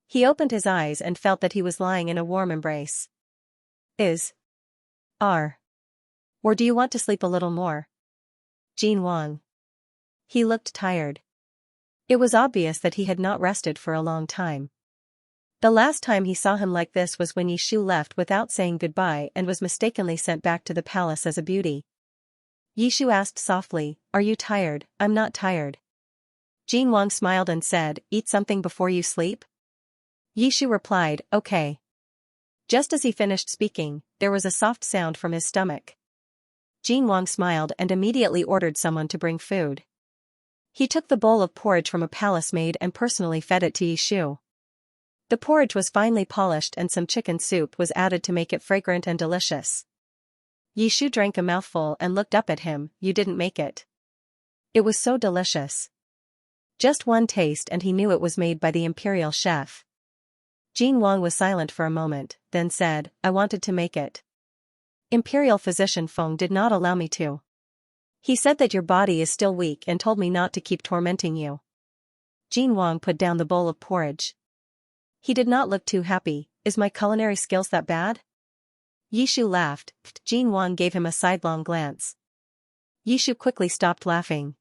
He opened his eyes and felt that he was lying in a warm embrace. Or do you want to sleep a little more? Jin Wang. He looked tired. It was obvious that he had not rested for a long time. The last time he saw him like this was when Yishu left without saying goodbye and was mistakenly sent back to the palace as a beauty. Yishu asked softly, "Are you tired?" "I'm not tired." Jin Wang smiled and said, "Eat something before you sleep?" Yishu replied, "Okay." Just as he finished speaking, there was a soft sound from his stomach. Jin Wang smiled and immediately ordered someone to bring food. He took the bowl of porridge from a palace maid and personally fed it to Yishu. The porridge was finely polished and some chicken soup was added to make it fragrant and delicious. Yishu drank a mouthful and looked up at him. "You didn't make it." It was so delicious. Just one taste and he knew it was made by the imperial chef. Jin Wang was silent for a moment, then said, "I wanted to make it. Imperial Physician Feng did not allow me to. He said that your body is still weak and told me not to keep tormenting you." Jin Wang put down the bowl of porridge. He did not look too happy. "Is my culinary skills that bad?" Yishu laughed. Jin Wang gave him a sidelong glance. Yishu quickly stopped laughing.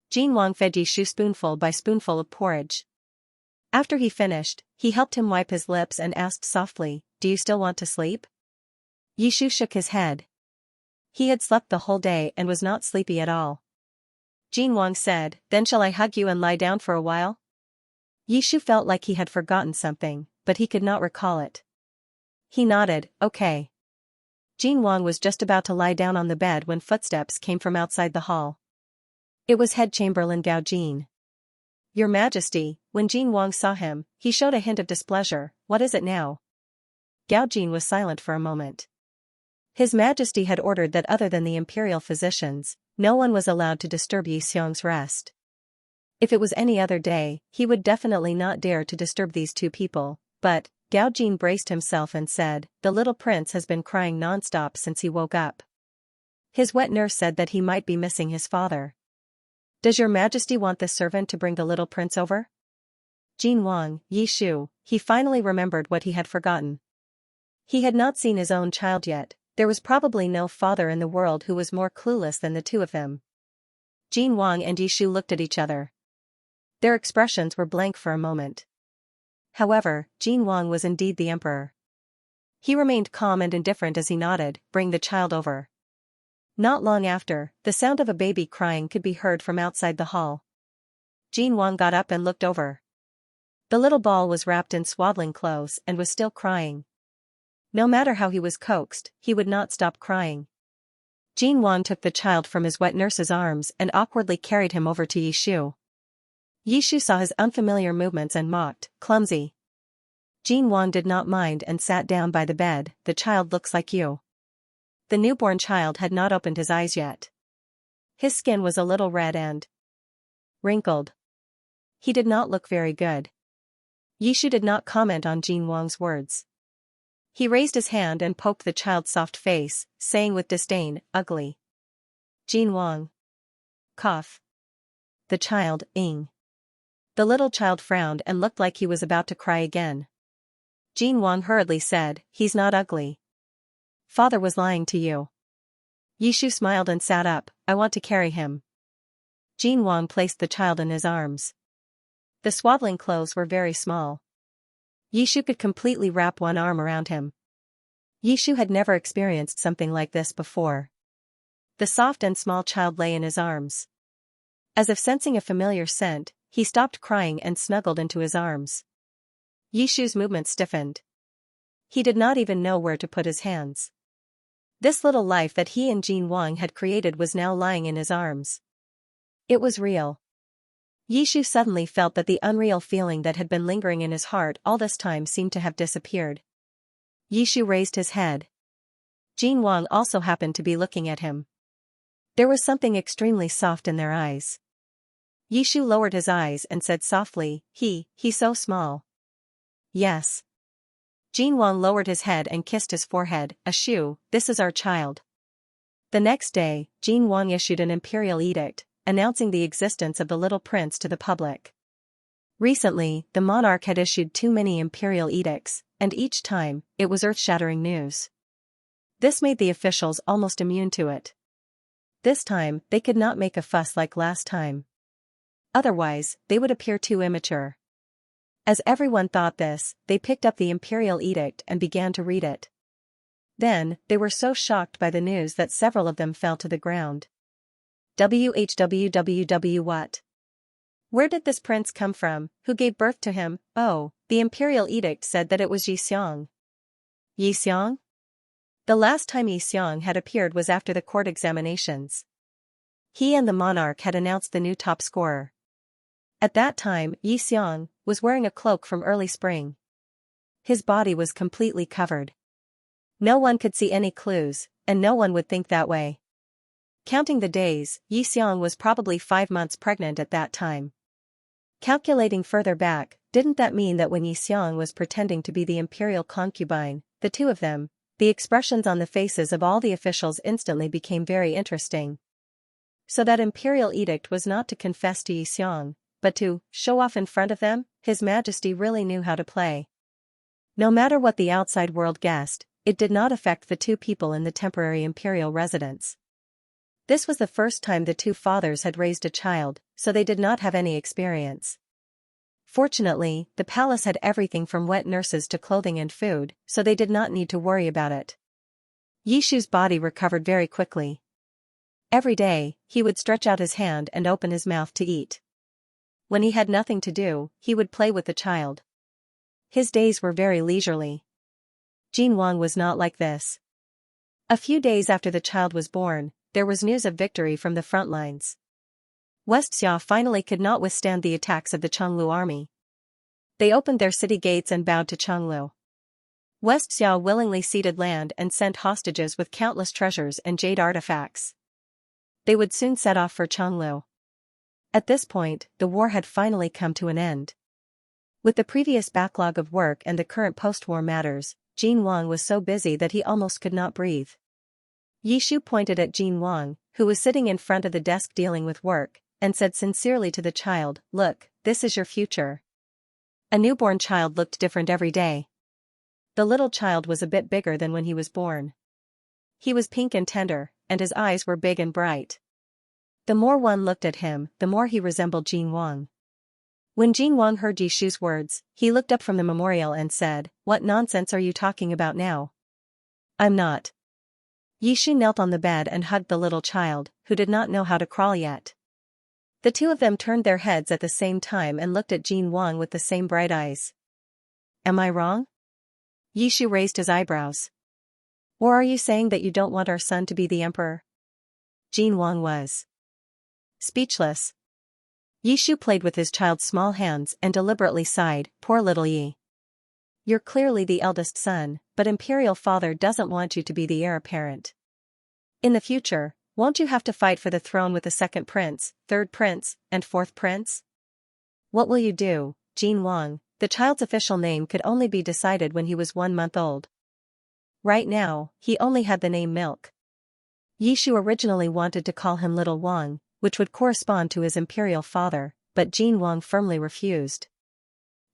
Jin Wang fed Yishu spoonful by spoonful of porridge. After he finished, he helped him wipe his lips and asked softly, "Do you still want to sleep?" Yishu shook his head. He had slept the whole day and was not sleepy at all. Jin Wang said, "Then shall I hug you and lie down for a while?" Yishu felt like he had forgotten something, but he could not recall it. He nodded, "Okay." Jin Wang was just about to lie down on the bed when footsteps came from outside the hall. It was Head Chamberlain Gao Jin. "Your Majesty." When Jin Wang saw him, he showed a hint of displeasure. "What is it now?" Gao Jin was silent for a moment. His Majesty had ordered that other than the imperial physicians, no one was allowed to disturb Xianxia's rest. If it was any other day, he would definitely not dare to disturb these two people, but Gao Jin braced himself and said, "The little prince has been crying non-stop since he woke up. His wet nurse said that he might be missing his father. Does your Majesty want this servant to bring the little prince over?" Jin Wang, Yishu, he finally remembered what he had forgotten. He had not seen his own child yet. There was probably no father in the world who was more clueless than the two of them. Jin Wang and Yishu looked at each other. Their expressions were blank for a moment. However, Jin Wang was indeed the emperor. He remained calm and indifferent as he nodded, "Bring the child over." Not long after, the sound of a baby crying could be heard from outside the hall. Jin Wang got up and looked over. The little ball was wrapped in swaddling clothes and was still crying. No matter how he was coaxed, he would not stop crying. Jin Wang took the child from his wet nurse's arms and awkwardly carried him over to Yishu. Yishu saw his unfamiliar movements and mocked, "Clumsy." Jin Wang did not mind and sat down by the bed. The child looks like you. The newborn child had not opened his eyes yet. His skin was a little red and wrinkled. He did not look very good. Yishu did not comment on Jin Wang's words. He raised his hand and poked the child's soft face, saying with disdain, ugly. Jin Wang. Cough. The child, ing. The little child frowned and looked like he was about to cry again. Jin Wang hurriedly said, he's not ugly. Father was lying to you. Yishu smiled and sat up, I want to carry him. Jin Wang placed the child in his arms. The swaddling clothes were very small. Yishu could completely wrap one arm around him. Yishu had never experienced something like this before. The soft and small child lay in his arms. As if sensing a familiar scent, he stopped crying and snuggled into his arms. Yishu's movements stiffened. He did not even know where to put his hands. This little life that he and Jin Wang had created was now lying in his arms. It was real. Yishu suddenly felt that the unreal feeling that had been lingering in his heart all this time seemed to have disappeared. Yishu raised his head. Jin Wang also happened to be looking at him. There was something extremely soft in their eyes. Yishu lowered his eyes and said softly, he's so small. Yes. Jin Wang lowered his head and kissed his forehead, Ashu, this is our child. The next day, Jin Wang issued an imperial edict, announcing the existence of the little prince to the public. Recently, the monarch had issued too many imperial edicts, and each time, it was earth-shattering news. This made the officials almost immune to it. This time, they could not make a fuss like last time. Otherwise, they would appear too immature. As everyone thought this, they picked up the imperial edict and began to read it. Then, they were so shocked by the news that several of them fell to the ground. WHWWW what? Where did this prince come from? Who gave birth to him? Oh, the imperial edict said that it was Xiang. Xiang? The last time Xiang had appeared was after the court examinations. He and the monarch had announced the new top scorer. At that time, Xiang was wearing a cloak from early spring. His body was completely covered. No one could see any clues, and no one would think that way. Counting the days, Xiang was probably 5 months pregnant at that time. Calculating further back, didn't that mean that when Xiang was pretending to be the imperial concubine, the two of them, the expressions on the faces of all the officials instantly became very interesting. So that imperial edict was not to confess to Xiang, but to show off in front of them. His Majesty really knew how to play. No matter what the outside world guessed, it did not affect the two people in the temporary imperial residence. This was the first time the two fathers had raised a child, so they did not have any experience. Fortunately, the palace had everything from wet nurses to clothing and food, so they did not need to worry about it. Yishu's body recovered very quickly. Every day, he would stretch out his hand and open his mouth to eat. When he had nothing to do, he would play with the child. His days were very leisurely. Jin Wang was not like this. A few days after the child was born, there was news of victory from the front lines. Xianxia finally could not withstand the attacks of the Chenglu army. They opened their city gates and bowed to Chenglu. Xianxia willingly ceded land and sent hostages with countless treasures and jade artifacts. They would soon set off for Chenglu. At this point, the war had finally come to an end. With the previous backlog of work and the current post-war matters, Jin Wang was so busy that he almost could not breathe. Yishu pointed at Jin Wang, who was sitting in front of the desk dealing with work, and said sincerely to the child, "Look, this is your future." A newborn child looked different every day. The little child was a bit bigger than when he was born. He was pink and tender, and his eyes were big and bright. The more one looked at him, the more he resembled Jin Wang. When Jin Wang heard Yishu's words, he looked up from the memorial and said, "What nonsense are you talking about now?" "I'm not." Yishu knelt on the bed and hugged the little child, who did not know how to crawl yet. The two of them turned their heads at the same time and looked at Jin Wang with the same bright eyes. "Am I wrong?" Yishu raised his eyebrows. "Or are you saying that you don't want our son to be the emperor?" Jin Wang was speechless. Yishu played with his child's small hands and deliberately sighed, "Poor little Yi." You're clearly the eldest son, but Imperial Father doesn't want you to be the heir apparent. In the future, won't you have to fight for the throne with the second prince, third prince, and fourth prince? What will you do, Jin Wang? The child's official name could only be decided when he was 1 month old. Right now, he only had the name Milk. Yishu originally wanted to call him Little Wang, which would correspond to his imperial father, but Jin Wang firmly refused.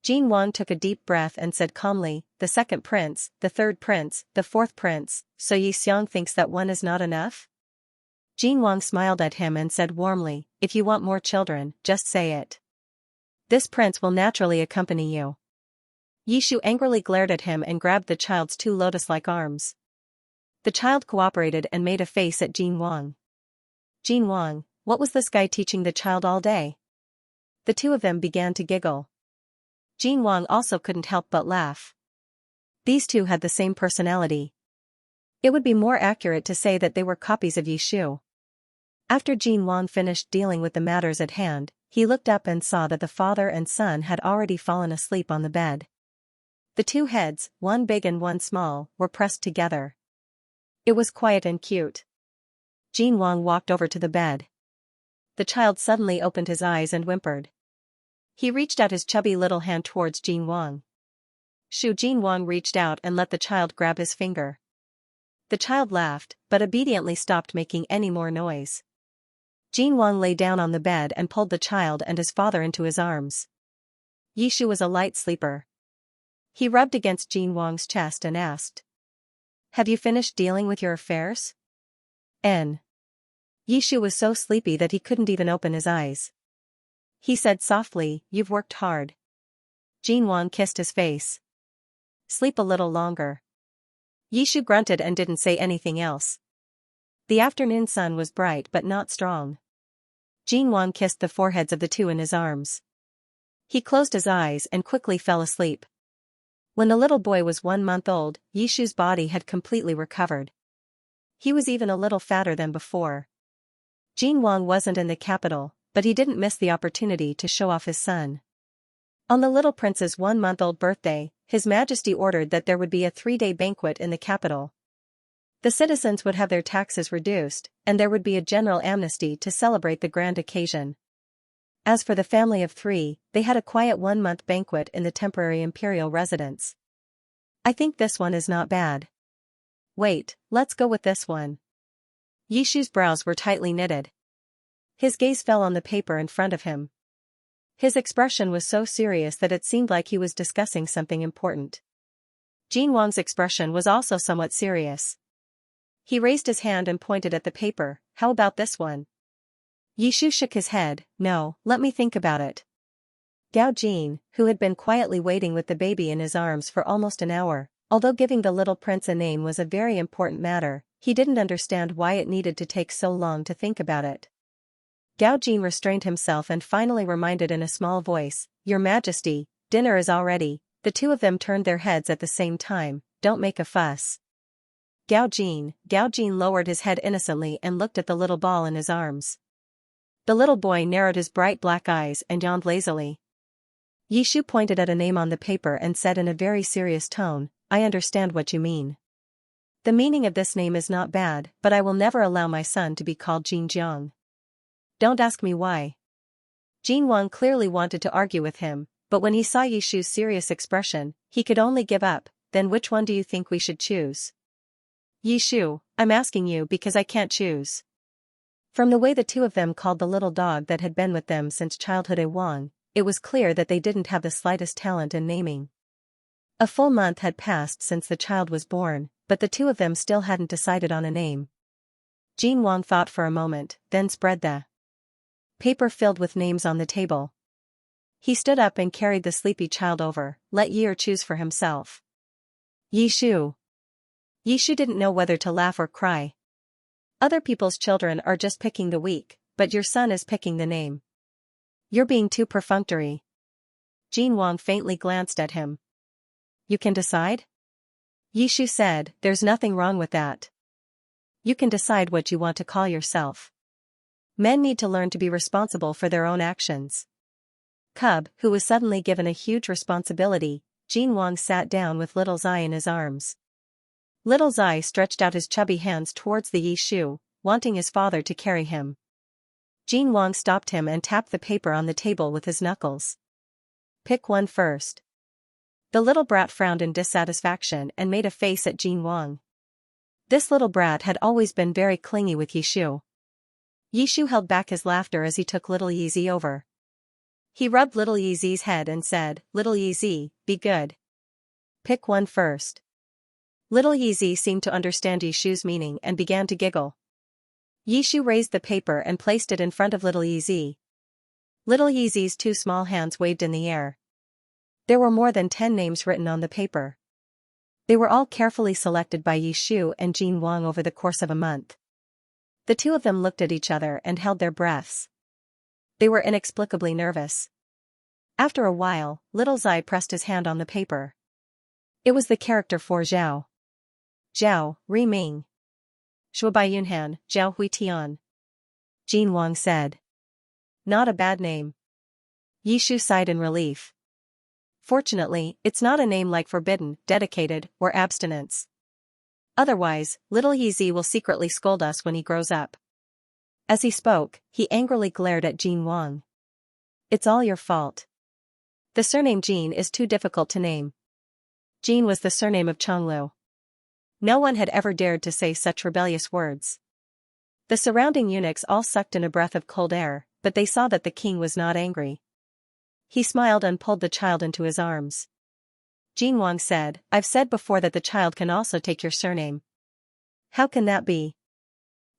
Jin Wang took a deep breath and said calmly, the second prince, the third prince, the fourth prince, so Yi Xiang thinks that one is not enough? Jin Wang smiled at him and said warmly, if you want more children, just say it. This prince will naturally accompany you. Yishu angrily glared at him and grabbed the child's 2 lotus-like arms. The child cooperated and made a face at Jin Wang. Jin Wang, what was this guy teaching the child all day? The two of them began to giggle. Jin Wang also couldn't help but laugh. These two had the same personality. It would be more accurate to say that they were copies of Yishu. After Jin Wang finished dealing with the matters at hand, he looked up and saw that the father and son had already fallen asleep on the bed. The 2 heads, one big and one small, were pressed together. It was quiet and cute. Jin Wang walked over to the bed. The child suddenly opened his eyes and whimpered. He reached out his chubby little hand towards Jin Wang. Jin Wang reached out and let the child grab his finger. The child laughed, but obediently stopped making any more noise. Jin Wang lay down on the bed and pulled the child and his father into his arms. Yishu was a light sleeper. He rubbed against Jin Wang's chest and asked, have you finished dealing with your affairs? Yishu was so sleepy that he couldn't even open his eyes. He said softly, you've worked hard. Jin Wang kissed his face. Sleep a little longer. Yishu grunted and didn't say anything else. The afternoon sun was bright but not strong. Jin Wang kissed the foreheads of the 2 in his arms. He closed his eyes and quickly fell asleep. When the little boy was 1 month old, Yishu's body had completely recovered. He was even a little fatter than before. Jin Wang wasn't in the capital, but he didn't miss the opportunity to show off his son. On the little prince's 1-month-old birthday, His Majesty ordered that there would be a 3-day banquet in the capital. The citizens would have their taxes reduced, and there would be a general amnesty to celebrate the grand occasion. As for the family of 3, they had a quiet 1-month banquet in the temporary imperial residence. I think this one is not bad. Wait, let's go with this one. Yishu's brows were tightly knitted. His gaze fell on the paper in front of him. His expression was so serious that it seemed like he was discussing something important. Jin Wang's expression was also somewhat serious. He raised his hand and pointed at the paper. How about this one? Yishu shook his head. No, let me think about it. Gao Jin, who had been quietly waiting with the baby in his arms for almost an hour, although giving the little prince a name was a very important matter, he didn't understand why it needed to take so long to think about it. Gao Jin restrained himself and finally reminded in a small voice, Your Majesty, dinner is all ready. The 2 of them turned their heads at the same time. Don't make a fuss. Gao Jin lowered his head innocently and looked at the little ball in his arms. The little boy narrowed his bright black eyes and yawned lazily. Yishu pointed at a name on the paper and said in a very serious tone, I understand what you mean. The meaning of this name is not bad, but I will never allow my son to be called Jinjiang. Don't ask me why. Jin Wang clearly wanted to argue with him, but when he saw Yishu's serious expression, he could only give up. Then which one do you think we should choose? Yishu, I'm asking you because I can't choose. From the way the 2 of them called the little dog that had been with them since childhood Wang, it was clear that they didn't have the slightest talent in naming. A full month had passed since the child was born, but the 2 of them still hadn't decided on a name. Jin Wang thought for a moment, then spread the paper filled with names on the table. He stood up and carried the sleepy child over. Let Yi choose for himself. Yishu. Yishu didn't know whether to laugh or cry. Other people's children are just picking the week, but your son is picking the name. You're being too perfunctory. Jin Wang faintly glanced at him. You can decide? Yishu said, there's nothing wrong with that. You can decide what you want to call yourself. Men need to learn to be responsible for their own actions. Cub, who was suddenly given a huge responsibility, Jin Wang sat down with little Zai in his arms. Little Zai stretched out his chubby hands towards the Yishu, wanting his father to carry him. Jin Wang stopped him and tapped the paper on the table with his knuckles. Pick one first. The little brat frowned in dissatisfaction and made a face at Jin Wang. This little brat had always been very clingy with Yishu. Yishu held back his laughter as he took little Yizi over. He rubbed little Yizi's head and said, "Little Yizi, be good. Pick one first." Little Yizi seemed to understand Yishu's meaning and began to giggle. Yishu raised the paper and placed it in front of little Yizi. Little Yizi's two small hands waved in the air. There were more than 10 names written on the paper. They were all carefully selected by Yishu and Jin Wang over the course of a month. The two of them looked at each other and held their breaths. They were inexplicably nervous. After a while, little Zai pressed his hand on the paper. It was the character for Zhao. Zhao, Ri Ming. Shubai Yunhan, Zhao Hui Tian. Jin Wang said. Not a bad name. Yishu sighed in relief. Fortunately, it's not a name like forbidden, dedicated, or abstinence. Otherwise, little Yizi will secretly scold us when he grows up. As he spoke, he angrily glared at Jin Wang. It's all your fault. The surname Jin is too difficult to name. Jin was the surname of Chonglu. No one had ever dared to say such rebellious words. The surrounding eunuchs all sucked in a breath of cold air, but they saw that the king was not angry. He smiled and pulled the child into his arms. Jin Wang said, "I've said before that the child can also take your surname." How can that be?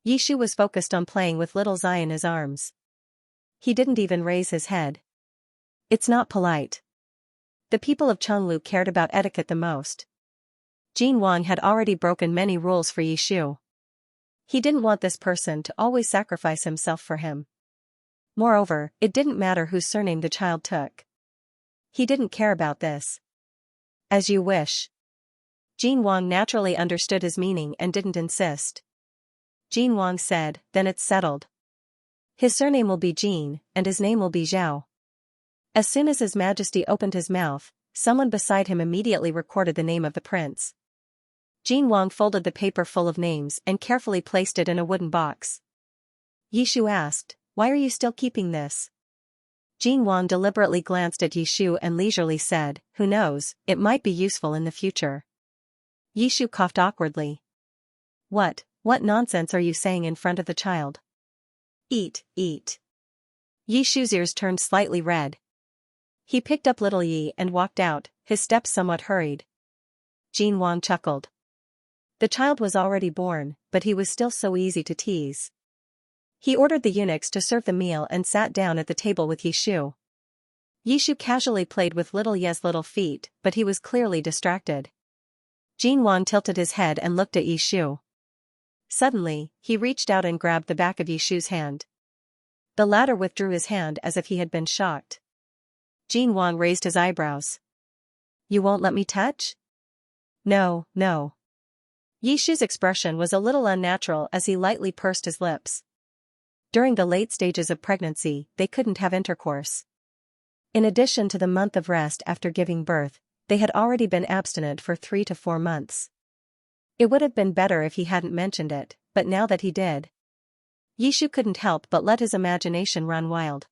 Yishu was focused on playing with little Zai in his arms. He didn't even raise his head. It's not polite. The people of Chenglu cared about etiquette the most. Jin Wang had already broken many rules for Yishu. He didn't want this person to always sacrifice himself for him. Moreover, it didn't matter whose surname the child took. He didn't care about this. As you wish. Jin Wang naturally understood his meaning and didn't insist. Jin Wang said, "Then it's settled. His surname will be Jin, and his name will be Zhao." As soon as His Majesty opened his mouth, someone beside him immediately recorded the name of the prince. Jin Wang folded the paper full of names and carefully placed it in a wooden box. Yishu asked, "Why are you still keeping this?" Jin Wang deliberately glanced at Yishu and leisurely said, "Who knows, it might be useful in the future." Yishu coughed awkwardly. What nonsense are you saying in front of the child?" Eat. Yishu's ears turned slightly red. He picked up little Yi and walked out, his steps somewhat hurried. Jin Wang chuckled. The child was already born, but he was still so easy to tease. He ordered the eunuchs to serve the meal and sat down at the table with Yishu. Yishu casually played with little Ye's little feet, but he was clearly distracted. Jin Wang tilted his head and looked at Yishu. Suddenly, he reached out and grabbed the back of Yishu's hand. The latter withdrew his hand as if he had been shocked. Jin Wang raised his eyebrows. "You won't let me touch?" No. Yishu's expression was a little unnatural as he lightly pursed his lips. During the late stages of pregnancy, they couldn't have intercourse. In addition to the month of rest after giving birth, they had already been abstinent for 3 to 4 months. It would have been better if he hadn't mentioned it, but now that he did. Yishu couldn't help but let his imagination run wild.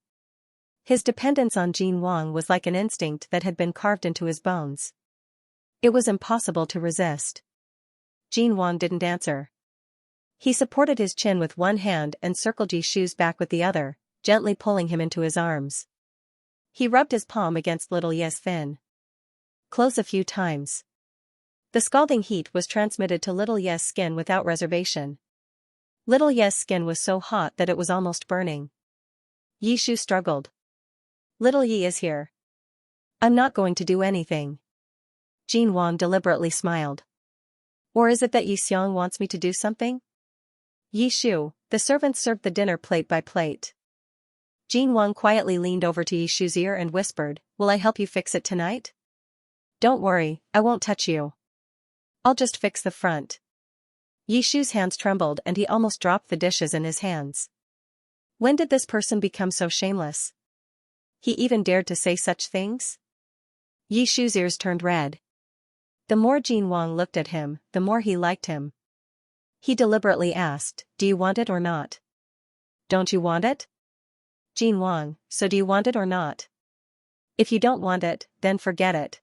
His dependence on Jin Wang was like an instinct that had been carved into his bones. It was impossible to resist. Jin Wang didn't answer. He supported his chin with one hand and circled Yishu's back with the other, gently pulling him into his arms. He rubbed his palm against little Ye's fin. Close a few times. The scalding heat was transmitted to little Ye's skin without reservation. Little Ye's skin was so hot that it was almost burning. Yishu struggled. "Little Yi is here. I'm not going to do anything." Jin Wang deliberately smiled. "Or is it that Xiang wants me to do something?" Yishu, the servants served the dinner plate by plate. Jin Wang quietly leaned over to Yishu's ear and whispered, "Will I help you fix it tonight?" "Don't worry, I won't touch you. I'll just fix the front." Yishu's hands trembled and he almost dropped the dishes in his hands. When did this person become so shameless? He even dared to say such things? Yi Shu's ears turned red. The more Jin Wang looked at him, the more he liked him. He deliberately asked, "Do you want it or not?" "Don't you want it?" "Jin Wang, so do you want it or not?" "If you don't want it, then forget it."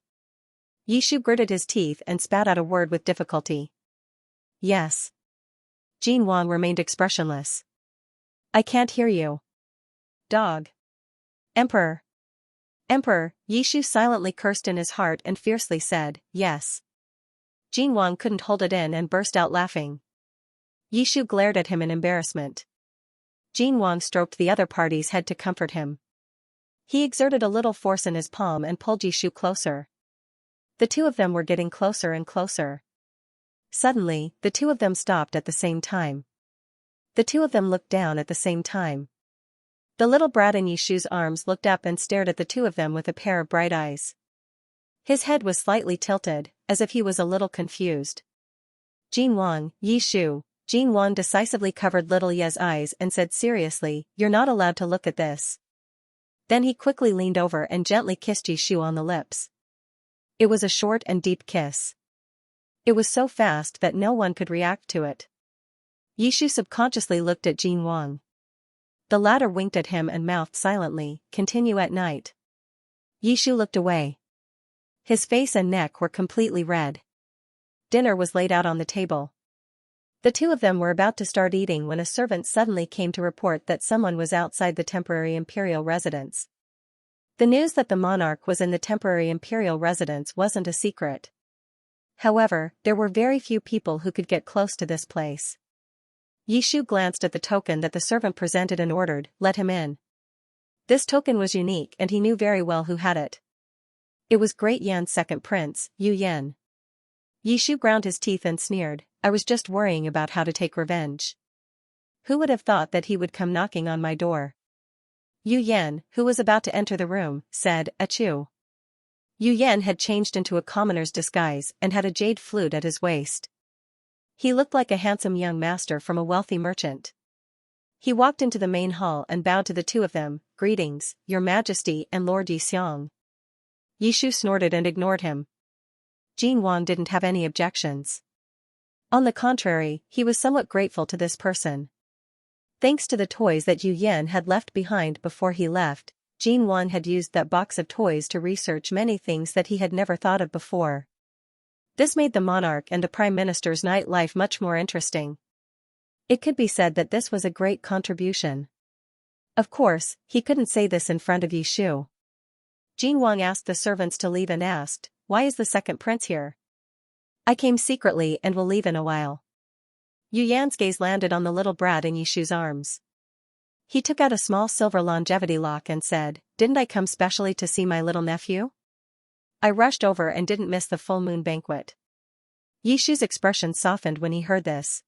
Yi Shu gritted his teeth and spat out a word with difficulty. "Yes." Jin Wang remained expressionless. "I can't hear you." "Dog." "Emperor." "Emperor," Yi Shu silently cursed in his heart and fiercely said, "Yes." Jin Wang couldn't hold it in and burst out laughing. Yi Shu glared at him in embarrassment. Jin Wang stroked the other party's head to comfort him. He exerted a little force in his palm and pulled Yi Shu closer. The two of them were getting closer and closer. Suddenly, the two of them stopped at the same time. The two of them looked down at the same time. The little brat in Yi Shu's arms looked up and stared at the two of them with a pair of bright eyes. His head was slightly tilted, as if he was a little confused. "Jin Wang, Yi Shu." Jin Wang decisively covered little Ye's eyes and said seriously, "You're not allowed to look at this." Then he quickly leaned over and gently kissed Yi Shu on the lips. It was a short and deep kiss. It was so fast that no one could react to it. Yi Shu subconsciously looked at Jin Wang. The latter winked at him and mouthed silently, "Continue at night." Yi Shu looked away. His face and neck were completely red. Dinner was laid out on the table. The two of them were about to start eating when a servant suddenly came to report that someone was outside the temporary imperial residence. The news that the monarch was in the temporary imperial residence wasn't a secret. However, there were very few people who could get close to this place. Yi Shu glanced at the token that the servant presented and ordered, "Let him in." This token was unique and he knew very well who had it. It was Great Yan's second prince, Yu Yan. Yi Shu ground his teeth and sneered, "I was just worrying about how to take revenge. Who would have thought that he would come knocking on my door?" Yu Yan, who was about to enter the room, said, "Achoo." Yu Yan had changed into a commoner's disguise and had a jade flute at his waist. He looked like a handsome young master from a wealthy merchant. He walked into the main hall and bowed to the two of them, "Greetings, Your Majesty and Lord Yixiang." Yi Shu snorted and ignored him. Jin Wang didn't have any objections. On the contrary, he was somewhat grateful to this person. Thanks to the toys that Yu Yan had left behind before he left, Jin Wang had used that box of toys to research many things that he had never thought of before. This made the monarch and the prime minister's night life much more interesting. It could be said that this was a great contribution. Of course, he couldn't say this in front of Yi Shu. Jin Wang asked the servants to leave and asked, "Why is the second prince here?" "I came secretly and will leave in a while." Yu Yan's gaze landed on the little brat in Yi Shu's arms. He took out a small silver longevity lock and said, "Didn't I come specially to see my little nephew? I rushed over and didn't miss the full moon banquet." Yi Shu's expression softened when he heard this.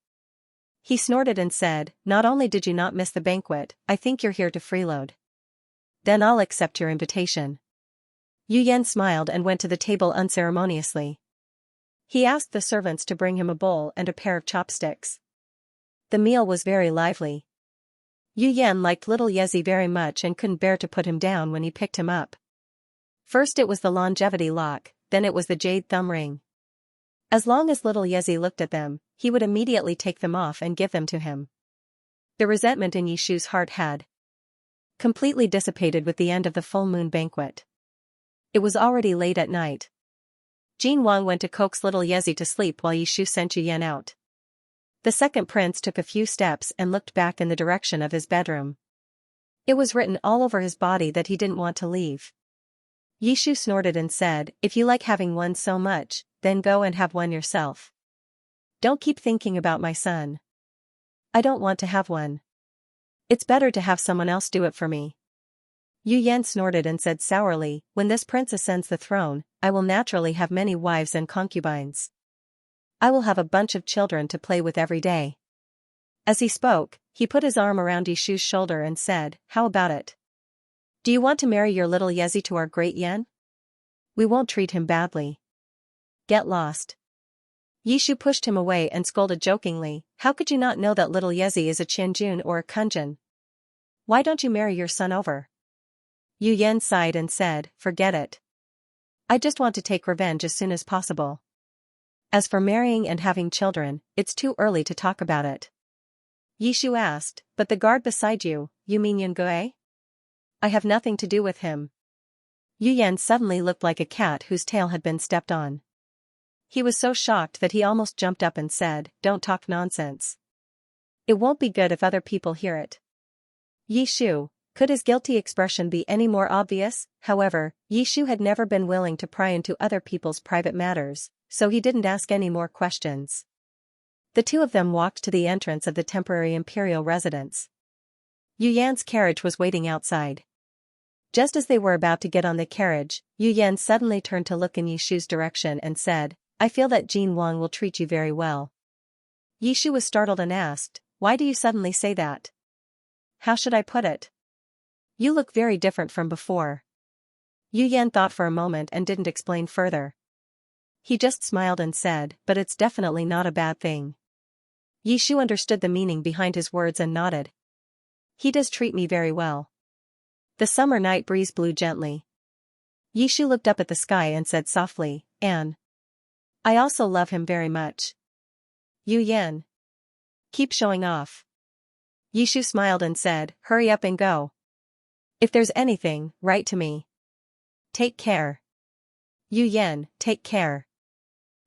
He snorted and said, "Not only did you not miss the banquet, I think you're here to freeload. Then I'll accept your invitation." Yu Yan smiled and went to the table unceremoniously. He asked the servants to bring him a bowl and a pair of chopsticks. The meal was very lively. Yu Yan liked little Yezi very much and couldn't bear to put him down when he picked him up. First it was the longevity lock, then it was the jade thumb ring. As long as little Yezi looked at them, he would immediately take them off and give them to him. The resentment in Yi Shu's heart had completely dissipated with the end of the full moon banquet. It was already late at night. Jin Wang went to coax little Yezi to sleep while Yi Shu sent Yu Yan out. The second prince took a few steps and looked back in the direction of his bedroom. It was written all over his body that he didn't want to leave. Yi Shu snorted and said, "If you like having one so much, then go and have one yourself. Don't keep thinking about my son. I don't want to have one. It's better to have someone else do it for me." Yu Yan snorted and said sourly, "When this prince ascends the throne, I will naturally have many wives and concubines. I will have a bunch of children to play with every day." As he spoke, he put his arm around Yi Shu's shoulder and said, "How about it? Do you want to marry your little Yezi to our great Yan? We won't treat him badly. Get lost." Yi Shu pushed him away and scolded jokingly, "How could you not know that little Yezi is a Qianjun or a Kunjun? Why don't you marry your son over?" Yu Yan sighed and said, "Forget it. I just want to take revenge as soon as possible. As for marrying and having children, it's too early to talk about it. Yishu asked, but the guard beside you, you mean Yungue? I have nothing to do with him. Yu Yan suddenly looked like a cat whose tail had been stepped on. He was so shocked that he almost jumped up and said, don't talk nonsense. It won't be good if other people hear it. Yishu, could his guilty expression be any more obvious? However, Yishu had never been willing to pry into other people's private matters, so he didn't ask any more questions. The two of them walked to the entrance of the temporary imperial residence. Yu Yan's carriage was waiting outside. Just as they were about to get on the carriage, Yu Yan suddenly turned to look in Yishu's direction and said, I feel that Jin Wang will treat you very well. Yishu was startled and asked, why do you suddenly say that? How should I put it? You look very different from before. Yu Yan thought for a moment and didn't explain further. He just smiled and said, but it's definitely not a bad thing. Yishu understood the meaning behind his words and nodded. He does treat me very well. The summer night breeze blew gently. Yishu looked up at the sky and said softly, Anne. I also love him very much. Yu Yan. Keep showing off. Yishu smiled and said, hurry up and go. If there's anything, write to me. Take care. Yu Yan, take care.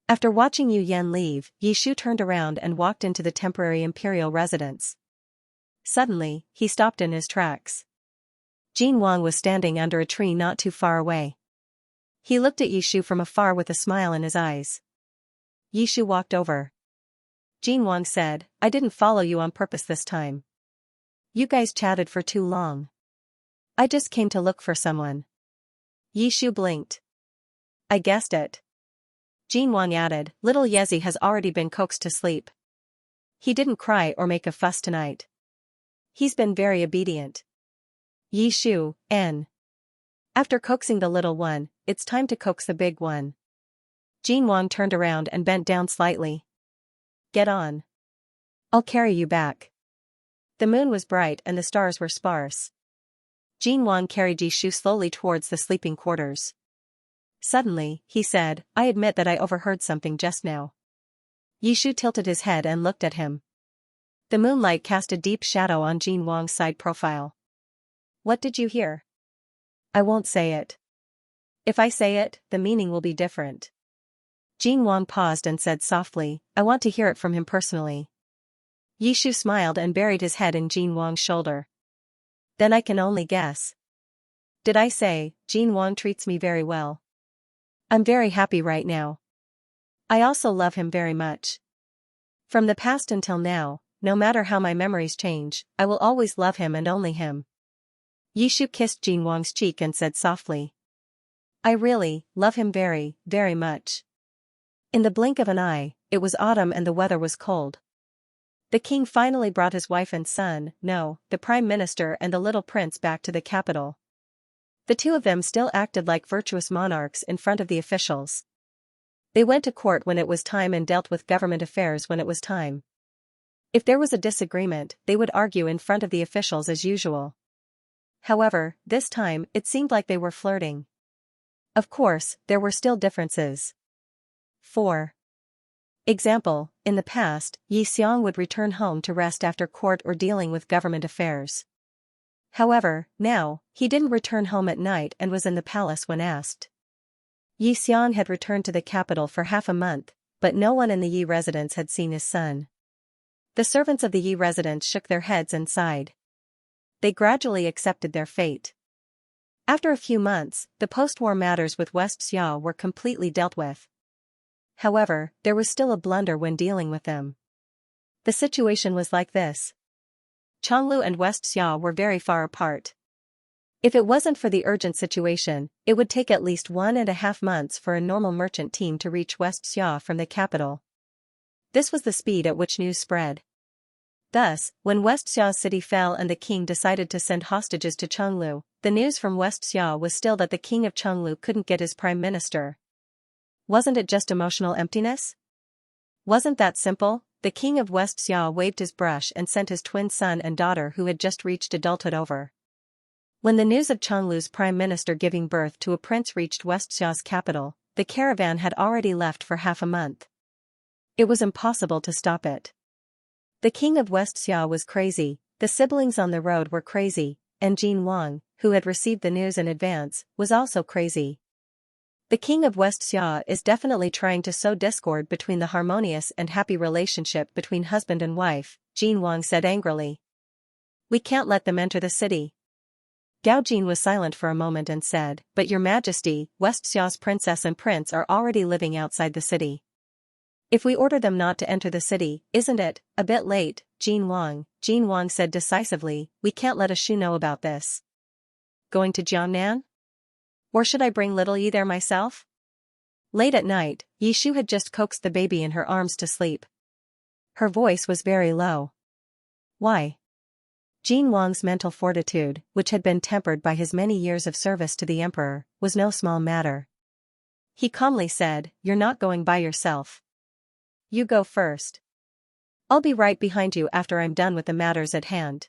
After watching Yu Yan leave, Yishu turned around and walked into the temporary imperial residence. Suddenly, he stopped in his tracks. Jin Wang was standing under a tree not too far away. He looked at Yishu from afar with a smile in his eyes. Yishu walked over. Jin Wang said, I didn't follow you on purpose this time. You guys chatted for too long. I just came to look for someone. Yishu blinked. I guessed it. Jin Wang added, little Yezi has already been coaxed to sleep. He didn't cry or make a fuss tonight. He's been very obedient. Yishu, N. After coaxing the little one, it's time to coax the big one. Jin Wang turned around and bent down slightly. Get on. I'll carry you back. The moon was bright and the stars were sparse. Jin Wang carried Yishu slowly towards the sleeping quarters. Suddenly, he said, I admit that I overheard something just now. Yishu tilted his head and looked at him. The moonlight cast a deep shadow on Jin Wang's side profile. What did you hear? I won't say it. If I say it, the meaning will be different. Jin Wang paused and said softly, I want to hear it from him personally. Yishu smiled and buried his head in Jin Wang's shoulder. Then I can only guess. Did I say, Jin Wang treats me very well? I'm very happy right now. I also love him very much. From the past until now, no matter how my memories change, I will always love him and only him. Yishu kissed Jin Wang's cheek and said softly. I really love him very, very much. In the blink of an eye, it was autumn and the weather was cold. The king finally brought his wife and son, the prime minister and the little prince back to the capital. The two of them still acted like virtuous monarchs in front of the officials. They went to court when it was time and dealt with government affairs when it was time. If there was a disagreement, they would argue in front of the officials as usual. However, this time, it seemed like they were flirting. Of course, there were still differences. 4. Example, in the past, Xianxia would return home to rest after court or dealing with government affairs. However, now, he didn't return home at night and was in the palace when asked. Xianxia had returned to the capital for half a month, but no one in the Yi residence had seen his son. The servants of the Yi residence shook their heads and sighed. They gradually accepted their fate. After a few months, the post-war matters with Xianxia were completely dealt with. However, there was still a blunder when dealing with them. The situation was like this. Chonglu and Xianxia were very far apart. If it wasn't for the urgent situation, it would take at least 1.5 months for a normal merchant team to reach Xianxia from the capital. This was the speed at which news spread. Thus, when Xianxia's city fell and the king decided to send hostages to Chonglu, the news from Xianxia was still that the king of Chonglu couldn't get his prime minister. Wasn't it just emotional emptiness? Wasn't that simple? The king of Xianxia waved his brush and sent his twin son and daughter who had just reached adulthood over. When the news of Changlu's prime minister giving birth to a prince reached Westxia's capital, the caravan had already left for half a month. It was impossible to stop it. The king of Westxia was crazy, the siblings on the road were crazy, and Jin Wang, who had received the news in advance, was also crazy. The king of Westxia is definitely trying to sow discord between the harmonious and happy relationship between husband and wife, Jin Wang said angrily. We can't let them enter the city. Gao Jin was silent for a moment and said, But your majesty, Westxia's princess and prince are already living outside the city. If we order them not to enter the city, isn't it a bit late, Jin Wang said decisively, we can't let a Shu know about this. Going to Jiangnan? Or should I bring little Yi there myself? Late at night, Yi Shu had just coaxed the baby in her arms to sleep. Her voice was very low. Why? Jin Wang's mental fortitude, which had been tempered by his many years of service to the emperor, was no small matter. He calmly said, You're not going by yourself. You go first. I'll be right behind you after I'm done with the matters at hand.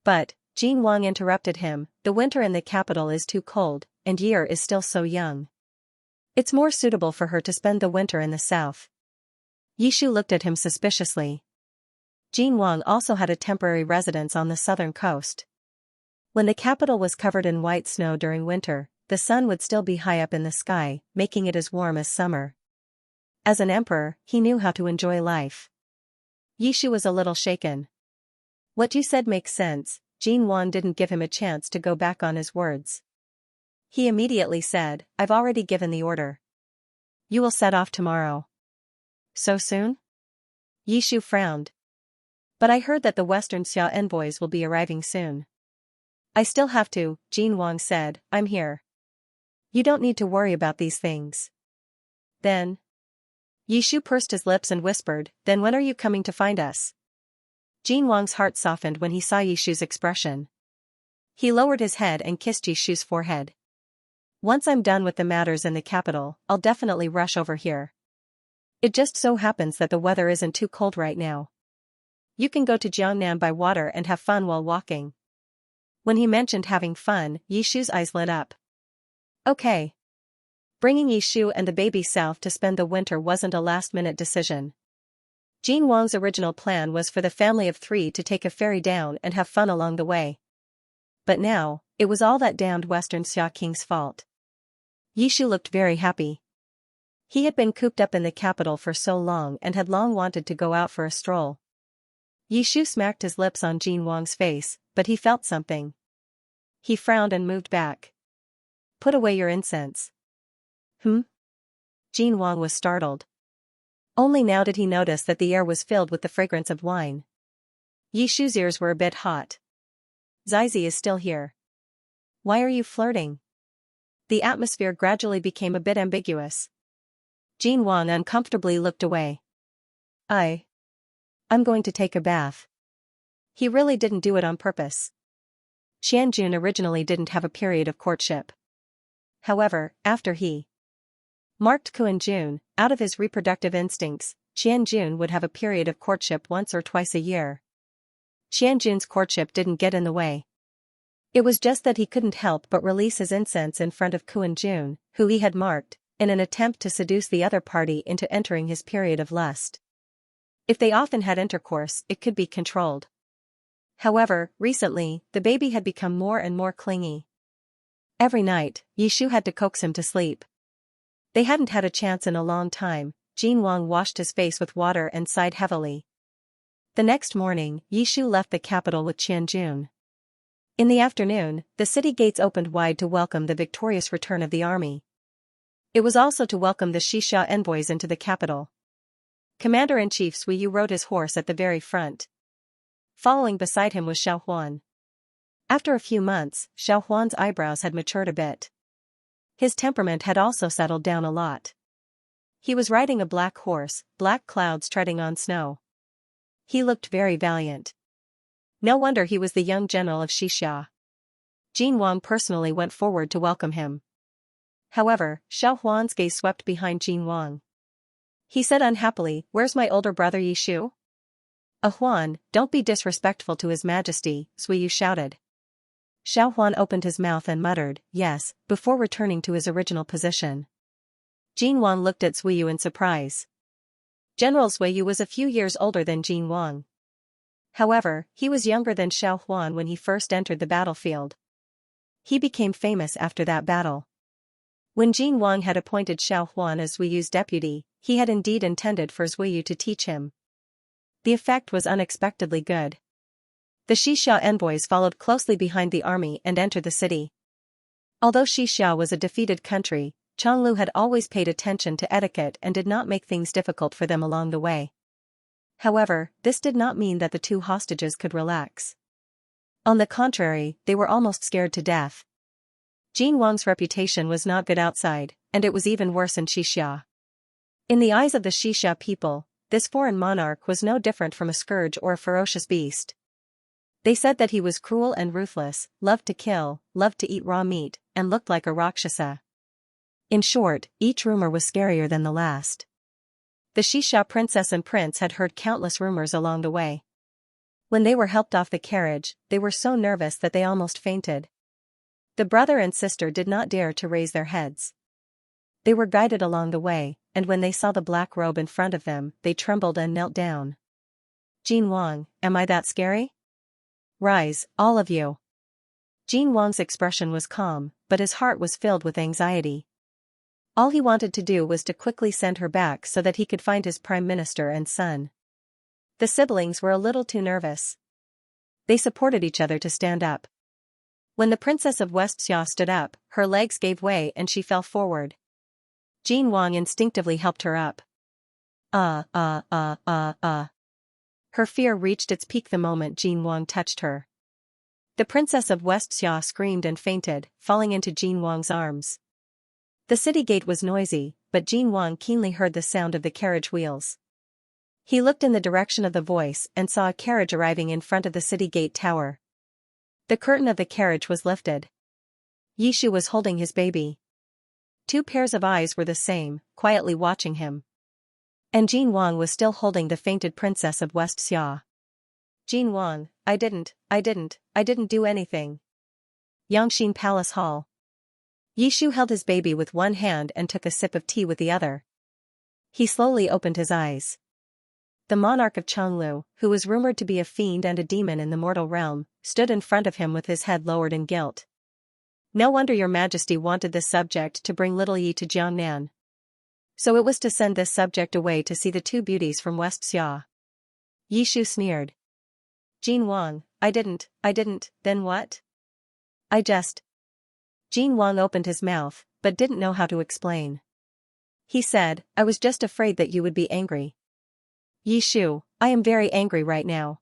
But, Jin Wang interrupted him, the winter in the capital is too cold, and Yi is still so young. It's more suitable for her to spend the winter in the south. Yi Shu looked at him suspiciously. Jin Wang also had a temporary residence on the southern coast. When the capital was covered in white snow during winter, the sun would still be high up in the sky, making it as warm as summer. As an emperor, he knew how to enjoy life. Yi Shu was a little shaken. What you said makes sense. Jin Wang didn't give him a chance to go back on his words. He immediately said, I've already given the order. You will set off tomorrow. So soon? Yi Shu frowned. But I heard that the Western Xia envoys will be arriving soon. I still have to, Jin Wang said, I'm here. You don't need to worry about these things. Then? Yi Shu pursed his lips and whispered, Then when are you coming to find us? Jin Wang's heart softened when he saw Yi Shu's expression. He lowered his head and kissed Yi Shu's forehead. Once I'm done with the matters in the capital, I'll definitely rush over here. It just so happens that the weather isn't too cold right now. You can go to Jiangnan by water and have fun while walking. When he mentioned having fun, Yi Shu's eyes lit up. Okay. Bringing Yi Shu and the baby south to spend the winter wasn't a last-minute decision. Jin Wang's original plan was for the family of 3 to take a ferry down and have fun along the way. But now, it was all that damned Western Xia king's fault. Yi Shu looked very happy. He had been cooped up in the capital for so long and had long wanted to go out for a stroll. Yi Shu smacked his lips on Jin Wang's face, but he felt something. He frowned and moved back. Put away your incense. Jin Wang was startled. Only now did he notice that the air was filled with the fragrance of wine. Yi Shu's ears were a bit hot. Zizi is still here. Why are you flirting? The atmosphere gradually became a bit ambiguous. Jin Wang uncomfortably looked away. I'm going to take a bath. He really didn't do it on purpose. Xianjun originally didn't have a period of courtship. However, after he marked Kuan-jun, out of his reproductive instincts, Xianjun would have a period of courtship once or twice a year. Xianjun's courtship didn't get in the way. It was just that he couldn't help but release his incense in front of Kuan-jun, who he had marked, in an attempt to seduce the other party into entering his period of lust. If they often had intercourse, it could be controlled. However, recently, the baby had become more and more clingy. Every night, Yi Shu had to coax him to sleep. They hadn't had a chance in a long time. Jin Wang washed his face with water and sighed heavily. The next morning, Yi Shu left the capital with Qianjun. In the afternoon, the city gates opened wide to welcome the victorious return of the army. It was also to welcome the Xixia envoys into the capital. Commander-in-Chief Sui Yu rode his horse at the very front. Following beside him was Xiao Huan. After a few months, Xiao Huan's eyebrows had matured a bit. His temperament had also settled down a lot. He was riding a black horse, black clouds treading on snow. He looked very valiant. No wonder he was the young general of Xiixia. Jin Wang personally went forward to welcome him. However, Xiao Huan's gaze swept behind Jin Wang. He said unhappily, Where's my older brother Yi Shu? Huan, don't be disrespectful to His Majesty, Sui Yu shouted. Xiao Huan opened his mouth and muttered, yes, before returning to his original position. Jin Wang looked at Zui Yu in surprise. General Zui Yu was a few years older than Jin Wang. However, he was younger than Xiao Huan when he first entered the battlefield. He became famous after that battle. When Jin Wang had appointed Xiao Huan as Zui Yu's deputy, he had indeed intended for Zui Yu to teach him. The effect was unexpectedly good. The Xixia envoys followed closely behind the army and entered the city. Although Xixia was a defeated country, Changlu had always paid attention to etiquette and did not make things difficult for them along the way. However, this did not mean that the two hostages could relax. On the contrary, they were almost scared to death. Jin Wang's reputation was not good outside, and it was even worse in Xixia. In the eyes of the Xixia people, this foreign monarch was no different from a scourge or a ferocious beast. They said that he was cruel and ruthless, loved to kill, loved to eat raw meat, and looked like a Rakshasa. In short, each rumor was scarier than the last. The Xixia princess and prince had heard countless rumors along the way. When they were helped off the carriage, they were so nervous that they almost fainted. The brother and sister did not dare to raise their heads. They were guided along the way, and when they saw the black robe in front of them, they trembled and knelt down. Jin Wang, am I that scary? Rise, all of you. Jin Wang's expression was calm, but his heart was filled with anxiety. All he wanted to do was to quickly send her back so that he could find his prime minister and son. The siblings were a little too nervous. They supported each other to stand up. When the princess of West Xia stood up, her legs gave way and she fell forward. Jin Wang instinctively helped her up. Her fear reached its peak the moment Jin Wang touched her. The princess of West Xia screamed and fainted, falling into Jin Wang's arms. The city gate was noisy, but Jin Wang keenly heard the sound of the carriage wheels. He looked in the direction of the voice and saw a carriage arriving in front of the city gate tower. The curtain of the carriage was lifted. Yishu was holding his baby. Two pairs of eyes were the same, quietly watching him. And Jin Wang was still holding the fainted princess of West Xia. Jin Wang, I didn't do anything. Yangxin Palace Hall. Yishu held his baby with one hand and took a sip of tea with the other. He slowly opened his eyes. The monarch of Changlu, who was rumored to be a fiend and a demon in the mortal realm, stood in front of him with his head lowered in guilt. No wonder your majesty wanted this subject to bring little Yi to Jiangnan. So it was to send this subject away to see the two beauties from West Xia. Yishu sneered. Jin Wang, I didn't, then what? Jin Wang opened his mouth, but didn't know how to explain. He said, I was just afraid that you would be angry. Yishu, I am very angry right now.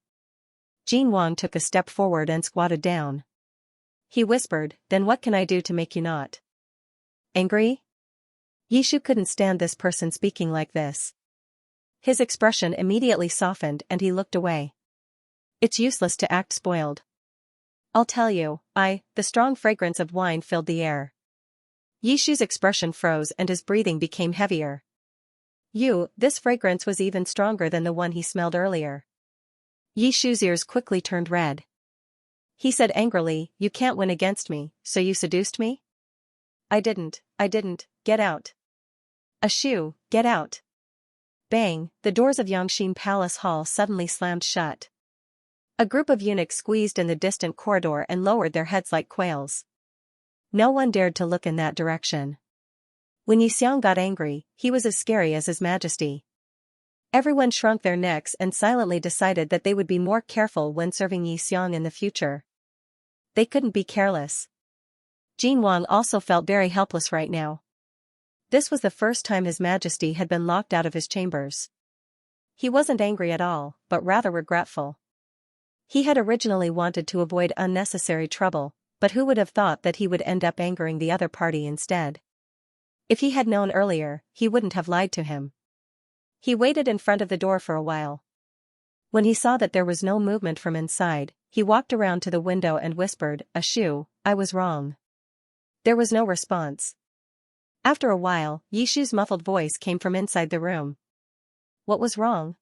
Jin Wang took a step forward and squatted down. He whispered, then what can I do to make you not angry? Yishu couldn't stand this person speaking like this. His expression immediately softened and he looked away. It's useless to act spoiled. I'll tell you, the strong fragrance of wine filled the air. Yishu's expression froze and his breathing became heavier. This fragrance was even stronger than the one he smelled earlier. Yishu's ears quickly turned red. He said angrily, you can't win against me, so you seduced me? I didn't, get out. Ashu, get out. Bang, the doors of Yangxin Palace Hall suddenly slammed shut. A group of eunuchs squeezed in the distant corridor and lowered their heads like quails. No one dared to look in that direction. When Yixiang got angry, he was as scary as His Majesty. Everyone shrunk their necks and silently decided that they would be more careful when serving Yixiang in the future. They couldn't be careless. Jin Wang also felt very helpless right now. This was the first time His Majesty had been locked out of his chambers. He wasn't angry at all, but rather regretful. He had originally wanted to avoid unnecessary trouble, but who would have thought that he would end up angering the other party instead? If he had known earlier, he wouldn't have lied to him. He waited in front of the door for a while. When he saw that there was no movement from inside, he walked around to the window and whispered, Ashu, I was wrong. There was no response. After a while, Yishu's muffled voice came from inside the room. What was wrong?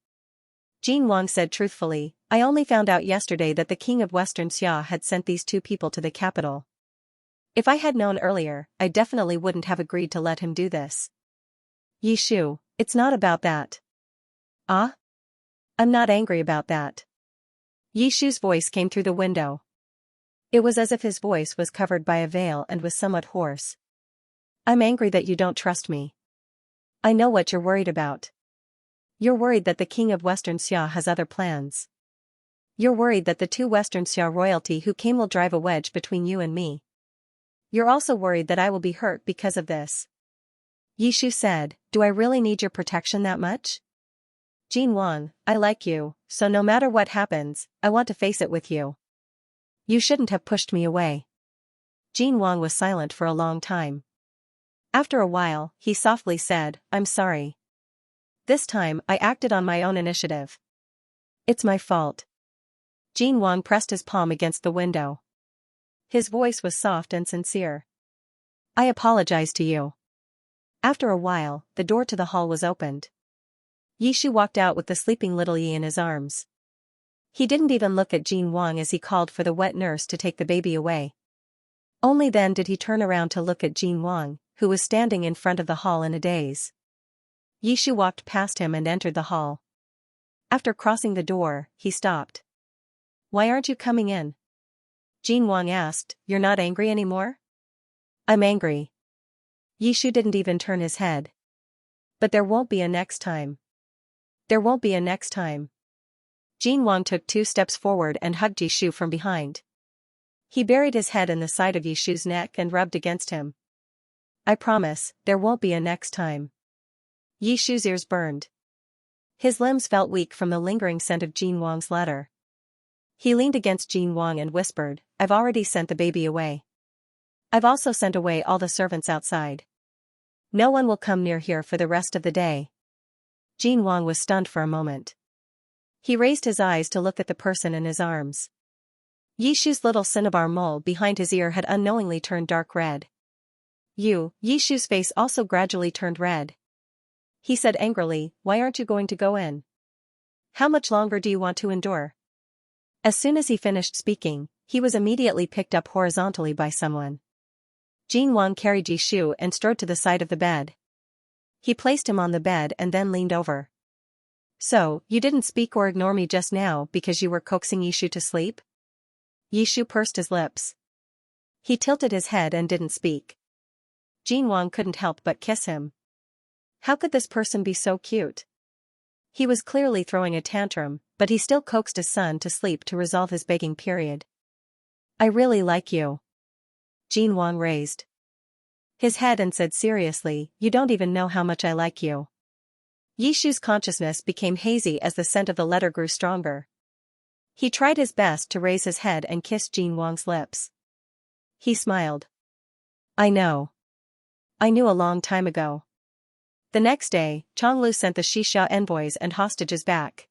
Jin Wang said truthfully, I only found out yesterday that the king of Western Xia had sent these two people to the capital. If I had known earlier, I definitely wouldn't have agreed to let him do this. Yishu, it's not about that. Ah? I'm not angry about that. Yishu's voice came through the window. It was as if his voice was covered by a veil and was somewhat hoarse. I'm angry that you don't trust me. I know what you're worried about. You're worried that the king of Western Xia has other plans. You're worried that the two Western Xia royalty who came will drive a wedge between you and me. You're also worried that I will be hurt because of this. Yishu said, do I really need your protection that much? Jin Wang, I like you, so no matter what happens, I want to face it with you. You shouldn't have pushed me away. Jin Wang was silent for a long time. After a while, he softly said, I'm sorry. This time, I acted on my own initiative. It's my fault. Jin Wang pressed his palm against the window. His voice was soft and sincere. I apologize to you. After a while, the door to the hall was opened. Yishu walked out with the sleeping little Yi in his arms. He didn't even look at Jin Wang as he called for the wet nurse to take the baby away. Only then did he turn around to look at Jin Wang, who was standing in front of the hall in a daze. Yishu walked past him and entered the hall. After crossing the door, he stopped. Why aren't you coming in? Jin Wang asked, you're not angry anymore? I'm angry. Yishu didn't even turn his head. But there won't be a next time. There won't be a next time. Jin Wang took 2 steps forward and hugged Yishu from behind. He buried his head in the side of Yishu's neck and rubbed against him. I promise, there won't be a next time. Yishu's ears burned. His limbs felt weak from the lingering scent of Jin Wang's letter. He leaned against Jin Wang and whispered, I've already sent the baby away. I've also sent away all the servants outside. No one will come near here for the rest of the day. Jin Wang was stunned for a moment. He raised his eyes to look at the person in his arms. Yishu's little cinnabar mole behind his ear had unknowingly turned dark red. Yishu's face also gradually turned red. He said angrily, why aren't you going to go in? How much longer do you want to endure? As soon as he finished speaking, he was immediately picked up horizontally by someone. Jin Wang carried Yishu and strode to the side of the bed. He placed him on the bed and then leaned over. So, you didn't speak or ignore me just now because you were coaxing Yishu to sleep? Yishu pursed his lips. He tilted his head and didn't speak. Jin Wang couldn't help but kiss him. How could this person be so cute? He was clearly throwing a tantrum, but he still coaxed his son to sleep to resolve his begging period. I really like you. Jin Wang raised his head and said seriously, you don't even know how much I like you. Yishu's consciousness became hazy as the scent of the letter grew stronger. He tried his best to raise his head and kiss Jin Wang's lips. He smiled. I know. I knew a long time ago. The next day, Chonglu sent the Xianxia envoys and hostages back.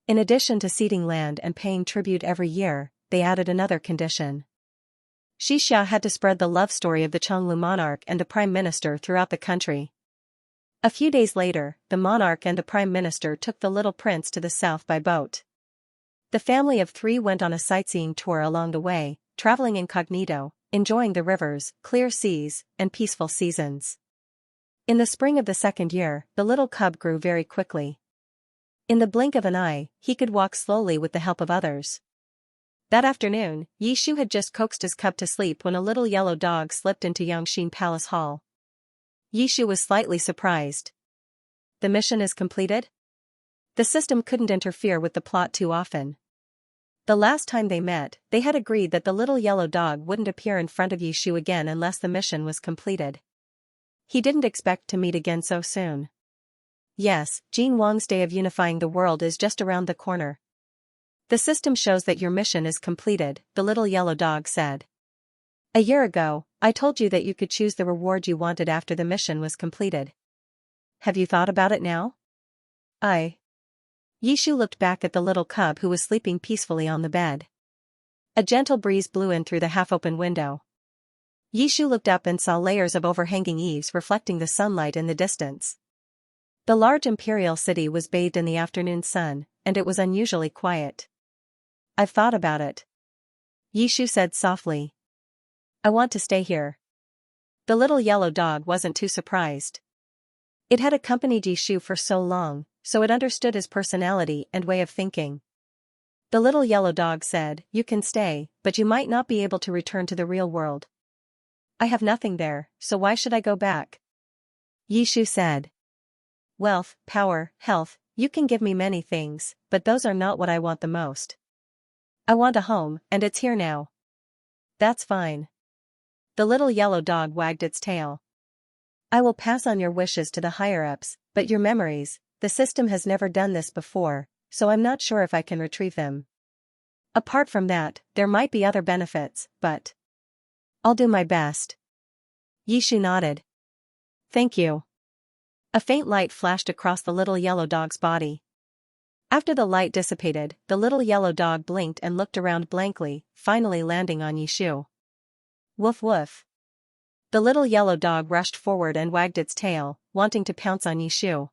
In addition to ceding land and paying tribute every year, they added another condition. Xianxia had to spread the love story of the Chonglu monarch and the prime minister throughout the country. A few days later, the monarch and the prime minister took the little prince to the south by boat. The family of 3 went on a sightseeing tour along the way, traveling incognito, enjoying the rivers, clear seas, and peaceful seasons. In the spring of the 2nd year, the little cub grew very quickly. In the blink of an eye, he could walk slowly with the help of others. That afternoon, Yishu had just coaxed his cub to sleep when a little yellow dog slipped into Yangxin Palace Hall. Yishu was slightly surprised. The mission is completed? The system couldn't interfere with the plot too often. The last time they met, they had agreed that the little yellow dog wouldn't appear in front of Yishu again unless the mission was completed. He didn't expect to meet again so soon. Yes, Jin Wang's day of unifying the world is just around the corner. The system shows that your mission is completed, the little yellow dog said. A year ago, I told you that you could choose the reward you wanted after the mission was completed. Have you thought about it now? Yishu looked back at the little cub who was sleeping peacefully on the bed. A gentle breeze blew in through the half-open window. Yishu looked up and saw layers of overhanging eaves reflecting the sunlight in the distance. The large imperial city was bathed in the afternoon sun, and it was unusually quiet. "I've thought about it," Yishu said softly. "I want to stay here." The little yellow dog wasn't too surprised. It had accompanied Yishu for so long, so it understood his personality and way of thinking. The little yellow dog said, "You can stay, but you might not be able to return to the real world." "I have nothing there, so why should I go back?" Yishu said. "Wealth, power, health, you can give me many things, but those are not what I want the most. I want a home, and it's here now." "That's fine." The little yellow dog wagged its tail. "I will pass on your wishes to the higher-ups, but your memories, the system has never done this before, so I'm not sure if I can retrieve them. Apart from that, there might be other benefits, but I'll do my best." Yishu nodded. "Thank you." A faint light flashed across the little yellow dog's body. After the light dissipated, the little yellow dog blinked and looked around blankly, finally landing on Yishu. "Woof woof." The little yellow dog rushed forward and wagged its tail, wanting to pounce on Yishu.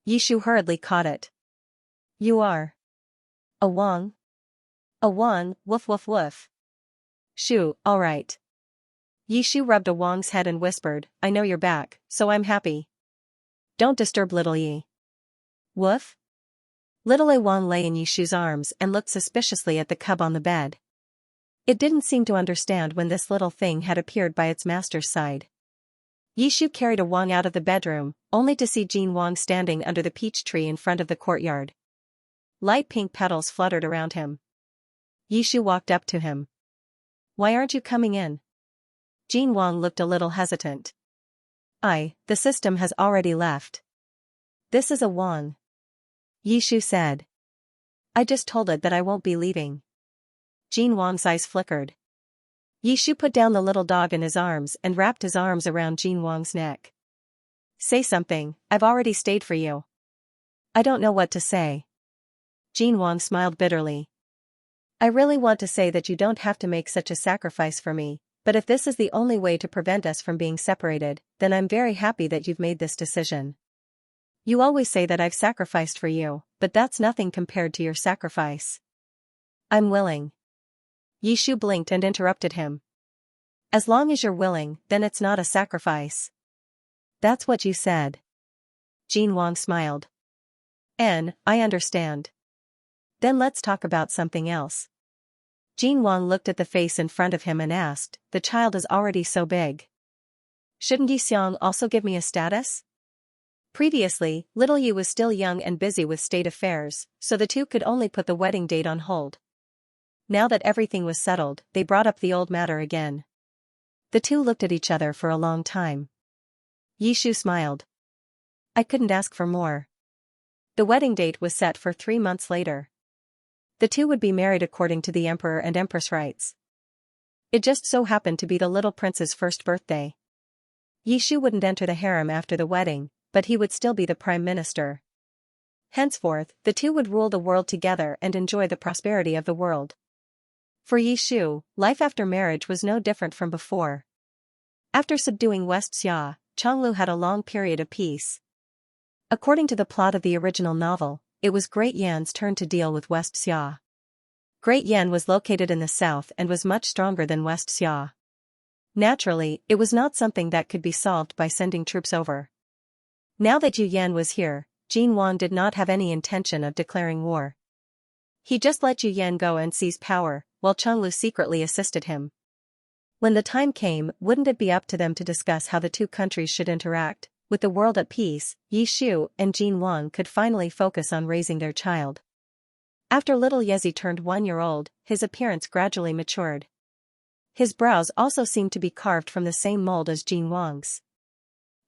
Yishu hurriedly caught it. "You are a Wang?" "A Wang, woof woof woof." "Shoo, all right." Yishu rubbed a Wang's head and whispered, "I know you're back, so I'm happy. Don't disturb little Yi." "Woof?" Little A Wang lay in Yishu's arms and looked suspiciously at the cub on the bed. It didn't seem to understand when this little thing had appeared by its master's side. Yishu carried a Wang out of the bedroom, only to see Jean Wang standing under the peach tree in front of the courtyard. Light pink petals fluttered around him. Yishu walked up to him. "Why aren't you coming in?" Jean Wang looked a little hesitant. The system has already left." "This is a Wang," Yishu said. "I just told it that I won't be leaving." Jean Wang's eyes flickered. Yishu put down the little dog in his arms and wrapped his arms around Jean Wang's neck. "Say something, I've already stayed for you." "I don't know what to say." Jean Wang smiled bitterly. "I really want to say that you don't have to make such a sacrifice for me, but if this is the only way to prevent us from being separated, then I'm very happy that you've made this decision. You always say that I've sacrificed for you, but that's nothing compared to your sacrifice." "I'm willing." Yishu blinked and interrupted him. "As long as you're willing, then it's not a sacrifice." "That's what you said." Jean Wang smiled. I understand. Then let's talk about something else." Jean Wang looked at the face in front of him and asked, "The child is already so big. Shouldn't Yi Xiang also give me a status?" Previously, little Yi was still young and busy with state affairs, so the two could only put the wedding date on hold. Now that everything was settled, they brought up the old matter again. The two looked at each other for a long time. Yishu smiled. "I couldn't ask for more." The wedding date was set for 3 months later. The two would be married according to the emperor and empress rites. It just so happened to be the little prince's first birthday. Yishu wouldn't enter the harem after the wedding, but he would still be the prime minister. Henceforth, the two would rule the world together and enjoy the prosperity of the world. For Yishu, life after marriage was no different from before. After subduing West Xia, Chonglu had a long period of peace. According to the plot of the original novel, it was Great Yan's turn to deal with West Xia. Great Yan was located in the south and was much stronger than West Xia. Naturally, it was not something that could be solved by sending troops over. Now that Yu Yan was here, Jean Wang did not have any intention of declaring war. He just let Yu Yan go and seize power, while Chonglu secretly assisted him. When the time came, wouldn't it be up to them to discuss how the two countries should interact? With the world at peace, Yishu and Jean Wang could finally focus on raising their child. After little Yezi turned 1 year old, his appearance gradually matured. His brows also seemed to be carved from the same mold as Jean Wang's.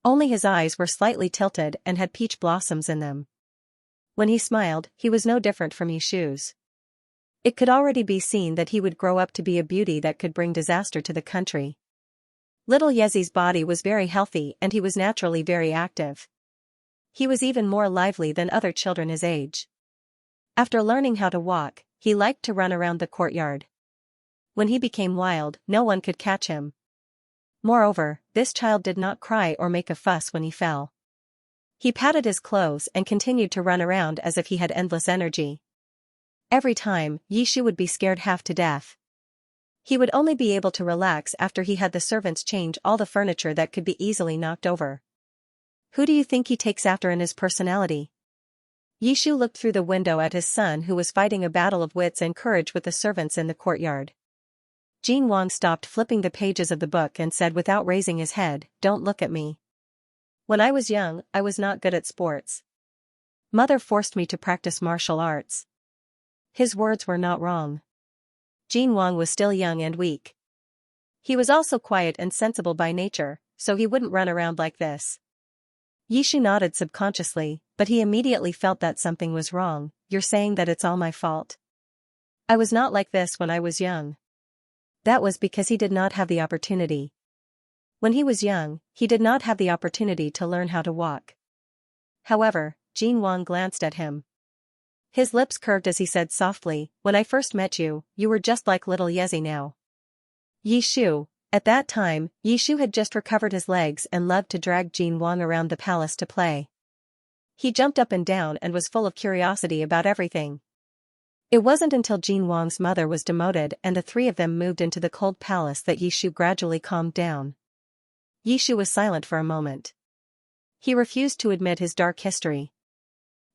Only his eyes were slightly tilted and had peach blossoms in them. When he smiled, he was no different from Yishu's. It could already be seen that he would grow up to be a beauty that could bring disaster to the country. Little Yezi's body was very healthy and he was naturally very active. He was even more lively than other children his age. After learning how to walk, he liked to run around the courtyard. When he became wild, no one could catch him. Moreover, this child did not cry or make a fuss when he fell. He patted his clothes and continued to run around as if he had endless energy. Every time, Yishu would be scared half to death. He would only be able to relax after he had the servants change all the furniture that could be easily knocked over. Who do you think he takes after in his personality? Yishu looked through the window at his son, who was fighting a battle of wits and courage with the servants in the courtyard. Jin Wang stopped flipping the pages of the book and said without raising his head, "Don't look at me. When I was young, I was not good at sports. Mother forced me to practice martial arts." His words were not wrong. Jin Wang was still young and weak. He was also quiet and sensible by nature, so he wouldn't run around like this. Yishu nodded subconsciously, but he immediately felt that something was wrong. "You're saying that it's all my fault? I was not like this when I was young." That was because he did not have the opportunity. When he was young, he did not have the opportunity to learn how to walk. However, Jin Wang glanced at him. His lips curved as he said softly, "When I first met you, you were just like little Yezi now." Yishu. At that time, Yishu had just recovered his legs and loved to drag Jin Wang around the palace to play. He jumped up and down and was full of curiosity about everything. It wasn't until Jin Wang's mother was demoted and the three of them moved into the cold palace that Yishu gradually calmed down. Yishu was silent for a moment. He refused to admit his dark history.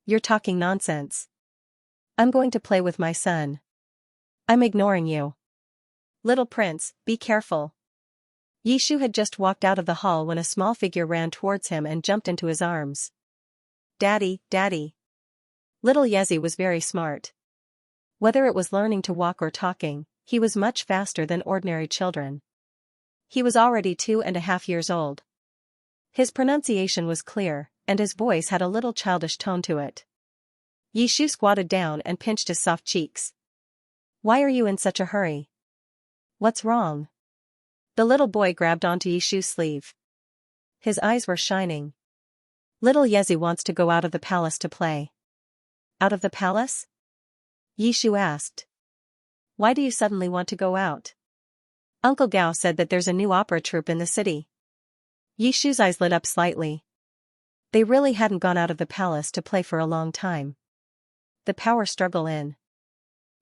"You're talking nonsense. I'm going to play with my son. I'm ignoring you. Little prince, be careful." Yishu had just walked out of the hall when a small figure ran towards him and jumped into his arms. "Daddy, Daddy." Little Yezi was very smart. Whether it was learning to walk or talking, he was much faster than ordinary children. He was already 2.5 years old. His pronunciation was clear, and his voice had a little childish tone to it. Yishu squatted down and pinched his soft cheeks. "Why are you in such a hurry? What's wrong?" The little boy grabbed onto Yishu's sleeve. His eyes were shining. "Little Yezi wants to go out of the palace to play." "Out of the palace?" Yishu asked. "Why do you suddenly want to go out?" "Uncle Gao said that there's a new opera troupe in the city." Yishu's eyes lit up slightly. They really hadn't gone out of the palace to play for a long time. The power struggle in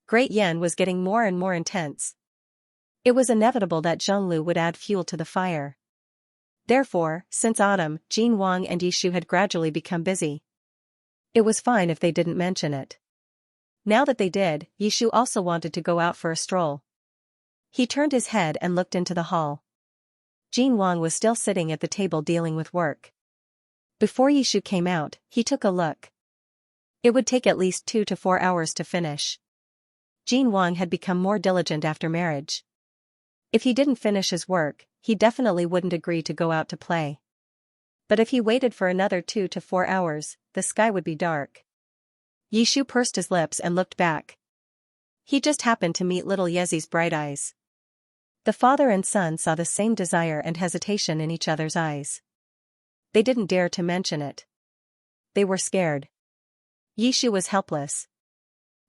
Great Yan was getting more and more intense. It was inevitable that Zhonglu would add fuel to the fire. Therefore, since autumn, Jin Wang and Yishu had gradually become busy. It was fine if they didn't mention it. Now that they did, Yishu also wanted to go out for a stroll. He turned his head and looked into the hall. Jin Wang was still sitting at the table dealing with work. Before Yishu came out, he took a look. It would take at least 2 to 4 hours to finish. Jin Wang had become more diligent after marriage. If he didn't finish his work, he definitely wouldn't agree to go out to play. But if he waited for another 2 to 4 hours, the sky would be dark. Yishu pursed his lips and looked back. He just happened to meet little Yezi's bright eyes. The father and son saw the same desire and hesitation in each other's eyes. They didn't dare to mention it. They were scared. Yishu was helpless.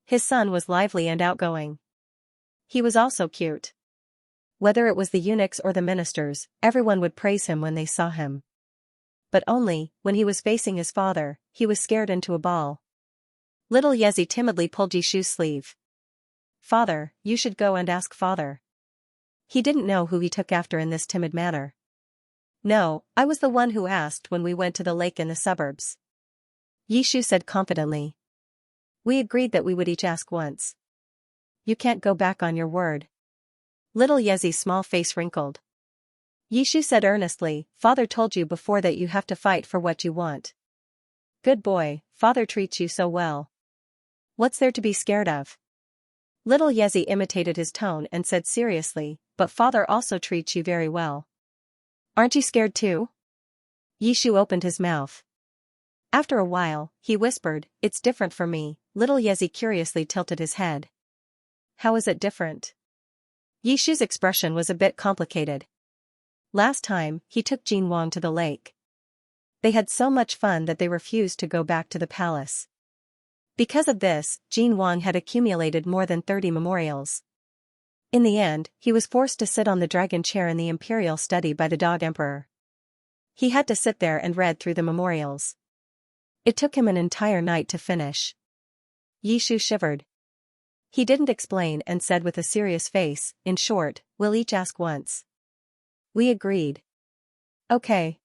His son was lively and outgoing. He was also cute. Whether it was the eunuchs or the ministers, everyone would praise him when they saw him. But only, when he was facing his father, he was scared into a ball. Little Yezi timidly pulled Yishu's sleeve. "Father, you should go and ask father." He didn't know who he took after in this timid manner. "No, I was the one who asked when we went to the lake in the suburbs," Yishu said confidently. "We agreed that we would each ask once." "You can't go back on your word." Little Yezi's small face wrinkled. Yishu said earnestly, "Father told you before that you have to fight for what you want. Good boy, father treats you so well. What's there to be scared of?" Little Yezi imitated his tone and said seriously, "But father also treats you very well. Aren't you scared too?" Yishu opened his mouth. After a while, he whispered, "It's different for me." Little Yezi curiously tilted his head. "How is it different?" Yishu's expression was a bit complicated. Last time, he took Jin Wang to the lake. They had so much fun that they refused to go back to the palace. Because of this, Jin Wang had accumulated more than 30 memorials. In the end, he was forced to sit on the dragon chair in the imperial study by the dog emperor. He had to sit there and read through the memorials. It took him an entire night to finish. Yishu shivered. He didn't explain and said with a serious face, in short, we'll each ask once. We agreed. Okay.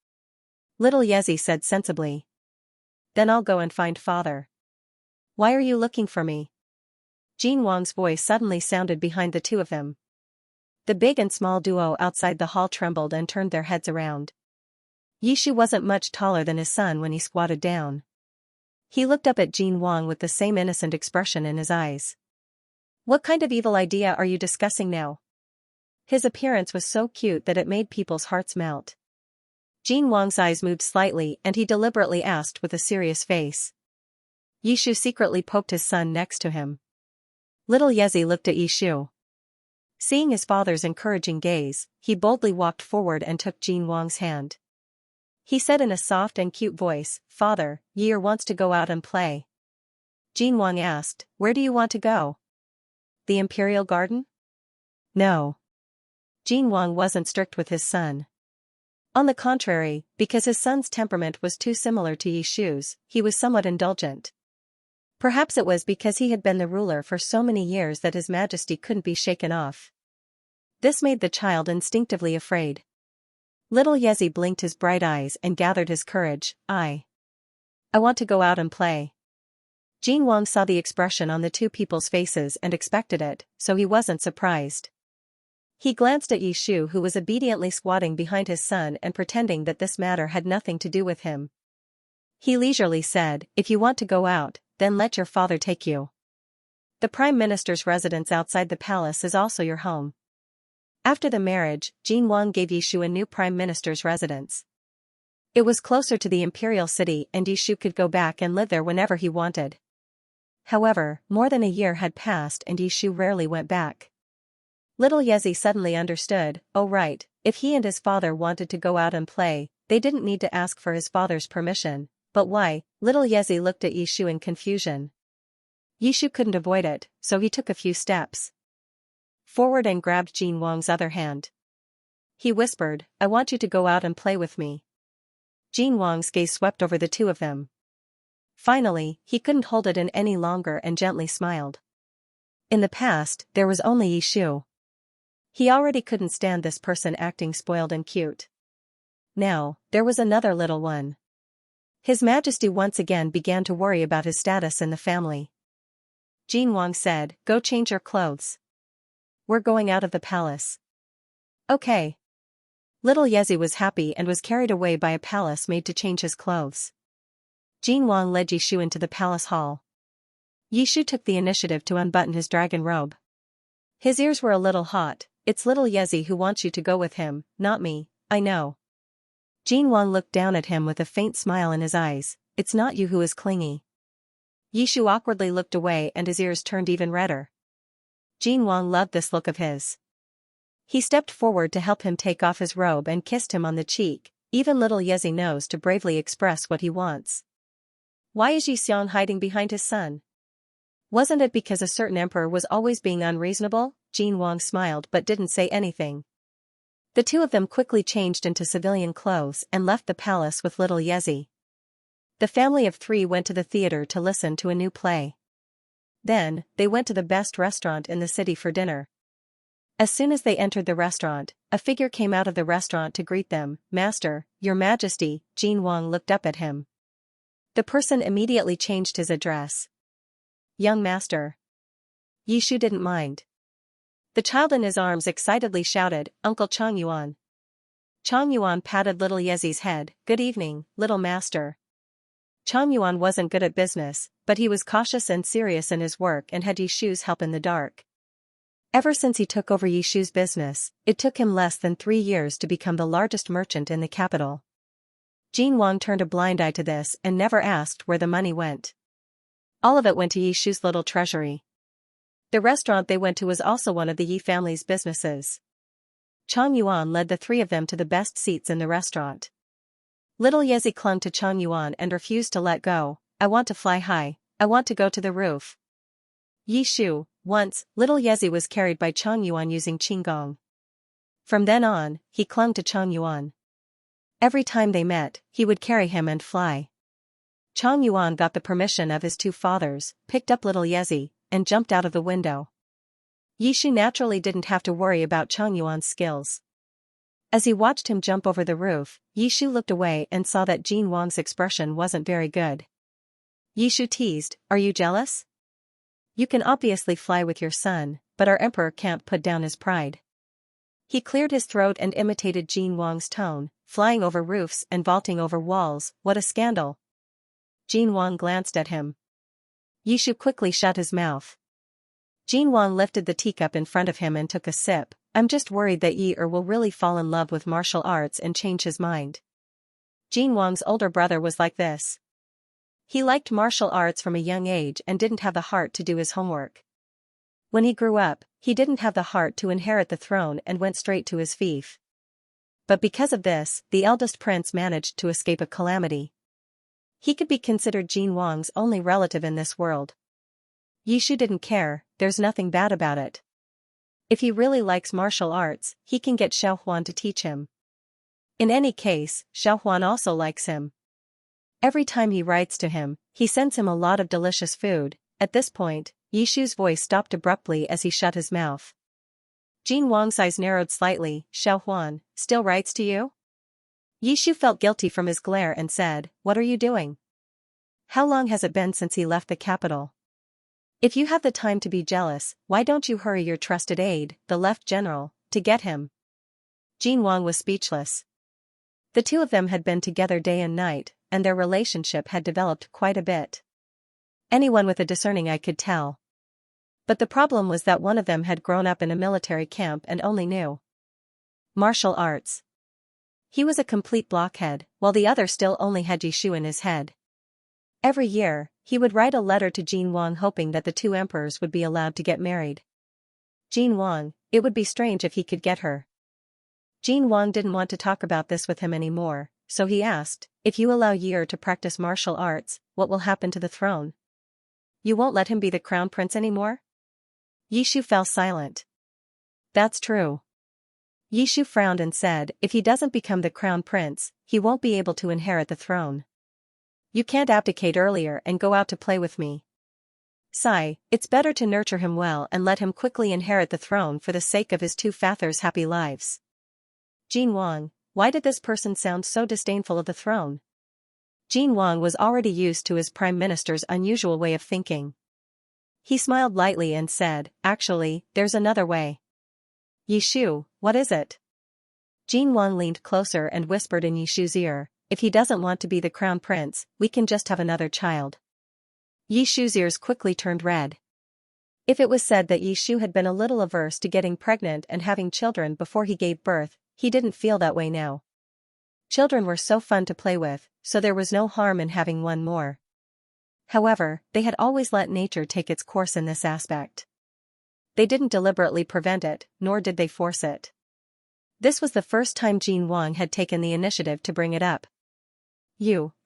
Little Yezi said sensibly. Then I'll go and find father. Why are you looking for me? Jin Wang's voice suddenly sounded behind the two of them. The big and small duo outside the hall trembled and turned their heads around. Yishu wasn't much taller than his son when he squatted down. He looked up at Jin Wang with the same innocent expression in his eyes. What kind of evil idea are you discussing now? His appearance was so cute that it made people's hearts melt. Jin Wang's eyes moved slightly and he deliberately asked with a serious face. Yishu secretly poked his son next to him. Little Yezi looked at Yishu. Seeing his father's encouraging gaze, he boldly walked forward and took Jin Wang's hand. He said in a soft and cute voice, Father, Yi wants to go out and play. Jin Wang asked, Where do you want to go? The Imperial Garden? No. Jin Wang wasn't strict with his son. On the contrary, because his son's temperament was too similar to Yishu's, he was somewhat indulgent. Perhaps it was because he had been the ruler for so many years that his majesty couldn't be shaken off. This made the child instinctively afraid. Little Yezi blinked his bright eyes and gathered his courage. I want to go out and play. Jin Wang saw the expression on the two people's faces and expected it, so he wasn't surprised. He glanced at Yishu, who was obediently squatting behind his son and pretending that this matter had nothing to do with him. He leisurely said, If you want to go out, then let your father take you. The Prime Minister's residence outside the palace is also your home. After the marriage, Jin Wang gave Yishu a new Prime Minister's residence. It was closer to the imperial city and Yishu could go back and live there whenever he wanted. However, more than a year had passed and Yishu rarely went back. Little Yezi suddenly understood, oh right, if he and his father wanted to go out and play, they didn't need to ask for his father's permission, but why? Little Yezi looked at Yishu in confusion. Yishu couldn't avoid it, so he took a few steps forward and grabbed Jin Wang's other hand. He whispered, I want you to go out and play with me. Jin Wang's gaze swept over the two of them. Finally, he couldn't hold it in any longer and gently smiled. In the past, there was only Yishu. He already couldn't stand this person acting spoiled and cute. Now, there was another little one. His Majesty once again began to worry about his status in the family. Jin Wang said, Go change your clothes. We're going out of the palace. Okay. Little Yezi was happy and was carried away by a palace maid to change his clothes. Jin Wang led Yishu into the palace hall. Yishu took the initiative to unbutton his dragon robe. His ears were a little hot. It's little Yezi who wants you to go with him, not me, I know. Jin Wang looked down at him with a faint smile in his eyes. It's not you who is clingy. Yishu awkwardly looked away and his ears turned even redder. Jin Wang loved this look of his. He stepped forward to help him take off his robe and kissed him on the cheek. Even little Yezi knows to bravely express what he wants. Why is Xianxia hiding behind his son? Wasn't it because a certain emperor was always being unreasonable? Jin Wang smiled but didn't say anything. The two of them quickly changed into civilian clothes and left the palace with little Yezi. The family of three went to the theater to listen to a new play. Then, they went to the best restaurant in the city for dinner. As soon as they entered the restaurant, a figure came out of the restaurant to greet them. Master, Your Majesty. Jin Wang looked up at him. The person immediately changed his address. Young master. Yishu didn't mind. The child in his arms excitedly shouted, Uncle Chang Yuan. Chang Yuan patted little Yezi's head. Good evening, little master. Chang Yuan wasn't good at business, but he was cautious and serious in his work and had Yishu's help in the dark. Ever since he took over Yishu's business, it took him less than 3 years to become the largest merchant in the capital. Jin Wang turned a blind eye to this and never asked where the money went. All of it went to Yishu's little treasury. The restaurant they went to was also one of the Yi family's businesses. Chang Yuan led the three of them to the best seats in the restaurant. Little Yezi clung to Chang Yuan and refused to let go. I want to fly high, I want to go to the roof. Yishu, once, little Yezi was carried by Chang Yuan using Qinggong. From then on, he clung to Chang Yuan. Every time they met, he would carry him and fly. Chang Yuan got the permission of his two fathers, picked up little Yezi, and jumped out of the window. Yishu naturally didn't have to worry about Chang Yuan's skills. As he watched him jump over the roof, Yishu looked away and saw that Jin Wang's expression wasn't very good. Yishu teased, "Are you jealous? You can obviously fly with your son, but our emperor can't put down his pride." He cleared his throat and imitated Jin Wang's tone, "Flying over roofs and vaulting over walls, what a scandal." Jin Wang glanced at him. Yishu quickly shut his mouth. Jin Wang lifted the teacup in front of him and took a sip. "I'm just worried that Yi-er will really fall in love with martial arts and change his mind." Jin Wang's older brother was like this. He liked martial arts from a young age and didn't have the heart to do his homework. When he grew up, he didn't have the heart to inherit the throne and went straight to his fief. But because of this, the eldest prince managed to escape a calamity. He could be considered Jin Wang's only relative in this world. Yishu didn't care, there's nothing bad about it. If he really likes martial arts, he can get Xiaohuan to teach him. In any case, Xiaohuan also likes him. Every time he writes to him, he sends him a lot of delicious food. At this point, Yishu's voice stopped abruptly as he shut his mouth. Jin Wang's eyes narrowed slightly. "Xiaohuan, still writes to you?" Yishu felt guilty from his glare and said, "What are you doing? How long has it been since he left the capital? If you have the time to be jealous, why don't you hurry your trusted aide, the left general, to get him?" Jin Wang was speechless. The two of them had been together day and night, and their relationship had developed quite a bit. Anyone with a discerning eye could tell. But the problem was that one of them had grown up in a military camp and only knew martial arts. He was a complete blockhead, while the other still only had Yishu in his head. Every year, he would write a letter to Jin Wang hoping that the two emperors would be allowed to get married. Jin Wang, it would be strange if he could get her. Jin Wang didn't want to talk about this with him anymore, so he asked, "If you allow Yi-er to practice martial arts, what will happen to the throne? You won't let him be the crown prince anymore?" Yishu fell silent. "That's true." Yishu frowned and said, "If he doesn't become the crown prince, he won't be able to inherit the throne. You can't abdicate earlier and go out to play with me. Sai, it's better to nurture him well and let him quickly inherit the throne for the sake of his two fathers' happy lives." Jin Wang, why did this person sound so disdainful of the throne? Jin Wang was already used to his prime minister's unusual way of thinking. He smiled lightly and said, "Actually, there's another way." "Yishu, what is it?" Jin Wang leaned closer and whispered in Yishu's ear, "If he doesn't want to be the crown prince, we can just have another child." Yishu's ears quickly turned red. If it was said that Yishu had been a little averse to getting pregnant and having children before he gave birth, he didn't feel that way now. Children were so fun to play with, so there was no harm in having one more. However, they had always let nature take its course in this aspect. They didn't deliberately prevent it, nor did they force it. This was the first time Jin Wang had taken the initiative to bring it up.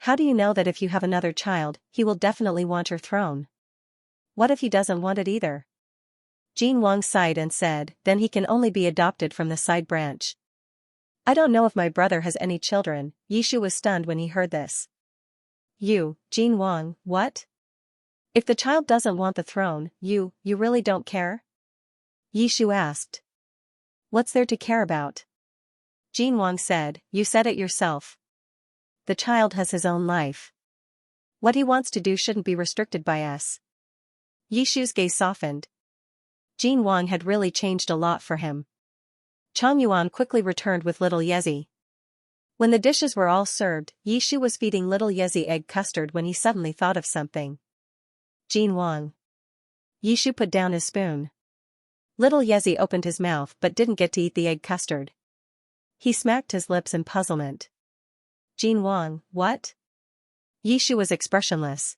How do you know that if you have another child, he will definitely want your throne? What if he doesn't want it either?" Jin Wang sighed and said, "Then he can only be adopted from the side branch." "I don't know if my brother has any children." Yishu was stunned when he heard this. Jin Wang, what? If the child doesn't want the throne, you really don't care?" Yishu asked. "What's there to care about?" Jin Wang said, "You said it yourself. The child has his own life. What he wants to do shouldn't be restricted by us." Yishu's gaze softened. Jin Wang had really changed a lot for him. Chang Yuan quickly returned with little Yezi. When the dishes were all served, Yishu was feeding little Yezi egg custard when he suddenly thought of something. "Jin Wang." Yishu put down his spoon. Little Yezi opened his mouth but didn't get to eat the egg custard. He smacked his lips in puzzlement. "Jin Wang, what?" Yishu was expressionless.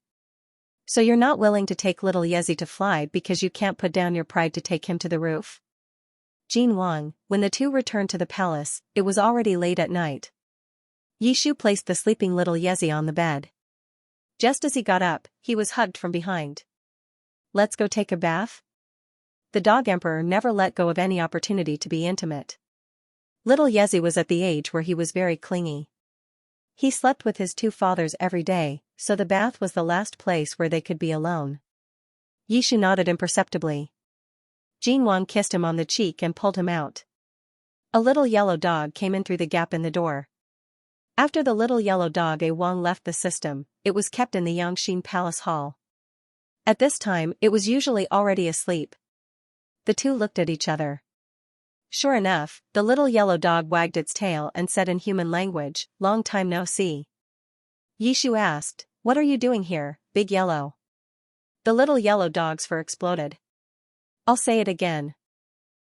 "So you're not willing to take little Yezi to fly because you can't put down your pride to take him to the roof?" Jin Wang, when the two returned to the palace, it was already late at night. Yishu placed the sleeping little Yezi on the bed. Just as he got up, he was hugged from behind. "Let's go take a bath?" The dog emperor never let go of any opportunity to be intimate. Little Yezi was at the age where he was very clingy. He slept with his two fathers every day, so the bath was the last place where they could be alone. Yishu nodded imperceptibly. Jin Wang kissed him on the cheek and pulled him out. A little yellow dog came in through the gap in the door. After the little yellow dog Wang left the system, it was kept in the Xianxia Palace Hall. At this time, it was usually already asleep. The two looked at each other. Sure enough, the little yellow dog wagged its tail and said in human language, "Long time no see." Yishu asked, "What are you doing here, Big Yellow?" The little yellow dog's fur exploded. "I'll say it again.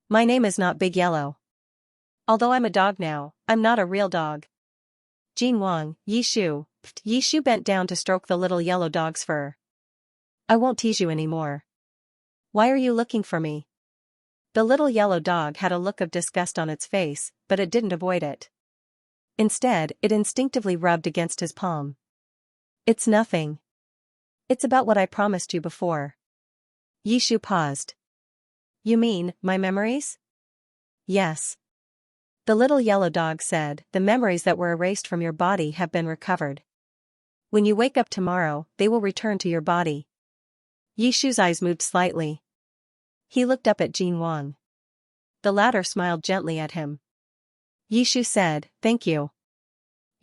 My name is not Big Yellow. Although I'm a dog now, I'm not a real dog." Jin Wang, Yishu. Yishu bent down to stroke the little yellow dog's fur. "I won't tease you anymore. Why are you looking for me?" The little yellow dog had a look of disgust on its face, but it didn't avoid it. Instead, it instinctively rubbed against his palm. "It's nothing. It's about what I promised you before." Yishu paused. "You mean, my memories?" "Yes." The little yellow dog said, "The memories that were erased from your body have been recovered. When you wake up tomorrow, they will return to your body." Yishu's eyes moved slightly. He looked up at Jin Wang. The latter smiled gently at him. Yishu said, "Thank you."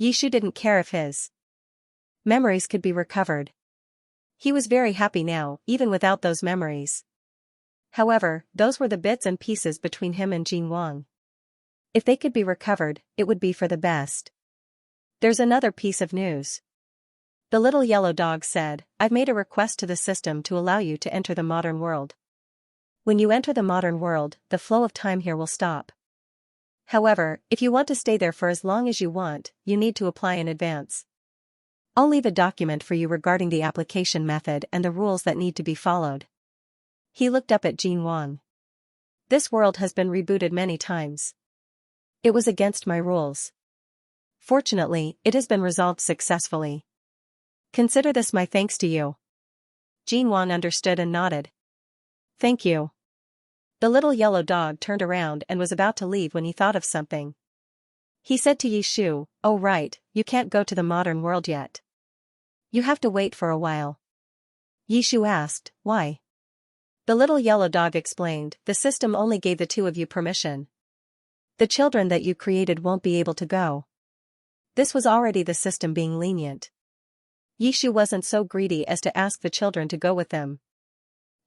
Yishu didn't care if his memories could be recovered. He was very happy now, even without those memories. However, those were the bits and pieces between him and Jin Wang. If they could be recovered, it would be for the best. "There's another piece of news." The little yellow dog said, "I've made a request to the system to allow you to enter the modern world. When you enter the modern world, the flow of time here will stop. However, if you want to stay there for as long as you want, you need to apply in advance. I'll leave a document for you regarding the application method and the rules that need to be followed." He looked up at Jin Wang. "This world has been rebooted many times. It was against my rules. Fortunately, it has been resolved successfully. Consider this my thanks to you." Jin Wang understood and nodded. "Thank you." The little yellow dog turned around and was about to leave when he thought of something. He said to Yishu, "Oh right, you can't go to the modern world yet. You have to wait for a while." Yishu asked, "Why?" The little yellow dog explained, "The system only gave the two of you permission. The children that you created won't be able to go." This was already the system being lenient. Yishu wasn't so greedy as to ask the children to go with them.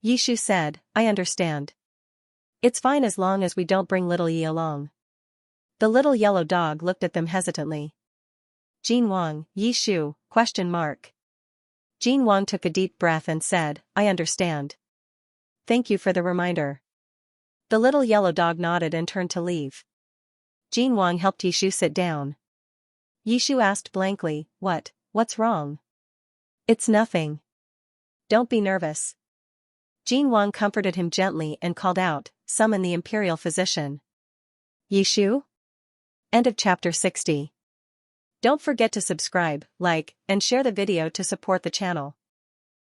Yishu said, "I understand. It's fine as long as we don't bring little Yi along." The little yellow dog looked at them hesitantly. "Jin Wang, Yishu, ? Jin Wang took a deep breath and said, "I understand. Thank you for the reminder." The little yellow dog nodded and turned to leave. Jin Wang helped Yishu sit down. Yishu asked blankly, What's wrong?" "It's nothing. Don't be nervous." Jin Wang comforted him gently and called out, "Summon the imperial physician." Yishu? End of chapter 60. Don't forget to subscribe, like, and share the video to support the channel.